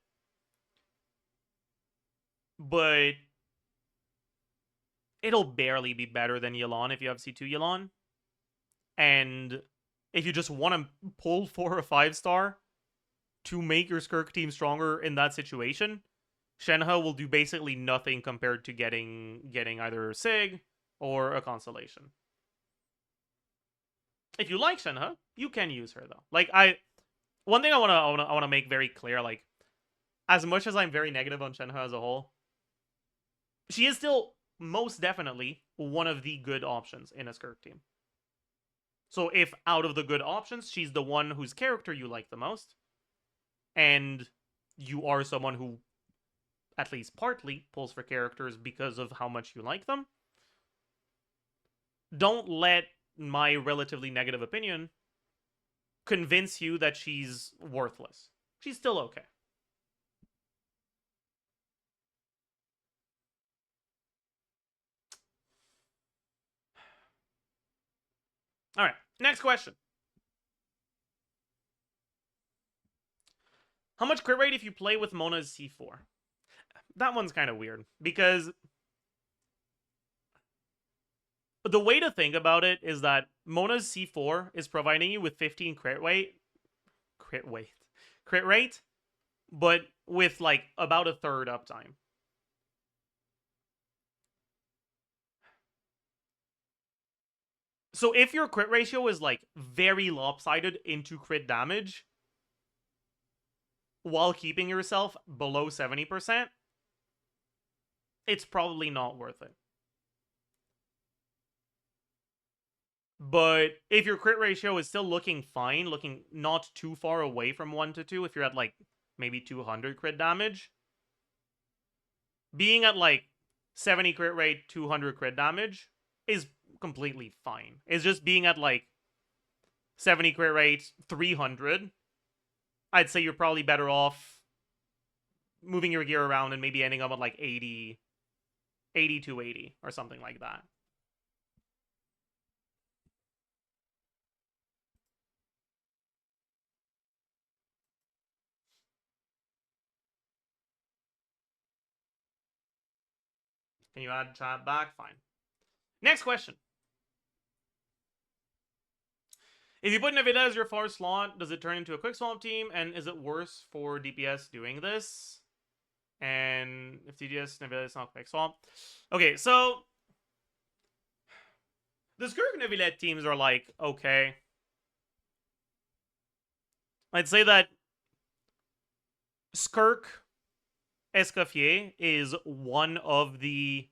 But it'll barely be better than Yelan if you have C2 Yelan. And if you just want to pull for a 5-star to make your SKIRK team stronger in that situation, Shenhe will do basically nothing compared to getting either Sig or a constellation. If you like Shenhe, you can use her though. Like one thing I want to make very clear, like as much as I'm very negative on Shenhe as a whole, she is still most definitely one of the good options in a SKIRK team. So if out of the good options, she's the one whose character you like the most, and you are someone who at least partly pulls for characters because of how much you like them, don't let my relatively negative opinion convince you that she's worthless. She's still okay. All right, next question. How much crit rate if you play with Mona's C4? That one's kind of weird, because the way to think about it is that Mona's C4 is providing you with 15 crit rate, but with like about a third uptime. So if your crit ratio is like very lopsided into crit damage while keeping yourself below 70%, it's probably not worth it. But if your crit ratio is still looking fine, looking not too far away from 1 to 2, if you're at like maybe 200 crit damage, being at like 70 crit rate, 200 crit damage is completely fine. It's just being at like 70 crit rate, 300, I'd say you're probably better off moving your gear around and maybe ending up at like 80 to 80 or something like that. Can you add chat back? Fine. Next question. If you put Nvidia as your far slot, does it turn into a quick swap team? And is it worse for DPS doing this? And if TDS, Nvidia is not quick swap. Okay, so the SKIRK Nvidia teams are like, okay. I'd say that SKIRK Escoffier is one of the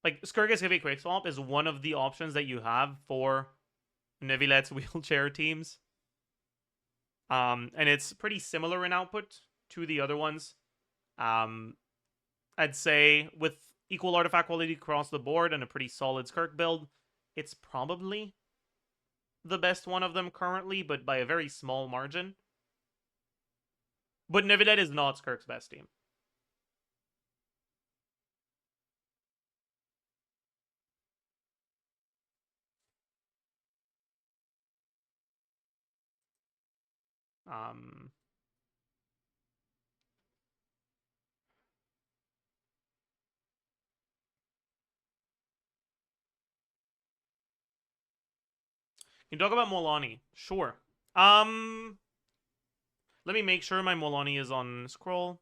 like SKIRK Escoffier quick swap is one of the options that you have for Nevilet's wheelchair teams. And it's pretty similar in output to the other ones. I'd say with equal artifact quality across the board and a pretty solid SKIRK build, it's probably the best one of them currently, but by a very small margin. But Nevilet is not SKIRK's best team. Can you talk about Molani? Sure. Let me make sure my Molani is on scroll.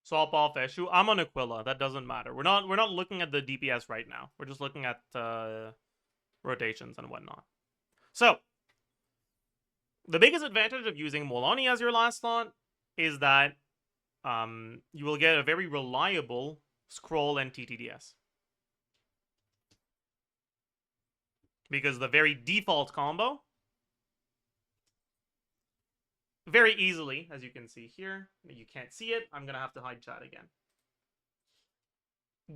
Swap off Eshu. I'm on Aquila. That doesn't matter. We're not looking at the DPS right now. We're just looking at rotations and whatnot. So the biggest advantage of using Molani as your last slot is that you will get a very reliable scroll and TTDS. Because the very default combo, very easily, as you can see here, you can't see it, I'm gonna have to hide chat again,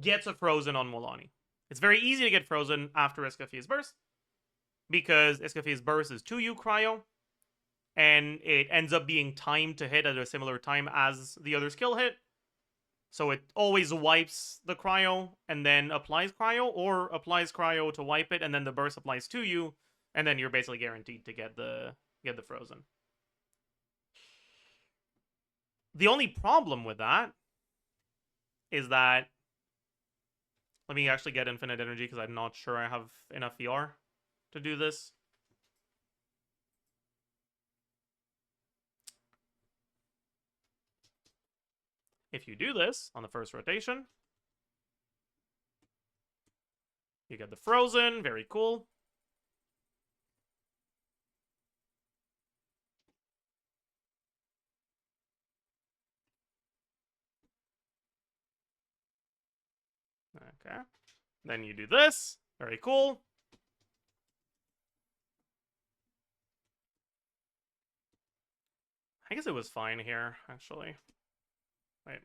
gets a frozen on Molani. It's very easy to get frozen after Escoffier's burst, because Escoffier's burst is 2U cryo, and it ends up being timed to hit at a similar time as the other skill hit. So it always wipes the cryo and then applies cryo, or applies cryo to wipe it and then the burst applies to you, and then you're basically guaranteed to get the frozen. The only problem with that is that, let me actually get infinite energy because I'm not sure I have enough VR to do this. If you do this on the first rotation, you get the frozen, very cool. Okay. Then you do this, very cool. I guess it was fine here, actually. Wait.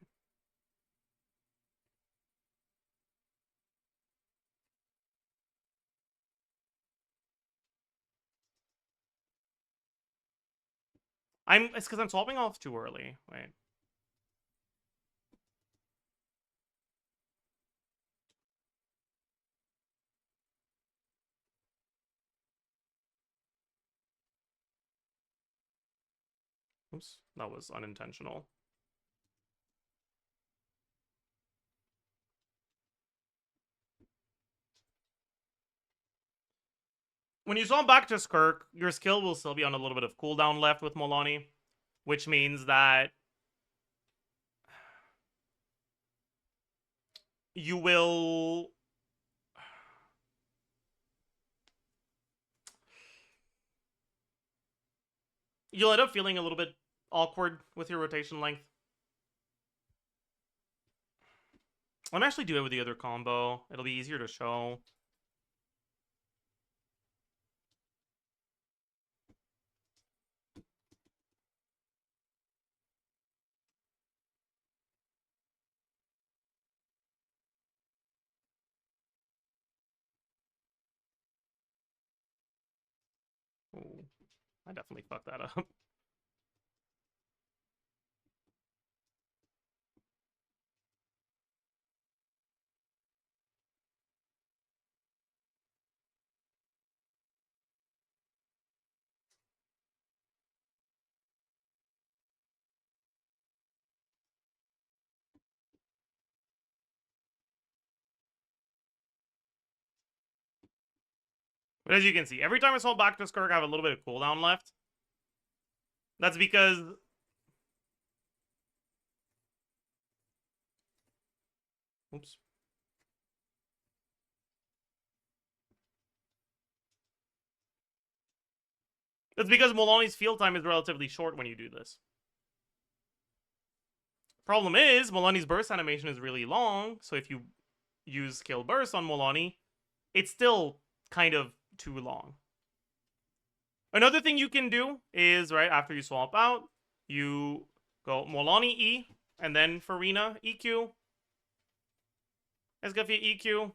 It's because I'm swapping off too early. Wait. Oops, that was unintentional. when you swap back to Skirk, your skill will still be on a little bit of cooldown left with Molani, which means that you'll end up feeling a little bit awkward with your rotation length. Let me actually do it with the other combo. It'll be easier to show. Ooh, I definitely fucked that up. But as you can see, every time I swap back to Skirk, I have a little bit of cooldown left. That's because... Oops. That's because Molani's field time is relatively short when you do this. Problem is, Molani's burst animation is really long, so if you use skill burst on Molani, it's still kind of too long. Another thing you can do is, right, after you swap out, you go Molani E, and then Farina EQ, Escafia EQ,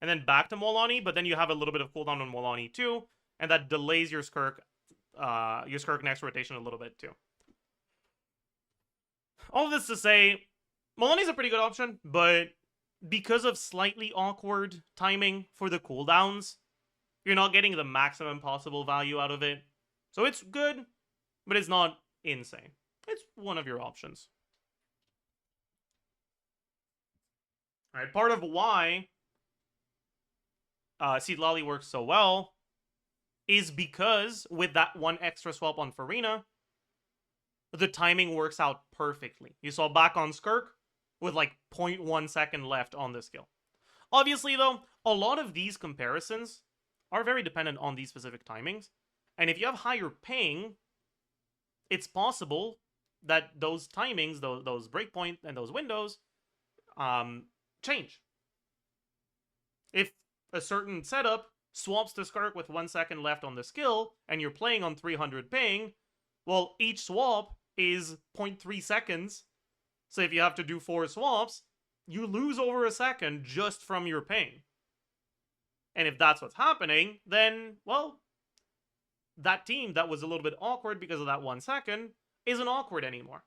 and then back to Molani, but then you have a little bit of cooldown on Molani too, and that delays your Skirk next rotation a little bit too. All of this to say, Molani's a pretty good option, but because of slightly awkward timing for the cooldowns, you're not getting the maximum possible value out of it. So it's good, but it's not insane. It's one of your options. Alright, part of why Seed Lolly works so well is because with that one extra swap on Farina, the timing works out perfectly. You saw back on Skirk with like 0.1 second left on the skill. Obviously, though, a lot of these comparisons are very dependent on these specific timings. And if you have higher ping, it's possible that those timings, those breakpoint and those windows, change. If a certain setup swaps to Skirk with 1 second left on the skill, and you're playing on 300 ping, well, each swap is 0.3 seconds. So if you have to do 4 swaps, you lose over a second just from your ping. And if that's what's happening, then, well, that team that was a little bit awkward because of that 1 second isn't awkward anymore.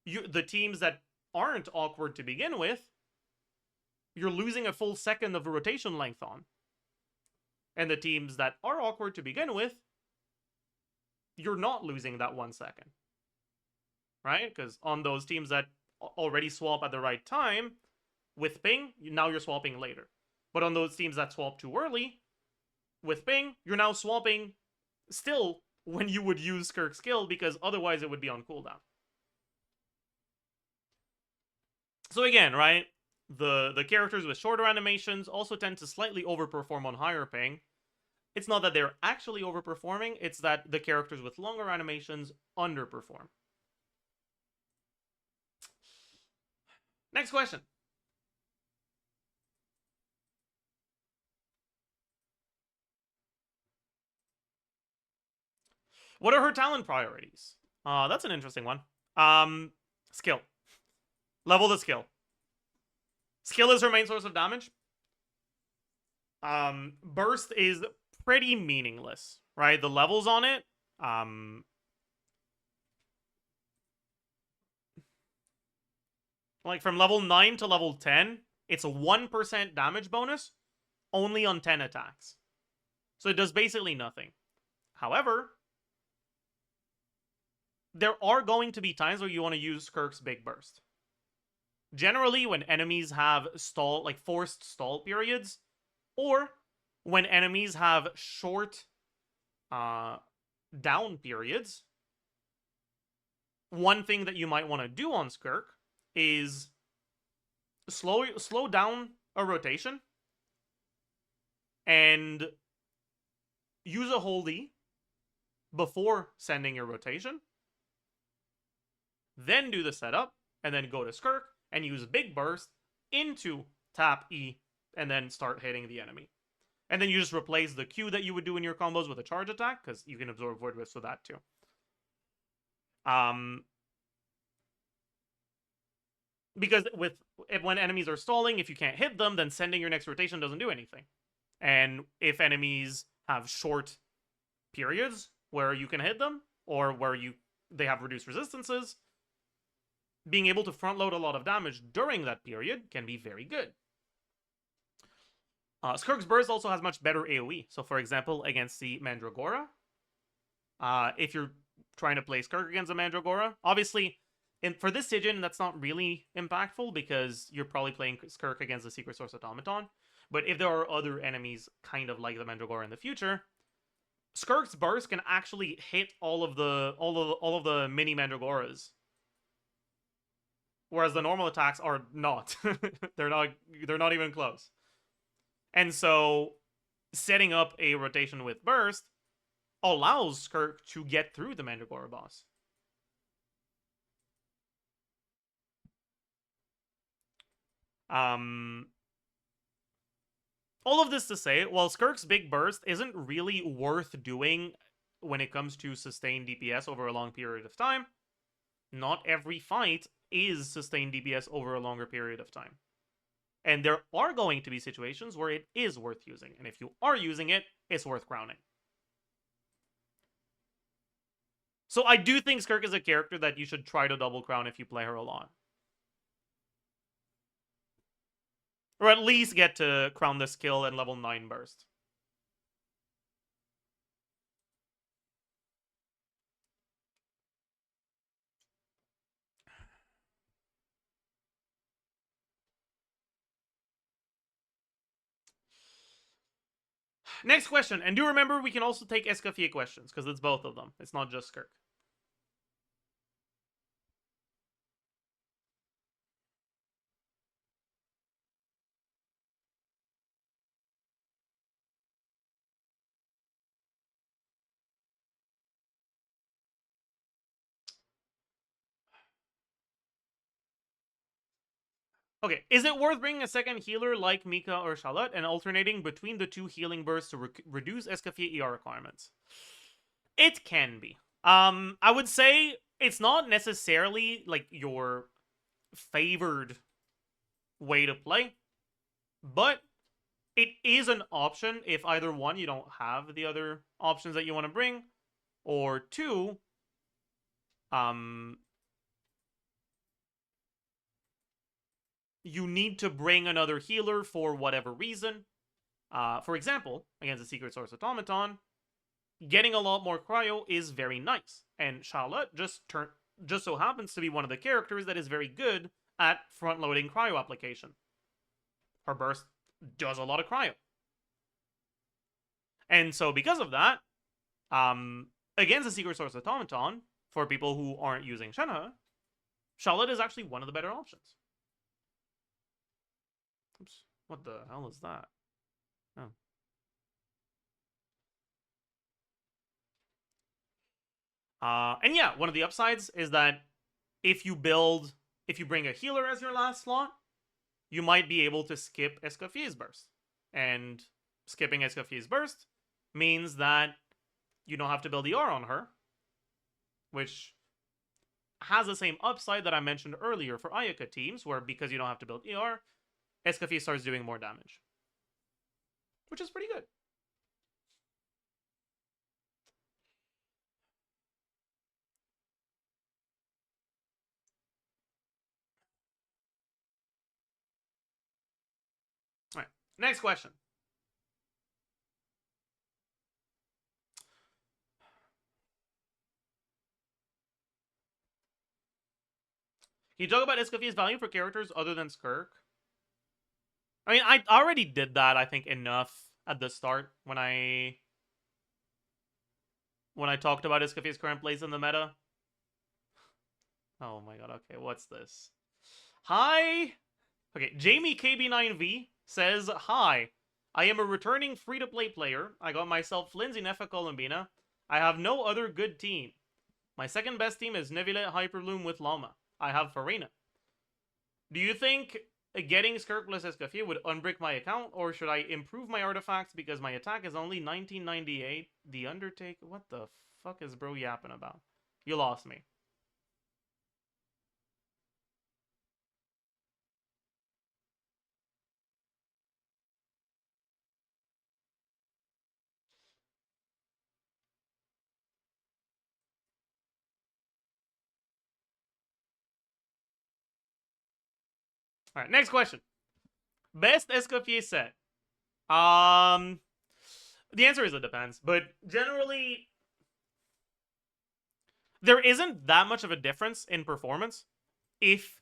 The teams that aren't awkward to begin with, you're losing a full second of rotation length on. And the teams that are awkward to begin with, you're not losing that 1 second. Right? Because on those teams that already swap at the right time, with ping, now you're swapping later. But on those teams that swap too early, with ping, you're now swapping still when you would use Skirk skill, because otherwise it would be on cooldown. So again, right, the characters with shorter animations also tend to slightly overperform on higher ping. It's not that they're actually overperforming, it's that the characters with longer animations underperform. Next question. What are her talent priorities? That's an interesting one. Skill. Level the skill. Skill is her main source of damage. Burst is pretty meaningless, right? The levels on it, like from level 9 to level 10, it's a 1% damage bonus only on 10 attacks. So it does basically nothing. However, there are going to be times where you want to use Skirk's Big Burst. Generally, when enemies have forced stall periods, or when enemies have short down periods, one thing that you might want to do on SKIRK is slow down a rotation and use a hold E before sending your rotation, then do the setup, and then go to SKIRK and use Big Burst into tap E and then start hitting the enemy. And then you just replace the Q that you would do in your combos with a charge attack, because you can absorb Void Wisp with that too. Because when enemies are stalling, if you can't hit them, then sending your next rotation doesn't do anything. And if enemies have short periods where you can hit them, or where they have reduced resistances, being able to front load a lot of damage during that period can be very good. SKIRK's Burst also has much better AoE. So, for example, against the Mandragora, if you're trying to play SKIRK against a Mandragora, obviously, for this Sigin, that's not really impactful because you're probably playing SKIRK against the Secret Source Automaton. But if there are other enemies kind of like the Mandragora in the future, SKIRK's Burst can actually hit all of the mini Mandragoras, whereas the normal attacks are not. they're not even close. And so, setting up a rotation with Burst allows SKIRK to get through the Mandragora boss. All of this to say, while SKIRK's Big Burst isn't really worth doing when it comes to sustained DPS over a long period of time, not every fight is sustained DPS over a longer period of time. And there are going to be situations where it is worth using. And if you are using it, it's worth crowning. So I do think SKIRK is a character that you should try to double crown if you play her a lot. Or at least get to crown the skill and level 9 burst. Next question, and do remember we can also take Escaffier questions, because it's both of them. It's not just SKIRK. Okay, is it worth bringing a second healer like Mika or Charlotte and alternating between the two healing bursts to reduce Escaffier ER requirements? It can be. I would say it's not necessarily like your favored way to play, but it is an option if either one, you don't have the other options that you want to bring, or two, you need to bring another healer for whatever reason. For example, against the Secret Source Automaton, getting a lot more cryo is very nice. And Charlotte just so happens to be one of the characters that is very good at front-loading cryo application. Her burst does a lot of cryo. And so because of that, against the Secret Source Automaton, for people who aren't using Shenhe, Charlotte is actually one of the better options. Oops, what the hell is that? Oh. And yeah, one of the upsides is that if you bring a healer as your last slot, you might be able to skip Escaffier's Burst. And skipping Escaffier's Burst means that you don't have to build ER on her, which has the same upside that I mentioned earlier for Ayaka teams, where because you don't have to build ER, Escaffier starts doing more damage, which is pretty good. All right, next question. Can you talk about Escaffier's value for characters other than SKIRK? I mean, I already did that, I think, enough at the start when I talked about Escafier's current place in the meta. Oh my god, okay, what's this? Hi! Okay, Jamie KB9V says, hi. I am a returning free-to-play player. I got myself Flinzy Nefa Columbina. I have no other good team. My second best team is Nevile Hyperloom with Llama. I have Farina. Do you think getting SKIRK plus Escoffier would unbrick my account, or should I improve my artifacts because my attack is only 1998? The Undertaker? What the fuck is bro yapping about? You lost me. Alright, next question. Best Escoffier set. The answer is it depends, but generally there isn't that much of a difference in performance if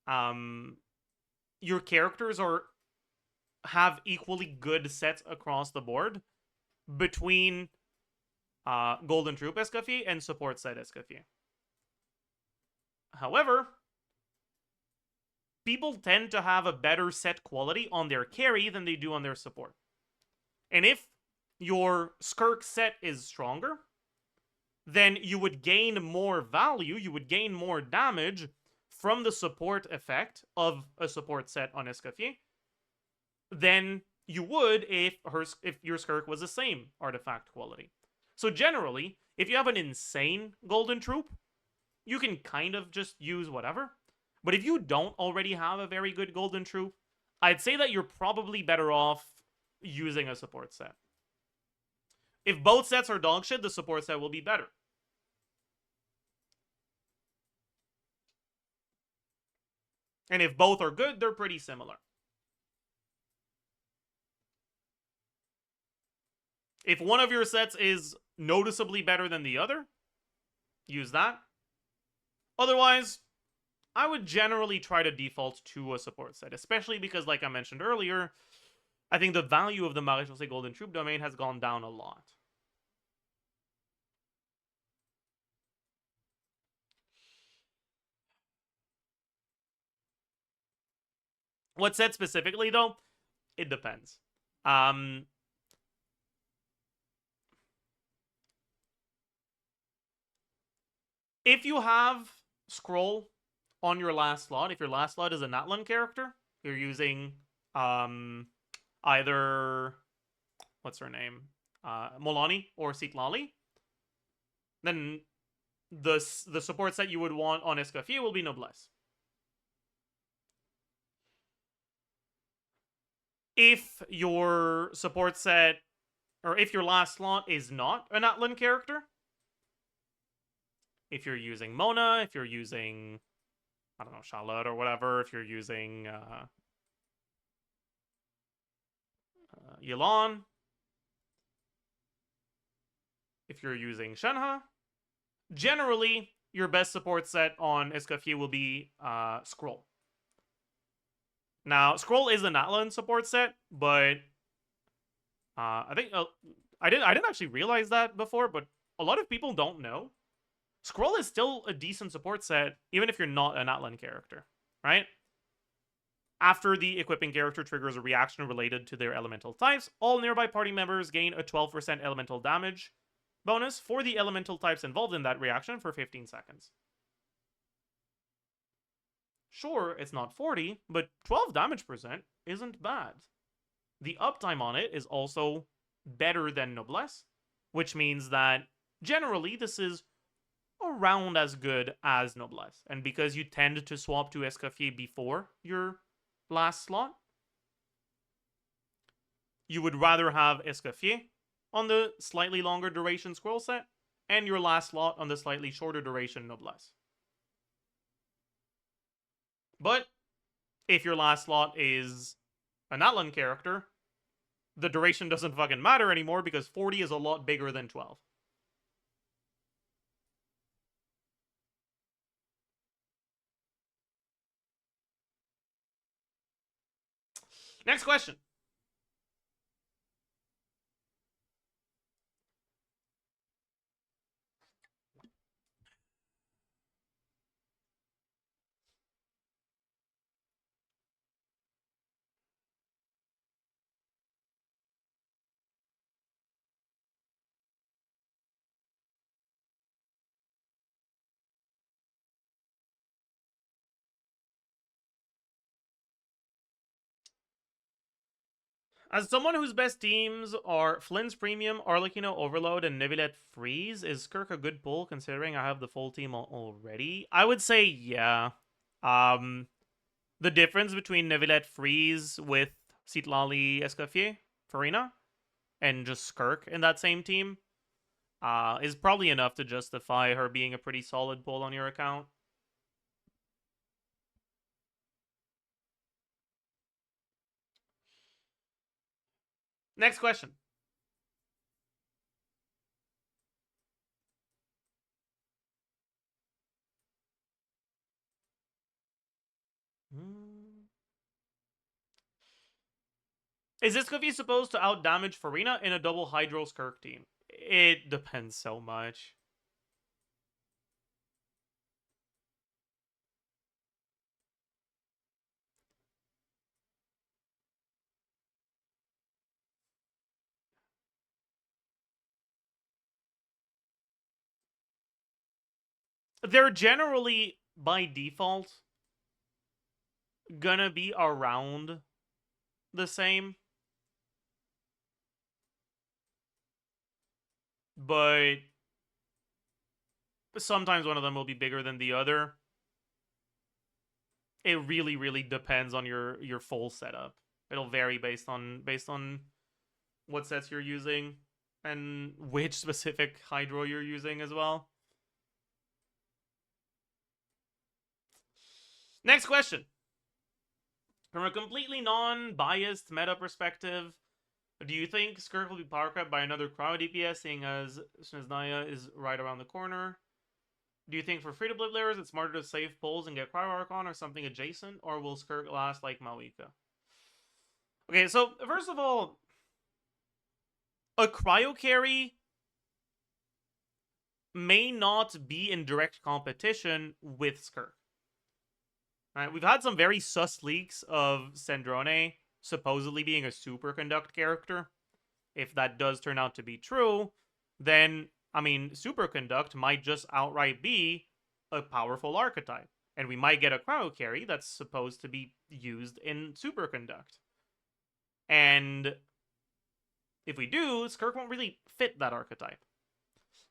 your characters have equally good sets across the board between Golden Troop Escoffier and Support Set Escoffier. However, people tend to have a better set quality on their carry than they do on their support. And if your SKIRK set is stronger, then you would gain more value, you would gain more damage from the support effect of a support set on Escoffier than you would if your SKIRK was the same artifact quality. So generally, if you have an insane Golden Troop, you can kind of just use whatever. But if you don't already have a very good Golden Troop, I'd say that you're probably better off using a support set. If both sets are dog shit, the support set will be better. And if both are good, they're pretty similar. If one of your sets is noticeably better than the other, use that. Otherwise, I would generally try to default to a support set, especially because, like I mentioned earlier, I think the value of the Maréchal Golden Troop domain has gone down a lot. What set specifically, though? It depends. If you have Scroll on your last slot, if your last slot is a Natlan character, you're using either, what's her name? Molani or Sitlali, then the support set you would want on Escoffier will be Noblesse. If your support set, or if your last slot is not an Atlan character, if you're using Mona, if you're using, I don't know, Charlotte or whatever, if you're using Yelan, if you're using Shenhe, generally, your best support set on Escoffier will be Scroll. Now, Scroll is an Atlan support set, but I think I didn't actually realize that before, but a lot of people don't know. Scroll is still a decent support set, even if you're not an Atlan character, right? After the equipping character triggers a reaction related to their elemental types, all nearby party members gain a 12% elemental damage bonus for the elemental types involved in that reaction for 15 seconds. Sure, it's not 40, but 12 damage percent isn't bad. The uptime on it is also better than Noblesse, which means that generally this is around as good as Noblesse. And because you tend to swap to Escoffier before your last slot, you would rather have Escoffier on the slightly longer duration scroll set and your last slot on the slightly shorter duration Noblesse. But if your last slot is an Atlan character, the duration doesn't fucking matter anymore because 40 is a lot bigger than 12. Next question. As someone whose best teams are Flynn's Premium, Arlecchino Overload, and Neuvillette Freeze, is Skirk a good pull considering I have the full team already? I would say yeah. The difference between Neuvillette Freeze with Citlali Escoffier, Farina, and just Skirk in that same team is probably enough to justify her being a pretty solid pull on your account. Next question. Is Escoffier supposed to outdamage Farina in a double Hydro Skirk team? It depends so much. They're generally, by default, gonna be around the same. But sometimes one of them will be bigger than the other. It really, really depends on your full setup. It'll vary based on what sets you're using and which specific Hydro you're using as well. Next question. From a completely non-biased meta perspective, do you think Skirk will be power crept by another cryo DPS, seeing as Snezhnaya is right around the corner? Do you think for free-to-play players it's smarter to save pulls and get Cryo Archon or something adjacent, or will Skirk last like Mawika? Okay, so first of all, a Cryo Carry may not be in direct competition with Skirk. Right, we've had some very sus leaks of Sendrone supposedly being a Superconduct character. If that does turn out to be true, then, I mean, Superconduct might just outright be a powerful archetype. And we might get a Cryo Carry that's supposed to be used in Superconduct. And if we do, Skirk won't really fit that archetype.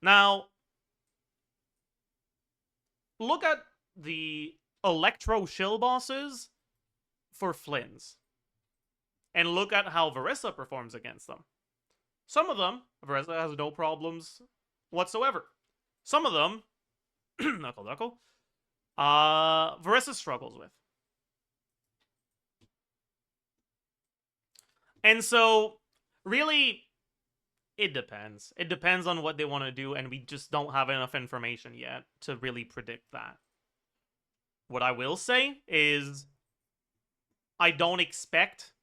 Now, look at the Electro Shill bosses for Flynn's. And look at how Verissa performs against them. Some of them, Verissa has no problems whatsoever. Some of them, Verissa struggles with. And so, really, it depends. It depends on what they want to do, and we just don't have enough information yet to really predict that. What I will say is, I don't expect,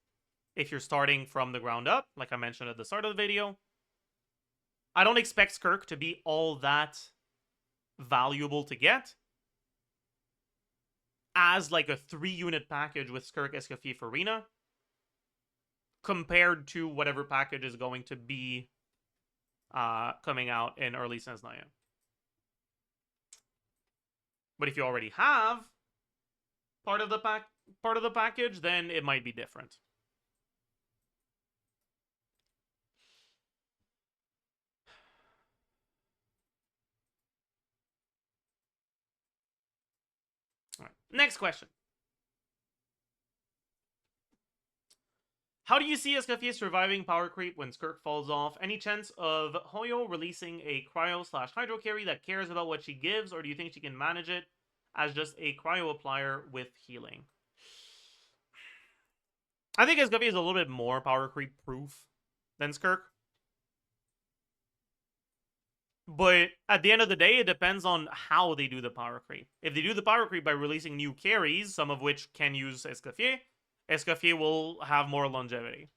if you're starting from the ground up, like I mentioned at the start of the video, I don't expect Skirk to be all that valuable to get as like a 3-unit package with Skirk, Escoffier, Farina, compared to whatever package is going to be coming out in early Snezhnaya. But if you already have part of the package, then it might be different. All right. Next question. How do you see Escoffier surviving power creep when Skirk falls off? Any chance of Hoyo releasing a cryo/hydro carry that cares about what she gives, or do you think she can manage it as just a cryo applier with healing? I think Escoffier is a little bit more power creep proof than Skirk. But at the end of the day, it depends on how they do the power creep. If they do the power creep by releasing new carries, some of which can use Escoffier, Escoffier will have more longevity.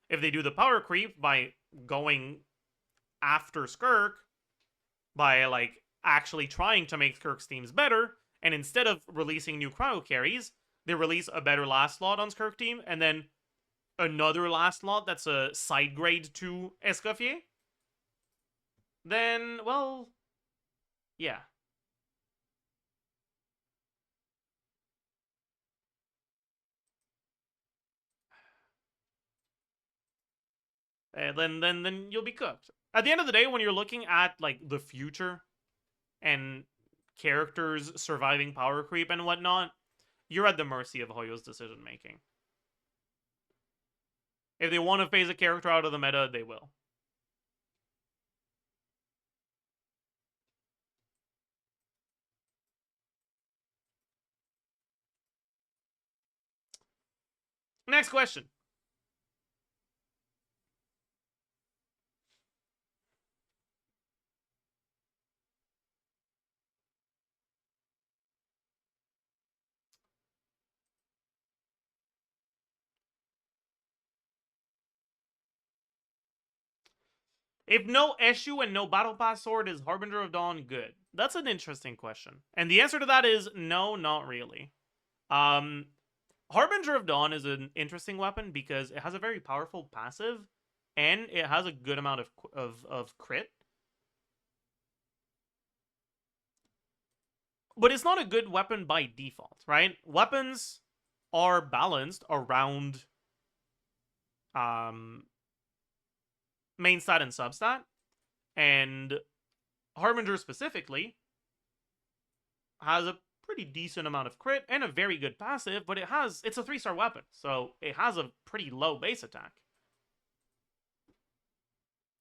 If they do the power creep by going after Skirk, by like actually trying to make Skirk's teams better, and instead of releasing new cryo carries, they release a better last slot on Skirk team, and then another last slot that's a side grade to Escoffier, then, well, yeah. then you'll be cooked. At the end of the day, when you're looking at like the future and characters surviving power creep and whatnot, you're at the mercy of Hoyo's decision making. If they want to phase a character out of the meta, they will. Next question. If no issue and no battle pass sword, is Harbinger of Dawn good? That's an interesting question. And the answer to that is no, not really. Harbinger of Dawn is an interesting weapon because it has a very powerful passive and it has a good amount of crit. But it's not a good weapon by default, right? Weapons are balanced around main stat and substat, and Harbinger specifically has a pretty decent amount of crit and a very good passive, but it's a 3-star weapon, so it has a pretty low base attack.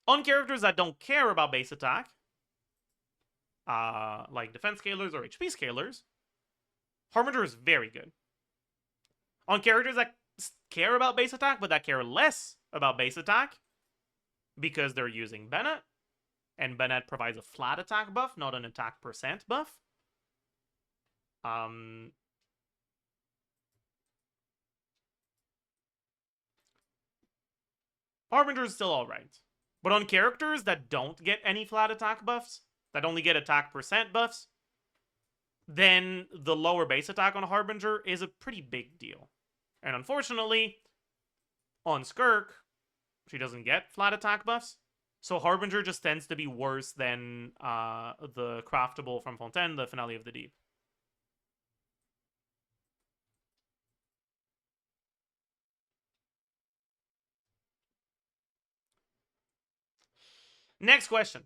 On characters that don't care about base attack, like defense scalers or HP scalers, Harbinger is very good. On characters that care about base attack, but that care less about base attack, because they're using Bennett, and Bennett provides a flat attack buff, not an attack percent buff. Harbinger is still alright. But on characters that don't get any flat attack buffs, that only get attack percent buffs, then the lower base attack on Harbinger is a pretty big deal. And unfortunately, on SKIRK, she doesn't get flat attack buffs, so Harbinger just tends to be worse than the craftable from Fontaine, the Finale of the Deep. Next question.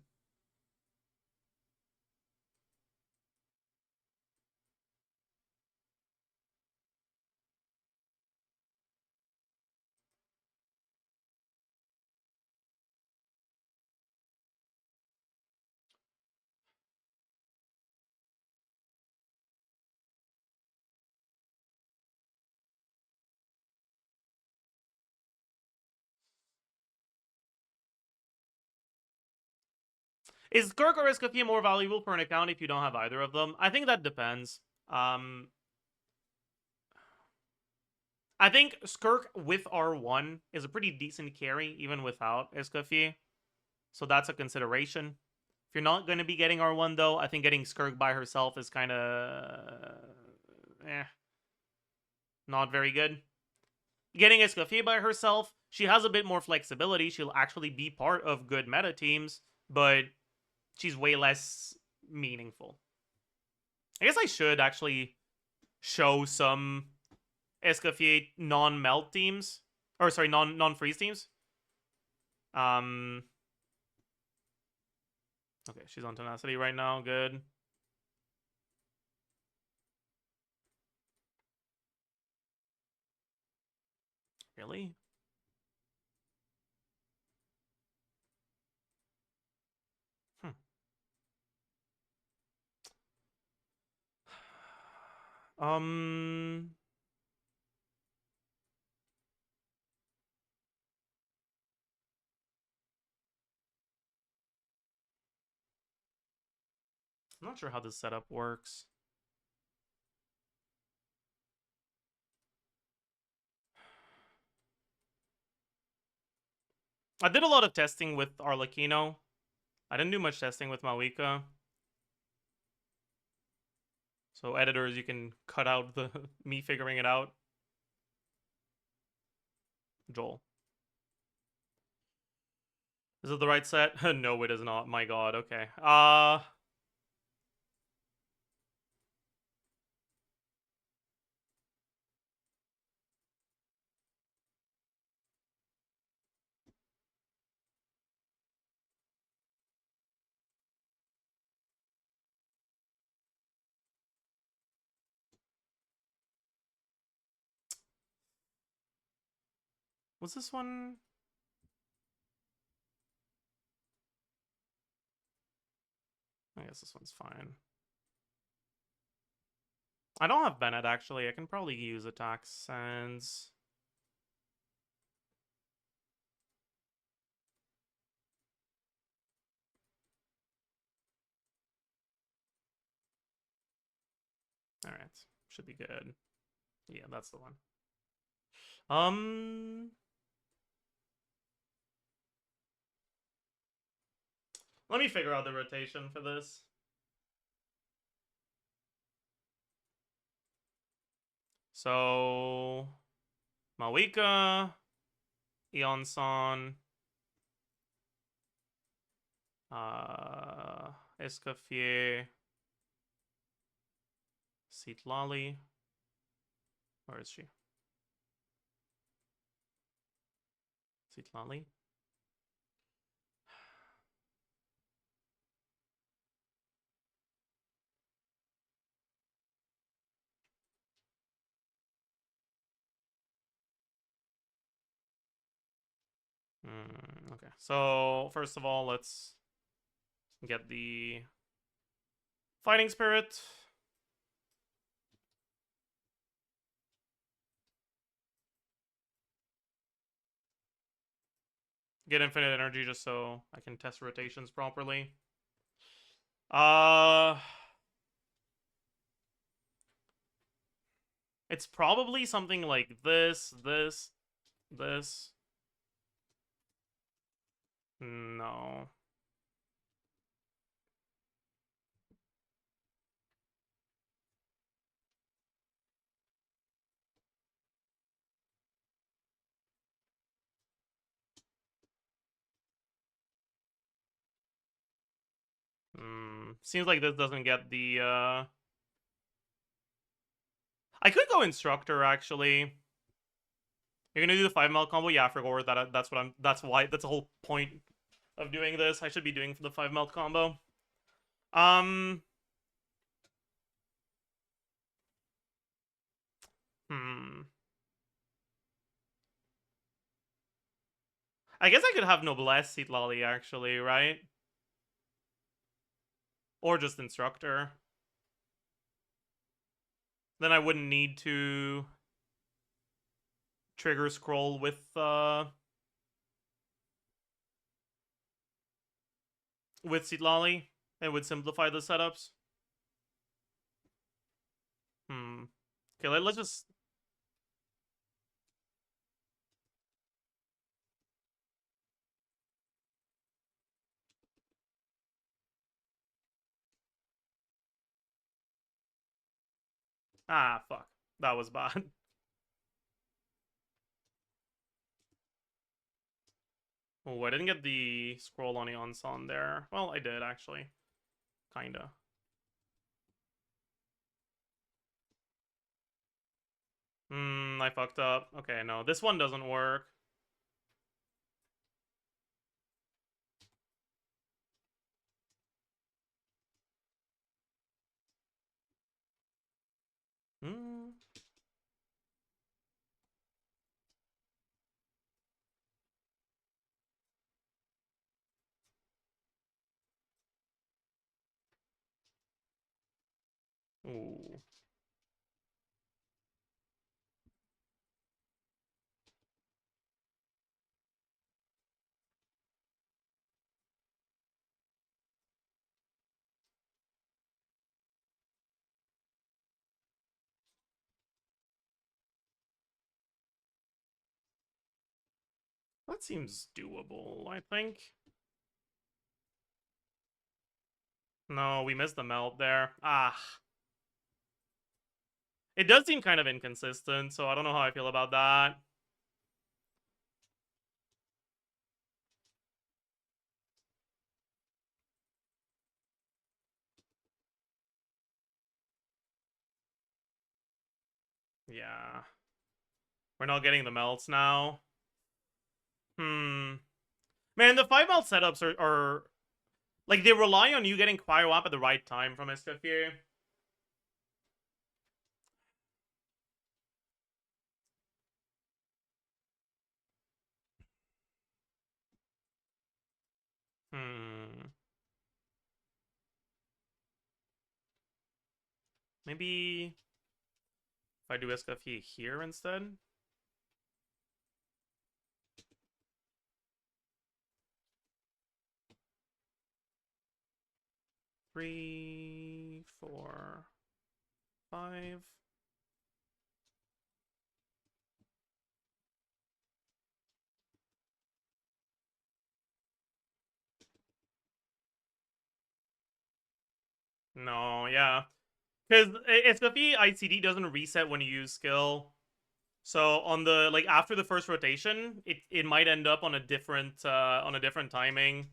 Is SKIRK or SKIRK more valuable for an account if you don't have either of them? I think that depends. I think SKIRK with R1 is a pretty decent carry, even without SKIRK. So that's a consideration. If you're not going to be getting R1, though, I think getting SKIRK by herself is kind of... not very good. Getting SKIRK by herself, she has a bit more flexibility. She'll actually be part of good meta teams, but she's way less meaningful. I guess I should actually show some SKIRK non-melt teams. Or, sorry, non-freeze teams. Okay, she's on Tenacity right now. Good. Really? I'm not sure how this setup works. I did a lot of testing with Arlecchino. I didn't do much testing with Malika. So editors, you can cut out the me figuring it out. Joel. Is it the right set? No, it is not. My god, okay. Was this one? I guess this one's fine. I don't have Bennett, actually. I can probably use attack sense. Alright. Should be good. Yeah, that's the one. Let me figure out the rotation for this. So, Mawika, Eon-san, Escoffier, Citlali. Where is she? Citlali? Okay, so first of all, let's get the fighting spirit. Get infinite energy just so I can test rotations properly. It's probably something like this. No. Seems like this doesn't get the, I could go instructor, actually. You're gonna do the 5 mil combo? Yeah, I forgot that. That's what I'm. That's why. That's the whole point of doing this. I should be doing the 5 mil combo. I guess I could have Noblesse Citlali, actually, right? Or just instructor. Then I wouldn't need to trigger scroll with Citlali. It would simplify the setups. Okay, let's just... Ah, fuck. That was bad. Oh, I didn't get the scroll on Eon-san there. Well, I did, actually. Kinda. I fucked up. Okay, no. This one doesn't work. Ooh. That seems doable, I think. No, we missed the melt there. Ah. It does seem kind of inconsistent, so I don't know how I feel about that. Yeah. We're not getting the melts now. Man, the 5 melt setups are... Like, they rely on you getting Cryo up at the right time from Escoffier. Maybe if I do Escoffier here instead. Three, 4, 5. No, yeah. Because Escoffier ICD doesn't reset when you use skill. So on the like after the first rotation, it might end up on a different timing.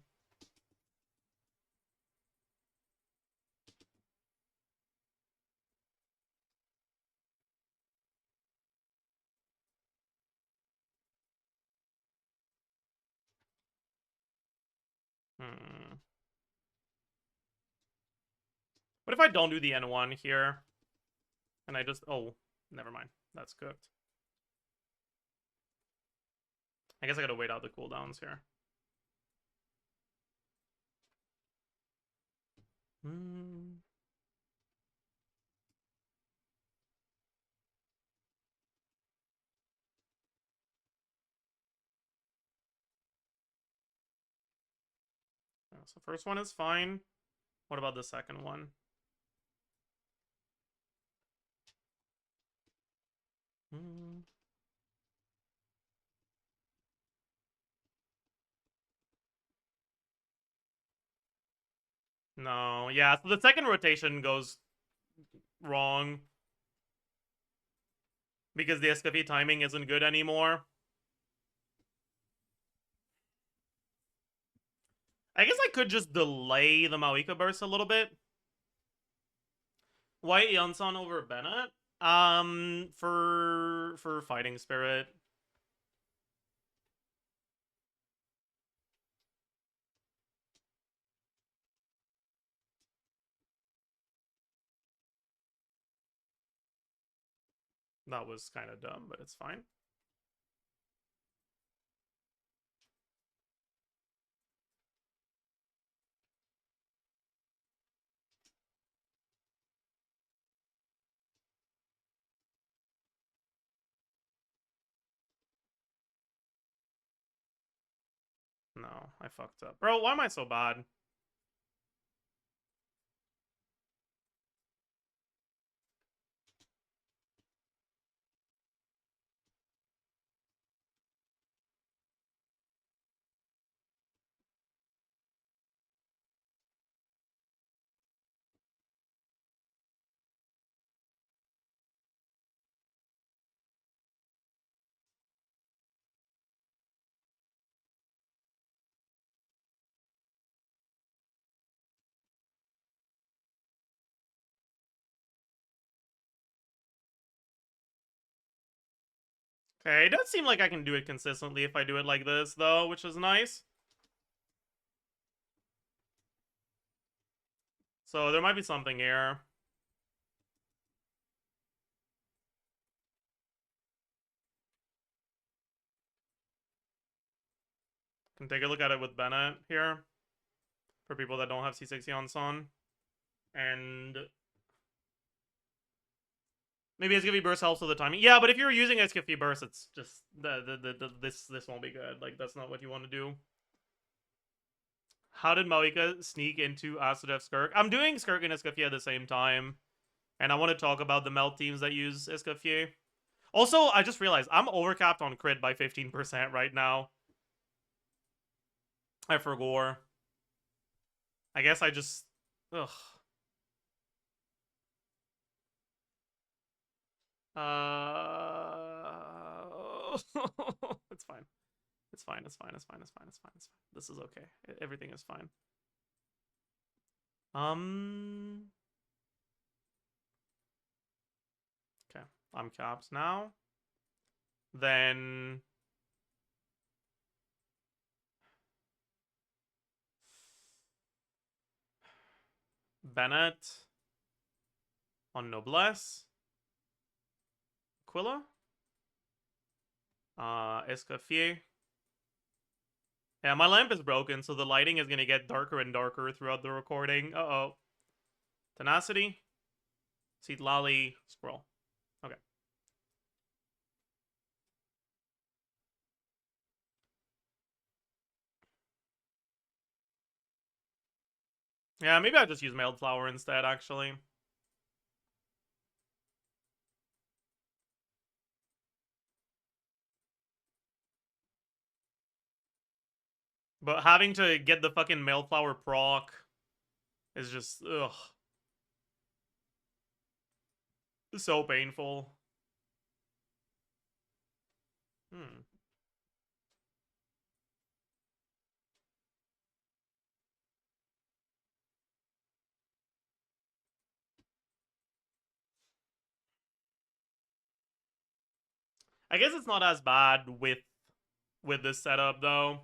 What if I don't do the N1 here? And I just... Oh, never mind. That's cooked. I guess I gotta wait out the cooldowns here. So first one is fine. What about the second one? No, yeah, so the second rotation goes wrong. Because the Escoffier timing isn't good anymore. I guess I could just delay the Maoika burst a little bit. Why Yunsan over Bennett? For fighting spirit. That was kind of dumb, but it's fine. No, I fucked up. Bro, why am I so bad? Okay, it does seem like I can do it consistently if I do it like this, though, which is nice. So there might be something here. Can take a look at it with Bennett here. For people that don't have C6 Yunsan. And... maybe Escoffier burst helps with the timing. Yeah, but if you're using Escoffier burst, it's just this won't be good. Like that's not what you want to do. How did Maoika sneak into ZAJEF SKIRK? I'm doing SKIRK and Escoffier at the same time, and I want to talk about the melt teams that use Escoffier. Also, I just realized I'm overcapped on crit by 15% right now. I forgot. I guess I just... ugh. It's fine. It's fine, it's fine, it's fine, it's fine, it's fine, it's fine. This is okay. Everything is fine. Okay, I'm capped now. Then... Bennett on Noblesse. Aquila. Escoffier. Yeah, my lamp is broken, so the lighting is gonna get darker and darker throughout the recording. Uh-oh. Tenacity. Seat lolly. Scroll. Okay. Yeah, maybe I'll just use mailed flower instead, actually. But having to get the fucking mailed flower proc is just, ugh. So painful. Hmm. I guess it's not as bad with this setup, though.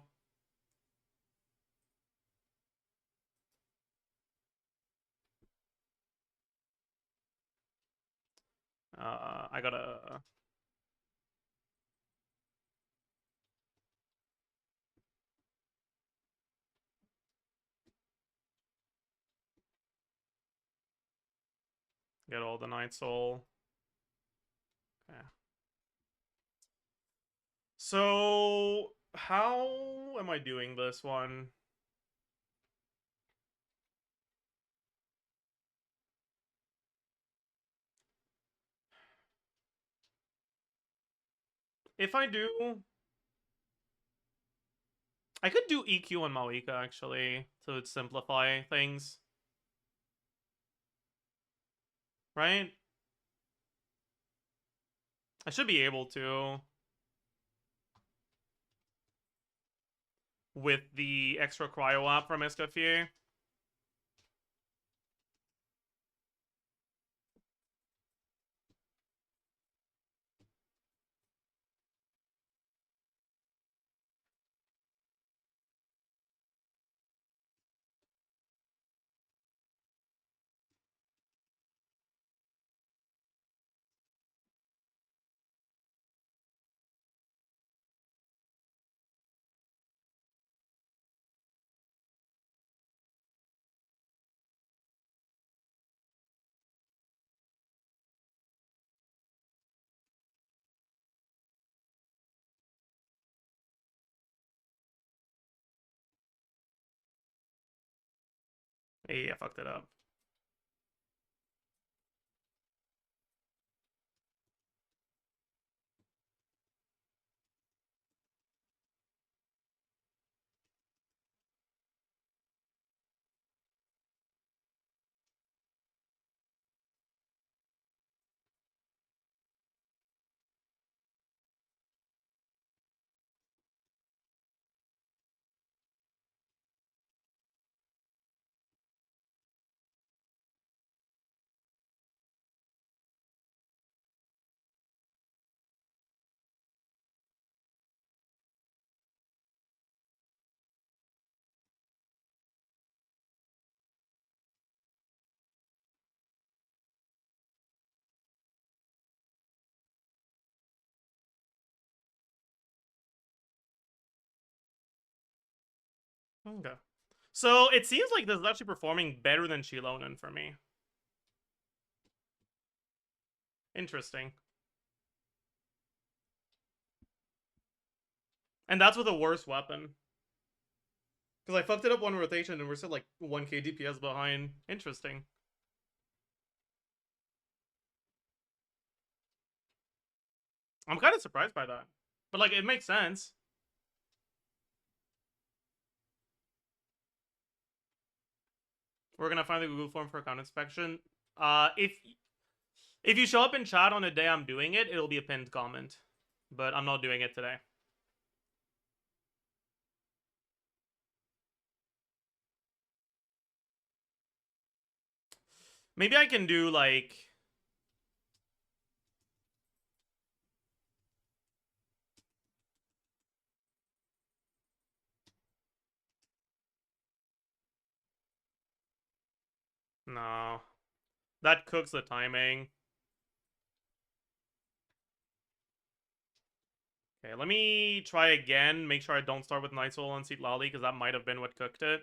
I gotta... get all the Night Soul. Okay. So, how am I doing this one? If I do... I could do EQ on Malika, actually, to simplify things. Right? I should be able to. With the extra cryo app from Escoffier. Hey, I fucked it up. Okay. So it seems like this is actually performing better than Shilonen for me. Interesting. And that's with a worse weapon. Because I fucked it up one rotation and we're still like 1k DPS behind. Interesting. I'm kind of surprised by that. But like, it makes sense. We're gonna find the Google form for account inspection. If you show up in chat on the day I'm doing it, it'll be a pinned comment. But I'm not doing it today. Maybe I can do like... No. That cooks the timing. Okay, let me try again. Make sure I don't start with Night Soul on Seat Lolly, because that might have been what cooked it.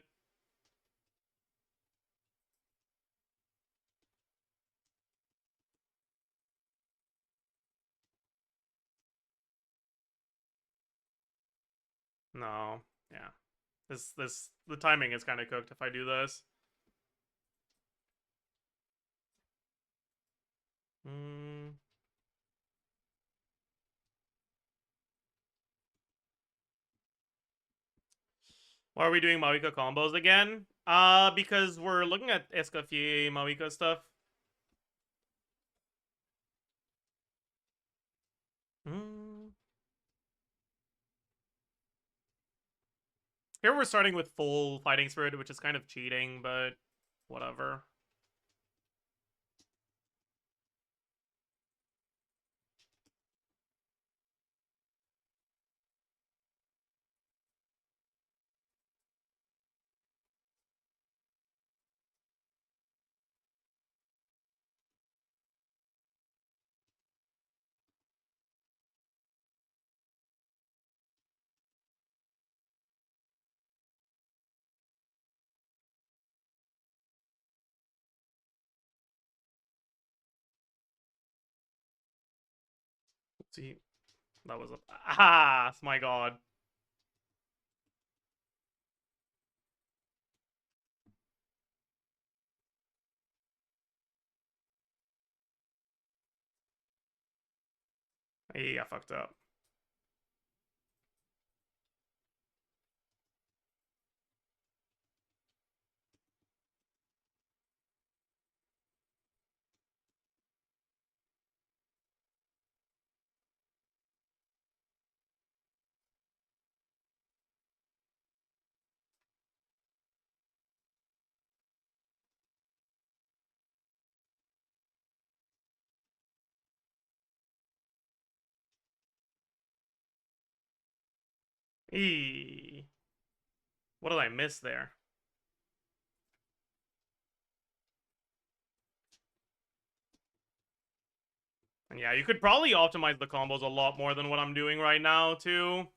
No, yeah. The timing is kind of cooked if I do this. Why are we doing Mawika combos again? Because we're looking at Escoffier Mawika stuff. Here we're starting with full Fighting Spirit, which is kind of cheating, but whatever. Let's see. That was a... Ah! My god. Yeah, fucked up. Eee. What did I miss there? And yeah, you could probably optimize the combos a lot more than what I'm doing right now, too.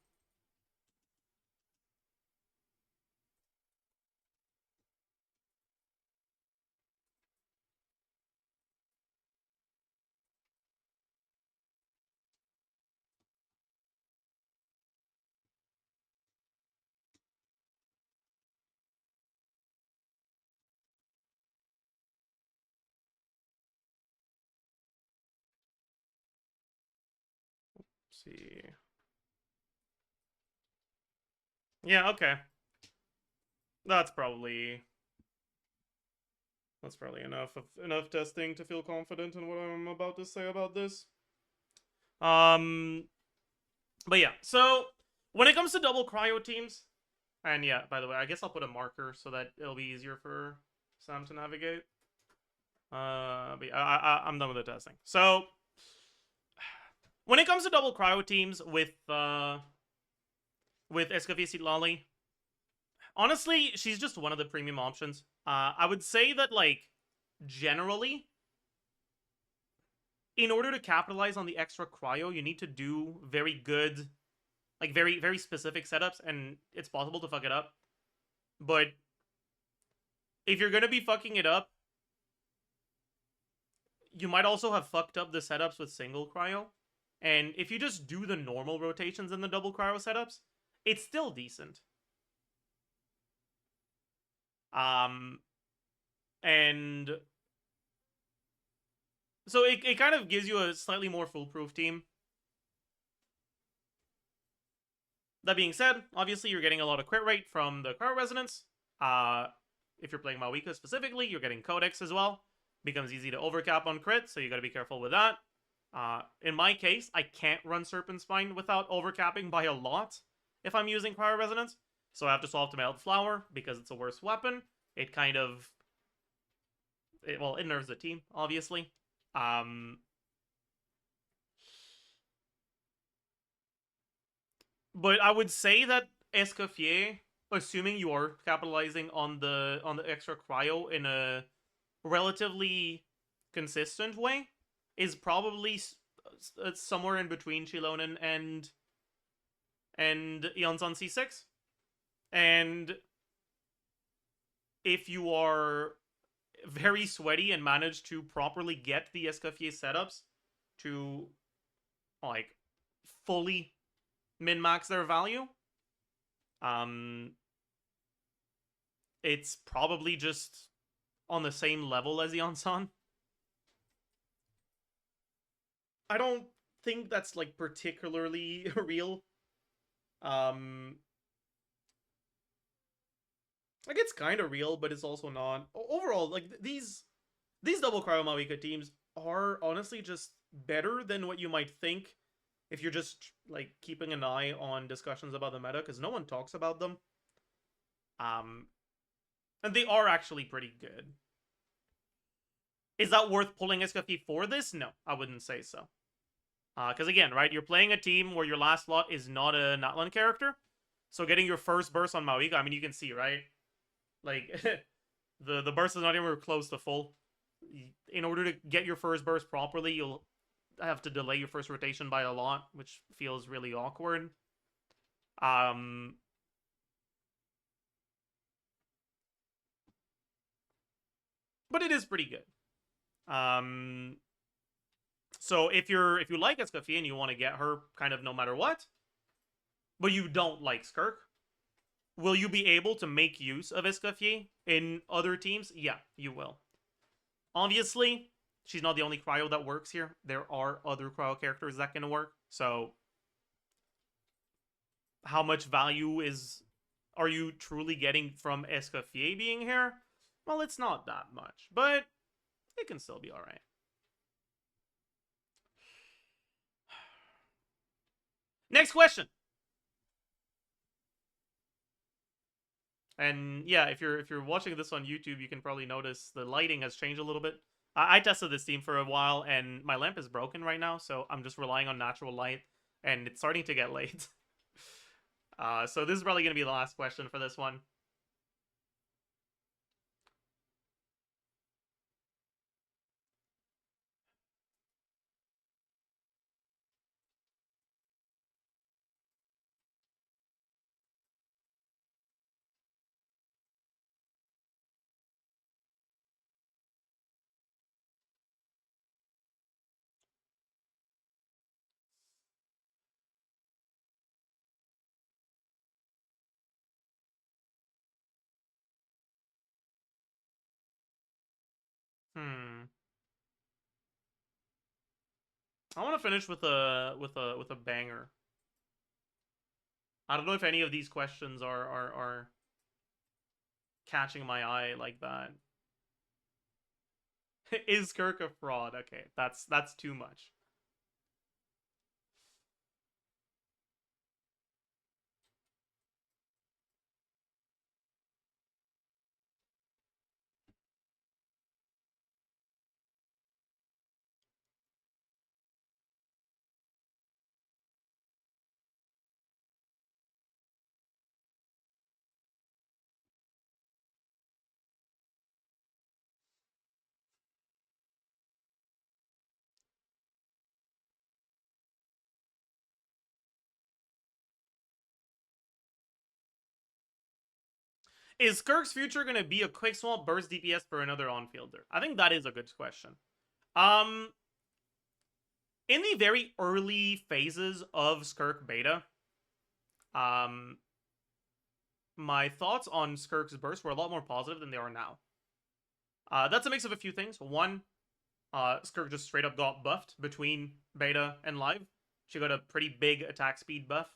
Let's see. Yeah, okay. That's probably enough testing to feel confident in what I'm about to say about this. But yeah, so when it comes to double cryo teams, and yeah, by the way, I guess I'll put a marker so that it'll be easier for Sam to navigate. But yeah, I'm done with the testing. So when it comes to double cryo teams with Escoffier Lolly, honestly, she's just one of the premium options. I would say that, like, generally, in order to capitalize on the extra cryo, you need to do very good, like, very, very specific setups, and it's possible to fuck it up. But if you're gonna be fucking it up, you might also have fucked up the setups with single cryo. And if you just do the normal rotations in the double cryo setups, it's still decent. And so it kind of gives you a slightly more foolproof team. That being said, obviously you're getting a lot of crit rate from the cryo resonance. If you're playing Mawika specifically, you're getting Codex as well. Becomes easy to overcap on crit, so you gotta be careful with that. In my case, I can't run Serpent Spine without overcapping by a lot if I'm using cryo resonance. So I have to swap to Mailed Flower because it's a worse weapon. It kind of... it nerfs the team, obviously. But I would say that Escoffier, assuming you are capitalizing on the extra cryo in a relatively consistent way, is probably somewhere in between Chilonen and and Eons on C6. And if you are very sweaty and manage to properly get the Escoffier setups to, like, fully min-max their value, it's probably just on the same level as the Ansan. I don't think that's, like, particularly real. Like, it's kind of real, but it's also not. Overall, like, these double cryo Maoika teams are honestly just better than what you might think if you're just, like, keeping an eye on discussions about the meta, because no one talks about them. And they are actually pretty good. Is that worth pulling Escoffier for this? No, I wouldn't say so. Because again, right, you're playing a team where your last slot is not a Natlan character, so getting your first burst on Maoika, I mean, you can see, right? Like, the burst is not even close to full. In order to get your first burst properly, you'll have to delay your first rotation by a lot, which feels really awkward. But it is pretty good. So if you like Escoffier and you want to get her kind of no matter what, but you don't like SKIRK, will you be able to make use of Escoffier in other teams? Yeah, you will. Obviously, she's not the only cryo that works here. There are other cryo characters that can work. So how much value are you truly getting from Escoffier being here? Well, it's not that much, but it can still be alright. Next question. And yeah, if you're watching this on YouTube, you can probably notice the lighting has changed a little bit. I tested this team for a while, and my lamp is broken right now, so I'm just relying on natural light, and it's starting to get late. So this is probably going to be the last question for this one. I want to finish with a banger. I don't know if any of these questions are catching my eye like that. Is Kirk a fraud? Okay, that's too much. Is Kirk's future going to be a quick swap burst DPS for another on-fielder? I think that is a good question. In the very early phases of SKIRK beta, my thoughts on SKIRK's burst were a lot more positive than they are now. That's a mix of a few things. One, SKIRK just straight up got buffed between beta and live. She got a pretty big attack speed buff.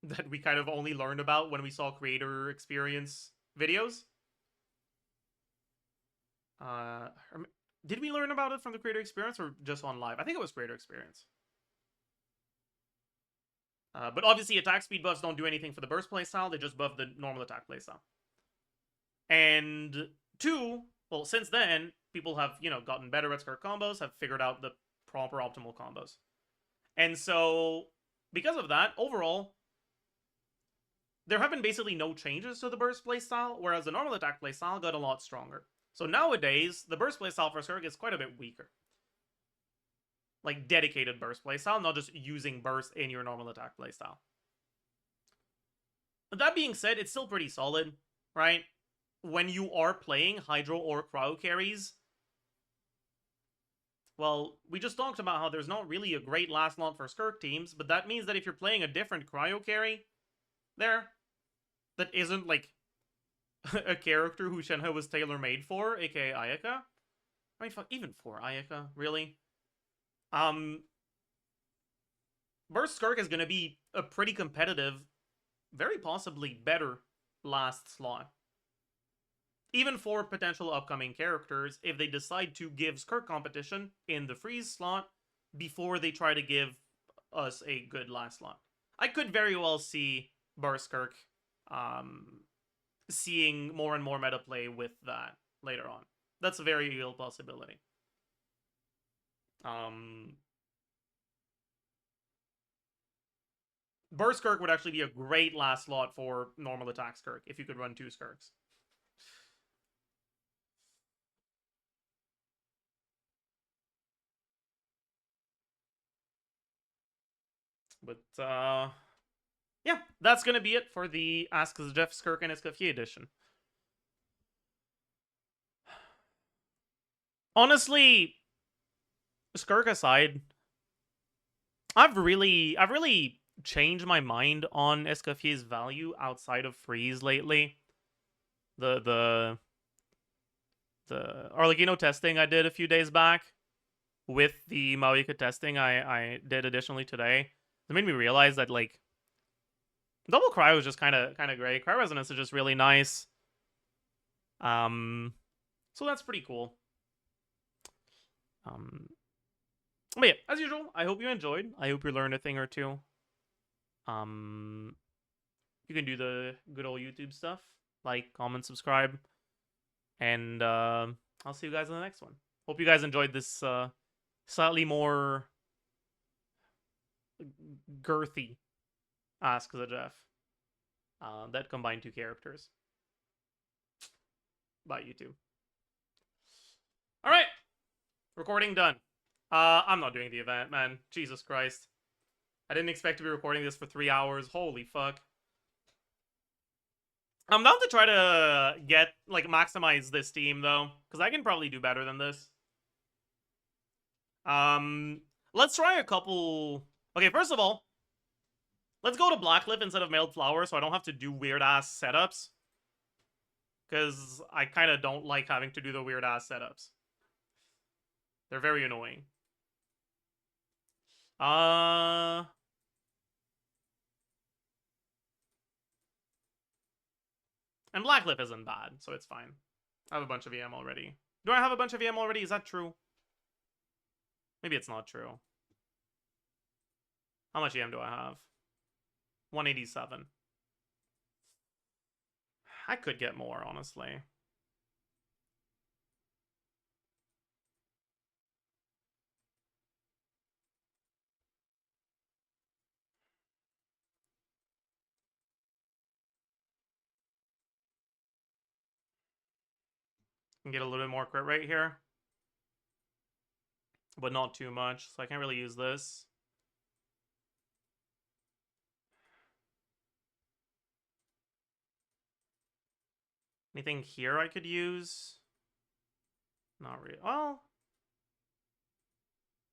That we kind of only learned about when we saw creator experience videos. Did we learn about it from the creator experience or just on live? I think it was creator experience. But obviously attack speed buffs don't do anything for the burst playstyle, they just buff the normal attack playstyle. And two, well, since then, people have, gotten better at SKIRK combos, have figured out the proper optimal combos. And so, because of that, overall, there have been basically no changes to the burst playstyle, whereas the normal attack playstyle got a lot stronger. So nowadays, the burst playstyle for SKIRK is quite a bit weaker. like dedicated burst playstyle, not just using burst in your normal attack playstyle. But that being said, it's still pretty solid, right? When you are playing Hydro or Cryo carries, well, we just talked about how there's not really a great last lot for SKIRK teams, but that means that if you're playing a different Cryo carry there, that isn't, like, a character who Shenhe was tailor-made for, aka Ayaka. I mean, fuck, even for Ayaka, really. Burst SKIRK is gonna be a pretty competitive, very possibly better last slot. Even for potential upcoming characters, if they decide to give SKIRK competition in the freeze slot before they try to give us a good last slot. I could very well see Burst SKIRK seeing more and more meta play with that later on. That's a very real possibility. Burst SKIRK would actually be a great last slot for normal attack SKIRK if you could run 2 SKIRKs. But, yeah, that's gonna be it for the Ask ZAJEF SKIRK and Escoffier edition. Honestly, SKIRK aside, I've really changed my mind on Escoffier's value outside of freeze lately. The Arlecchino testing I did a few days back with the Maoika testing I did additionally today, it made me realize that, like, double cryo is just kind of great. Cryo resonance is just really nice. So that's pretty cool. But yeah, as usual, I hope you enjoyed. I hope you learned a thing or two. You can do the good old YouTube stuff, like, comment, subscribe, and I'll see you guys in the next one. Hope you guys enjoyed this slightly more girthy Ask ZAJEF that combined 2 characters. Bye, YouTube. All right, recording done. I'm not doing the event, man. Jesus Christ. I didn't expect to be recording this for 3 hours. Holy fuck. I'm down to try to get, like, maximize this team, though, because I can probably do better than this. Let's try a couple... Okay, first of all, let's go to Blackcliff instead of Mailed Flower so I don't have to do weird-ass setups. Because I kind of don't like having to do the weird-ass setups. They're very annoying. And Blackcliff isn't bad, so it's fine. I have a bunch of EM already. Do I have a bunch of EM already? Is that true? Maybe it's not true. How much EM do I have? 187. I could get more, honestly. Can get a little bit more crit rate here. But not too much, so I can't really use this. Anything here I could use? Not really. Well,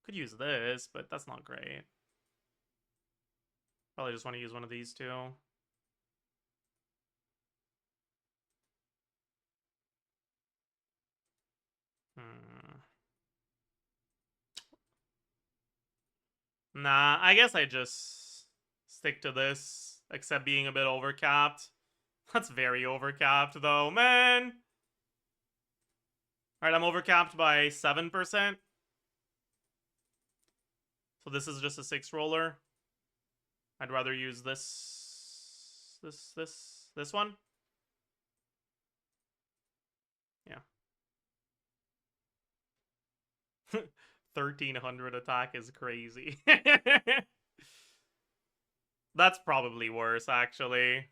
could use this, but that's not great. Probably just want to use one of these two. Nah, I guess I just stick to this, except being a bit overcapped. That's very overcapped, though, man. Alright, I'm overcapped by 7%. So this is just a 6 roller. I'd rather use this one. Yeah. 1300 attack is crazy. That's probably worse, actually.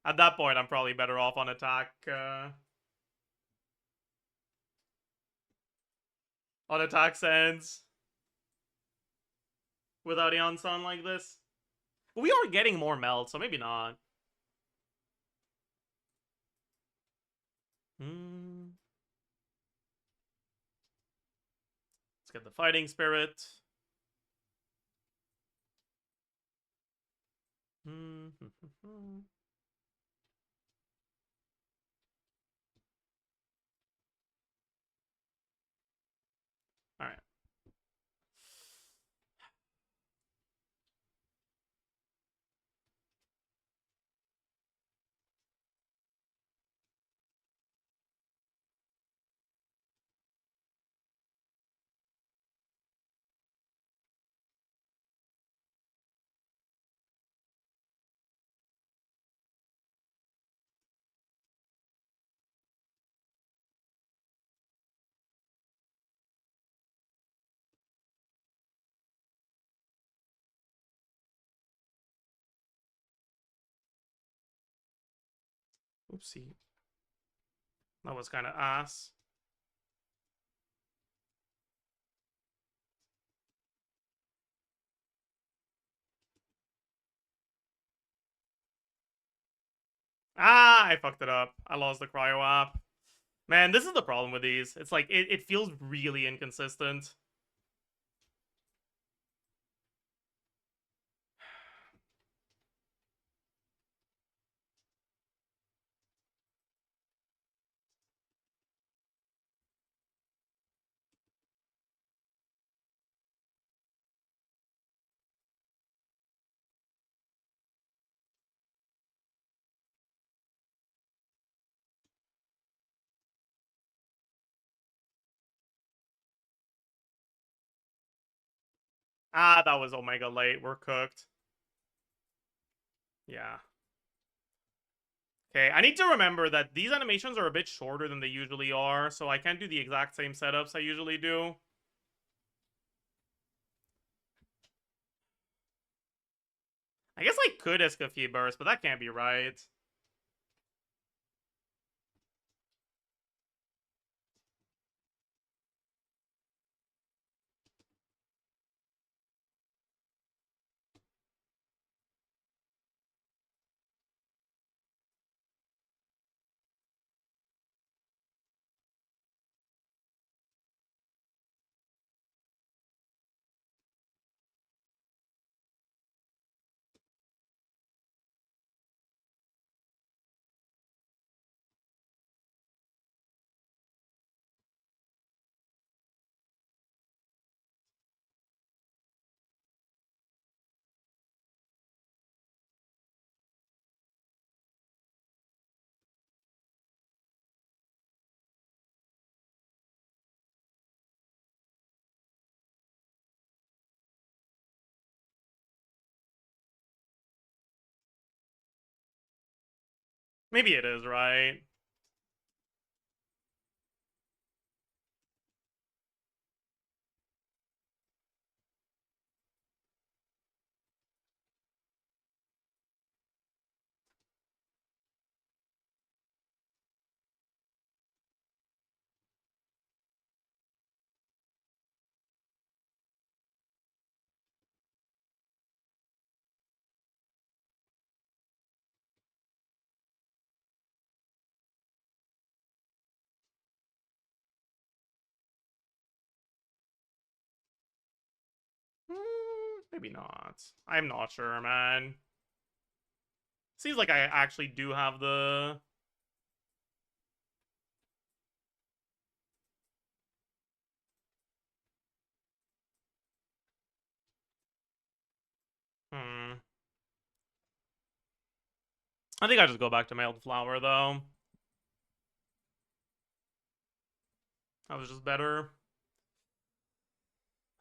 At that point, I'm probably better off on attack. on attack sands without Yansan like this. But we are getting more melt, so maybe not. Let's get the fighting spirit. All right. Oopsie. That was kind of ass. Ah, I fucked it up. I lost the cryo app. Man, this is the problem with these. It's like, it feels really inconsistent. Ah, that was Omega late. We're cooked. Yeah. Okay, I need to remember that these animations are a bit shorter than they usually are, so I can't do the exact same setups I usually do. I guess I could Escafie burst, but that can't be right. Maybe it is, right? Maybe not. I'm not sure, man. Seems like I actually do have the... I think I just go back to Mailed Flower, though. That was just better.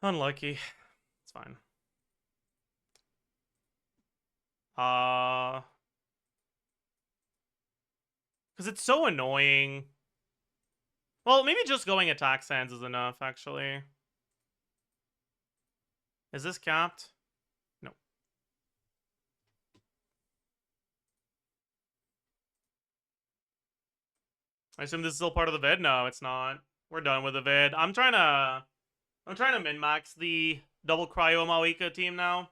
Unlucky. It's fine. Because it's so annoying. Well, maybe just going attack sands is enough, actually. Is this capped? No. I assume this is still part of the vid? No, it's not. We're done with the vid. I'm trying to I'm trying to min-max the double cryo Maoika team now.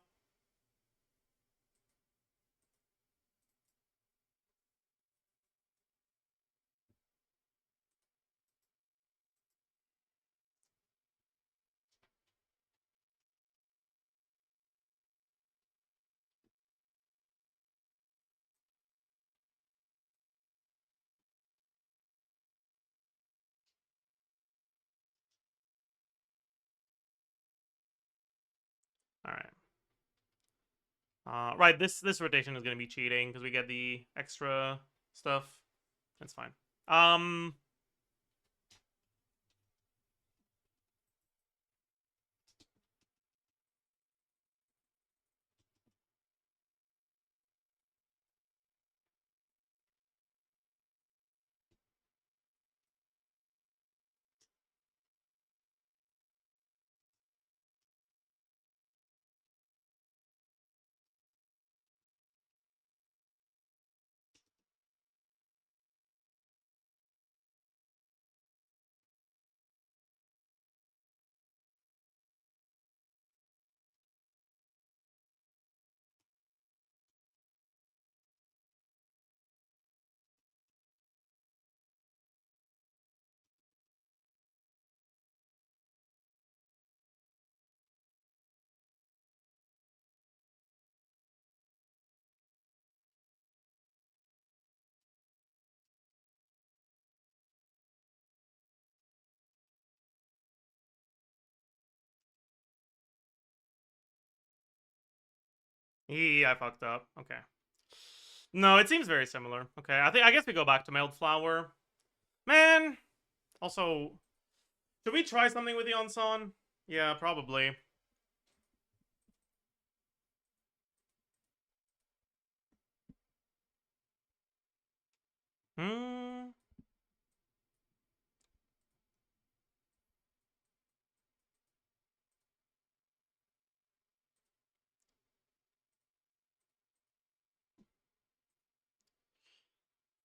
Alright. Right, this rotation is gonna be cheating because we get the extra stuff. That's fine. I fucked up. Okay. No, it seems very similar. Okay, I guess we go back to mailed flower. Man. Also, should we try something with the Onsan? Yeah, probably. Hmm.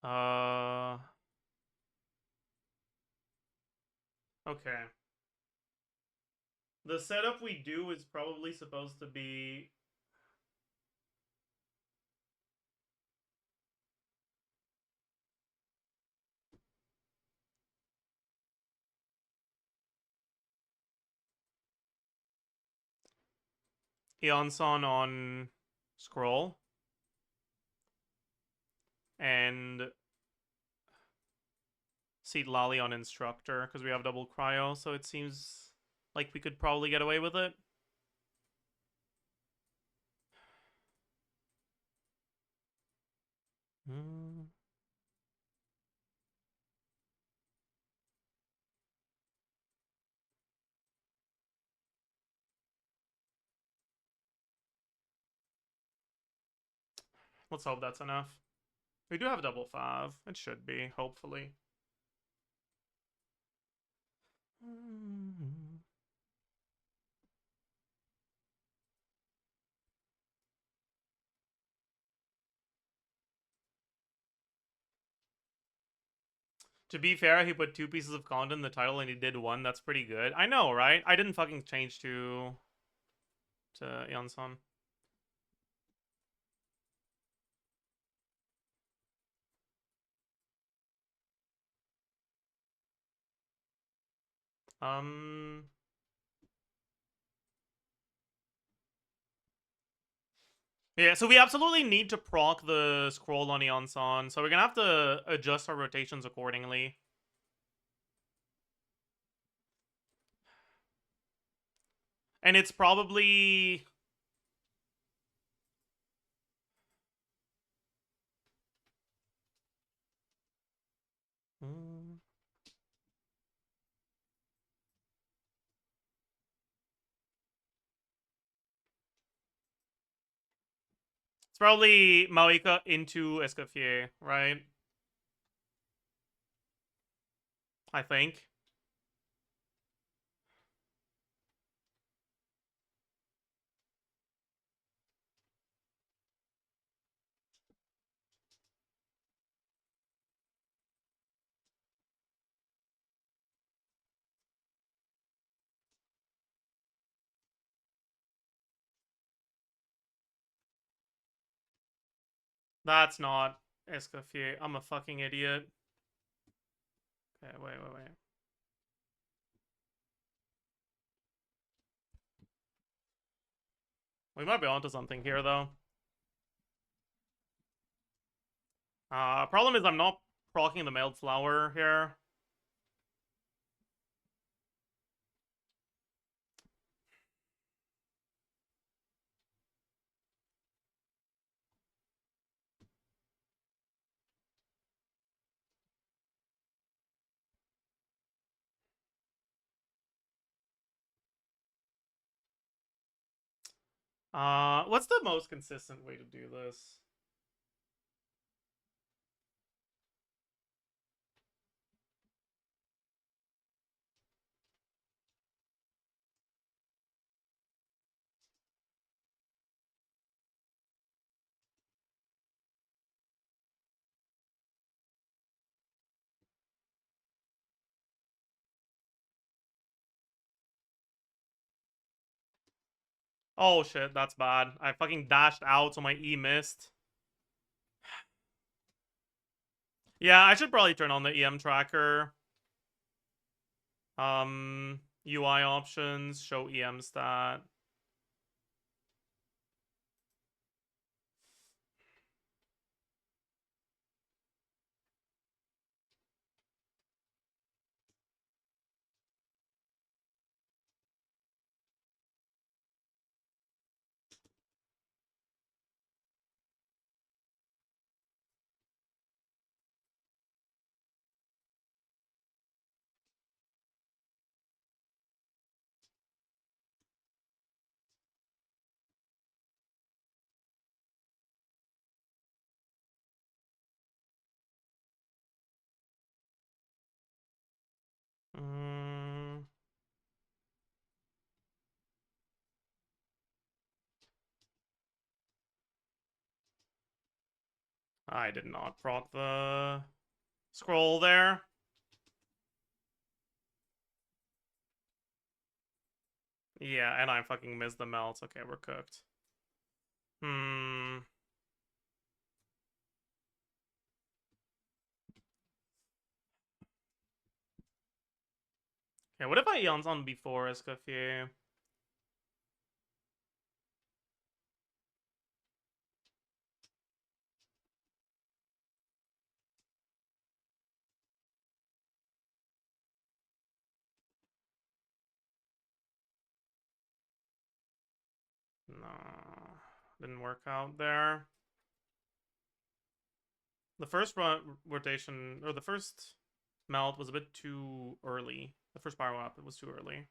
Uh. Okay. The setup we do is probably supposed to be. Eonson on scroll and Seed Lolly on instructor because we have double cryo, so it seems like we could probably get away with it. Let's hope that's enough. We do have double 5. It should be, hopefully. To be fair, he put 2 pieces of content in the title and he did 1. That's pretty good. I know, right? I didn't fucking change to Eonson. Yeah, so we absolutely need to proc the scroll on Eonson, so we're gonna have to adjust our rotations accordingly. And it's probably... It's probably Maoika into Escoffier, right? I think. That's not Escoffier. I'm a fucking idiot. Okay, wait. We might be onto something here, though. Problem is I'm not proccing the mailed flower here. What's the most consistent way to do this? Oh shit, that's bad. I fucking dashed out so my E missed. Yeah, I should probably turn on the EM tracker. UI options, show EM stat. I did not proc the scroll there. Yeah, and I fucking missed the melts. Okay, we're cooked. Okay, what if I Eons on before Escoffier? No, didn't work out there. The first rotation, or the first melt was a bit too early. The first power up, it was too early.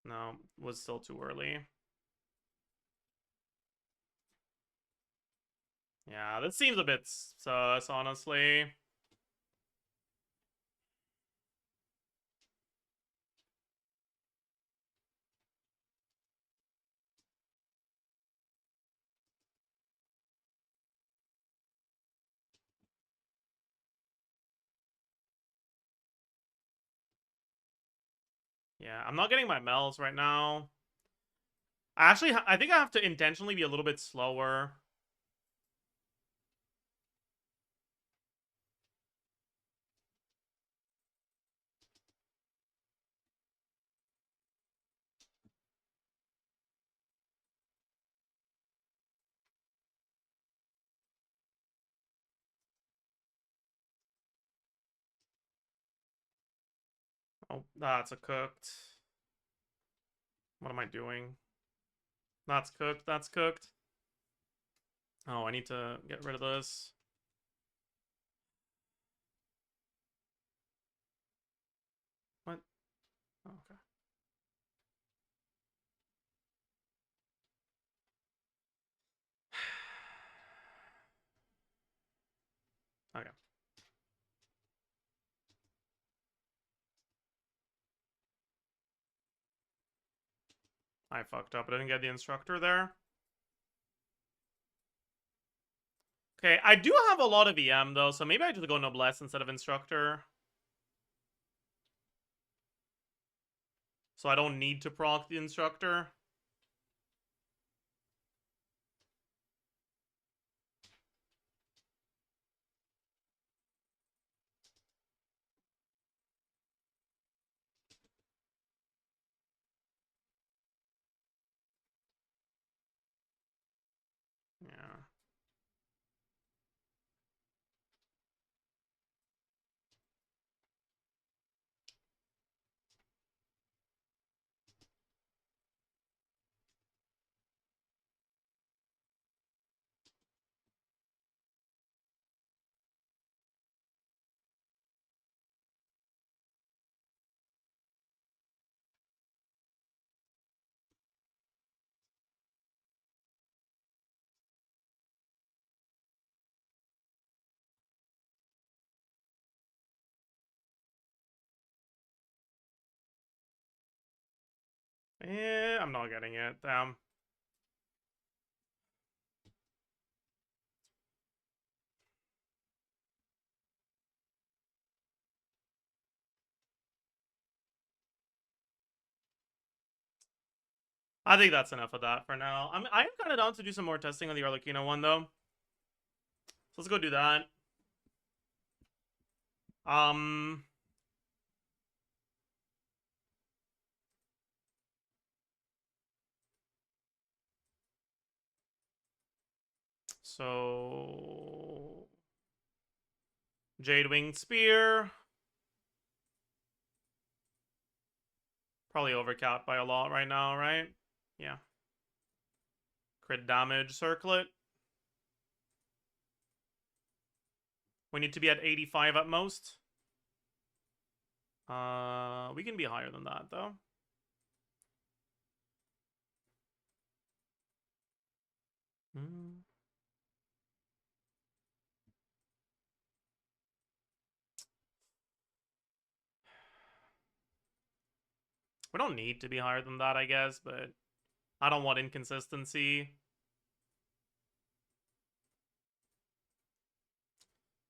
No, was still too early. Yeah, this seems a bit sus, honestly. Yeah, I'm not getting my melts right now. I think I have to intentionally be a little bit slower. Oh, that's a cooked. What am I doing? That's cooked. That's cooked. Oh, I need to get rid of this. What? Oh, okay. Okay. I fucked up. I didn't get the instructor there. Okay, I do have a lot of EM, though, so maybe I just go Noblesse instead of instructor. So I don't need to proc the instructor. Yeah. I'm not getting it. Damn. I think that's enough of that for now. I'm kind of down to do some more testing on the Arlecchino one though. So let's go do that. So Jade Winged Spear. Probably overcapped by a lot right now, right? Yeah. Crit damage circlet. We need to be at 85 at most. We can be higher than that though. We don't need to be higher than that, I guess, but I don't want inconsistency.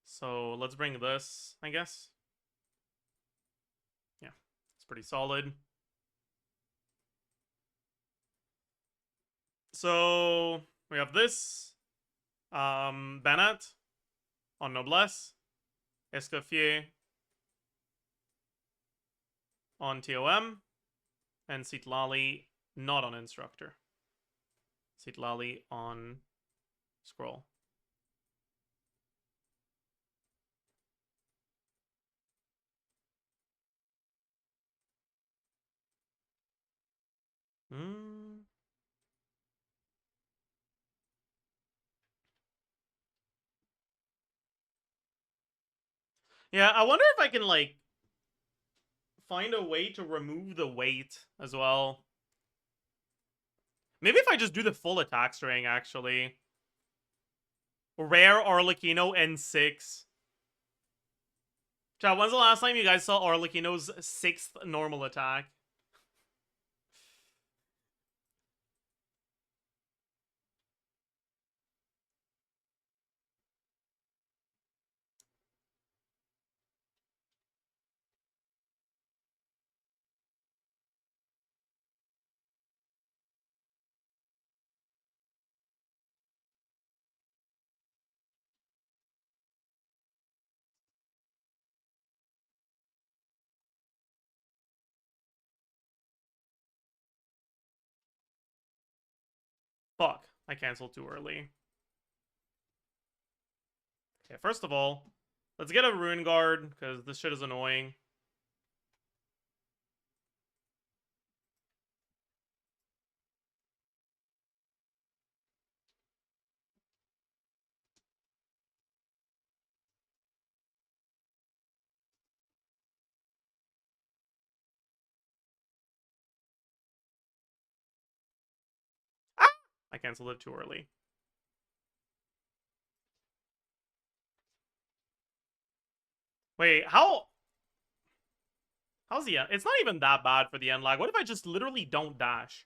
So let's bring this, I guess. Yeah, it's pretty solid. So we have this. Bennett on Noblesse. Escoffier on TOM. And Sitlali not on Instructor. Sitlali on Scroll. Yeah, I wonder if I can, like, find a way to remove the weight as well. Maybe if I just do the full attack string, actually. Rare Arlecchino N6. Chat, when's the last time you guys saw Arlecchino's 6th normal attack? Fuck, I canceled too early. Okay, first of all, let's get a Rune Guard, because this shit is annoying. Ah! I canceled it too early. Wait, how's the end? It's not even that bad for the end lag. What if I just literally don't dash?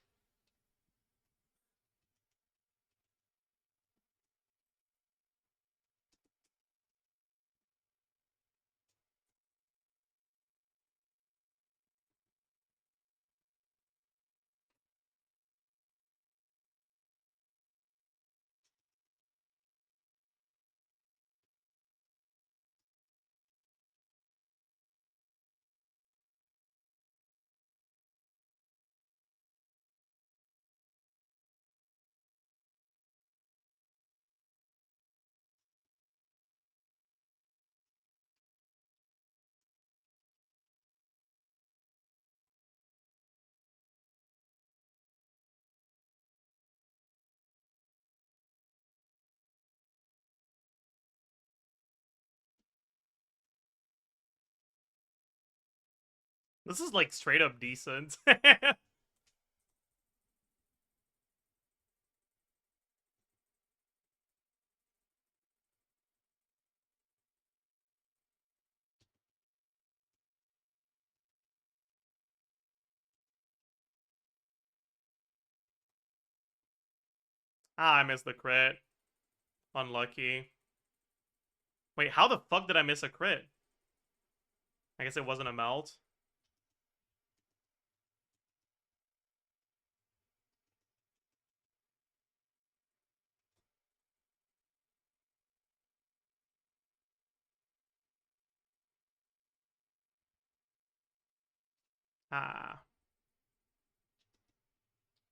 This is like straight up decent. Ah, I missed the crit. Unlucky. Wait, how the fuck did I miss a crit? I guess it wasn't a melt. Ah.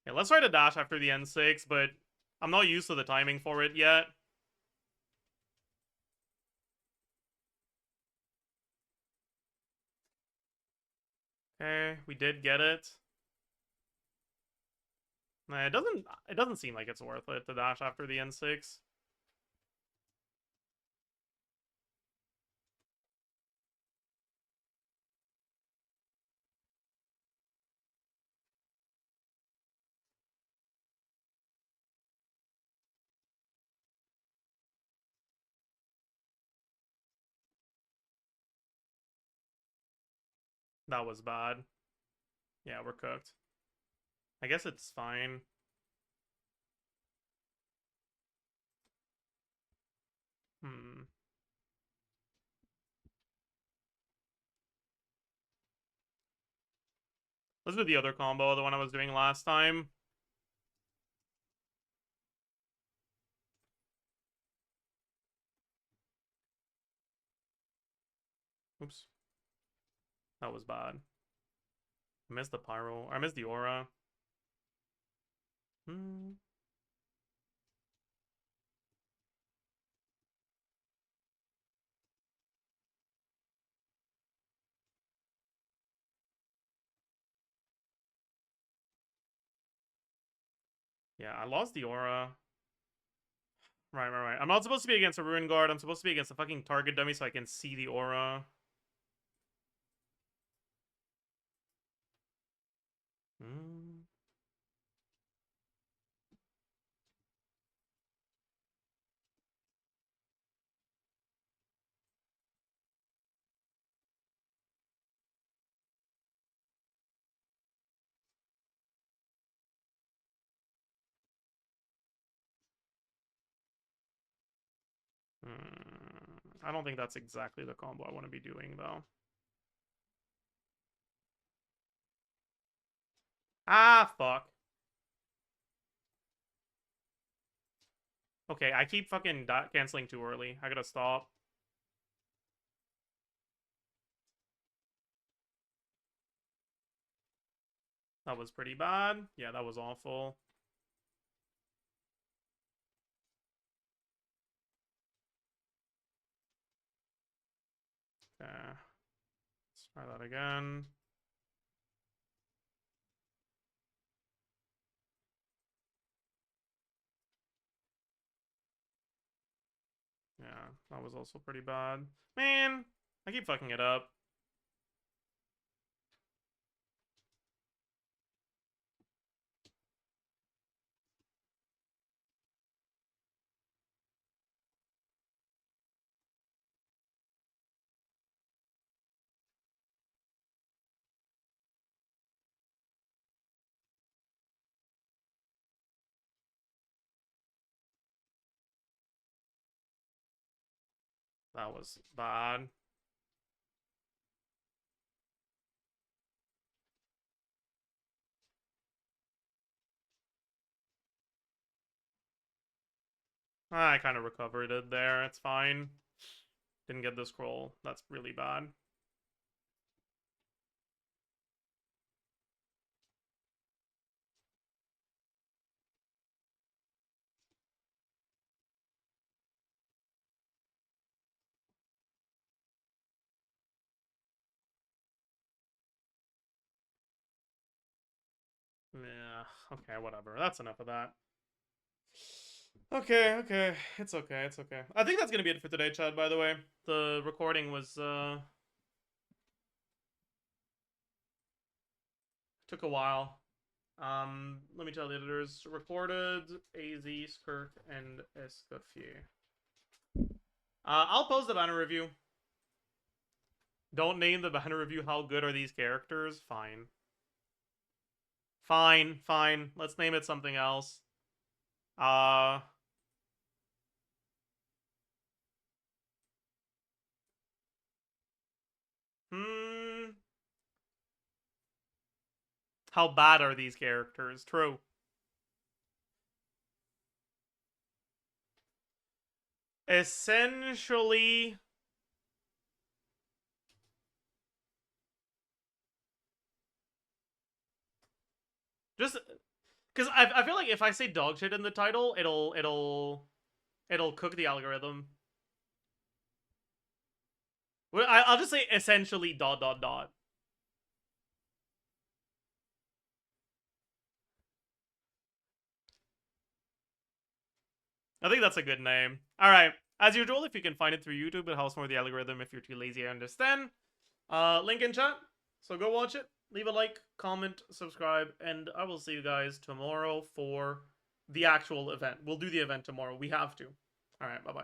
Yeah, let's try to dash after the N6, but I'm not used to the timing for it yet. Okay, we did get it. Nah, it doesn't seem like it's worth it to dash after the N6. That was bad. Yeah, we're cooked. I guess it's fine. Hmm. Let's do the other combo, the one I was doing last time. Oops. That was bad. I missed the pyro. I missed the aura. Hmm. Yeah, I lost the aura. Right. I'm not supposed to be against a Ruin Guard. I'm supposed to be against a fucking target dummy so I can see the aura. Hmm. I don't think that's exactly the combo I want to be doing, though. Ah, fuck. Okay, I keep fucking canceling too early. I gotta stop. That was pretty bad. Yeah, that was awful. Okay. Let's try that again. Yeah, that was also pretty bad. Man, I keep fucking it up. That was bad. I kind of recovered it there. It's fine. Didn't get the scroll. That's really bad. Yeah, okay, whatever. That's enough of that. Okay. It's okay. I think that's gonna be it for today, Chad, by the way. The recording was, Took a while. Let me tell the editors. Recorded AZ, SKIRK, and SKIRK. I'll post the banner review. Don't name the banner review how good are these characters? Fine. Fine, fine. Let's name it something else. How bad are these characters? True. Essentially... Just... Because I feel like if I say dog shit in the title, it'll cook the algorithm. I'll just say essentially ... I think that's a good name. Alright. As usual, if you can find it through YouTube, it helps more the algorithm. If you're too lazy, I understand. Link in chat. So go watch it. Leave a like, comment, subscribe, and I will see you guys tomorrow for the actual event. We'll do the event tomorrow. We have to. Alright, bye-bye.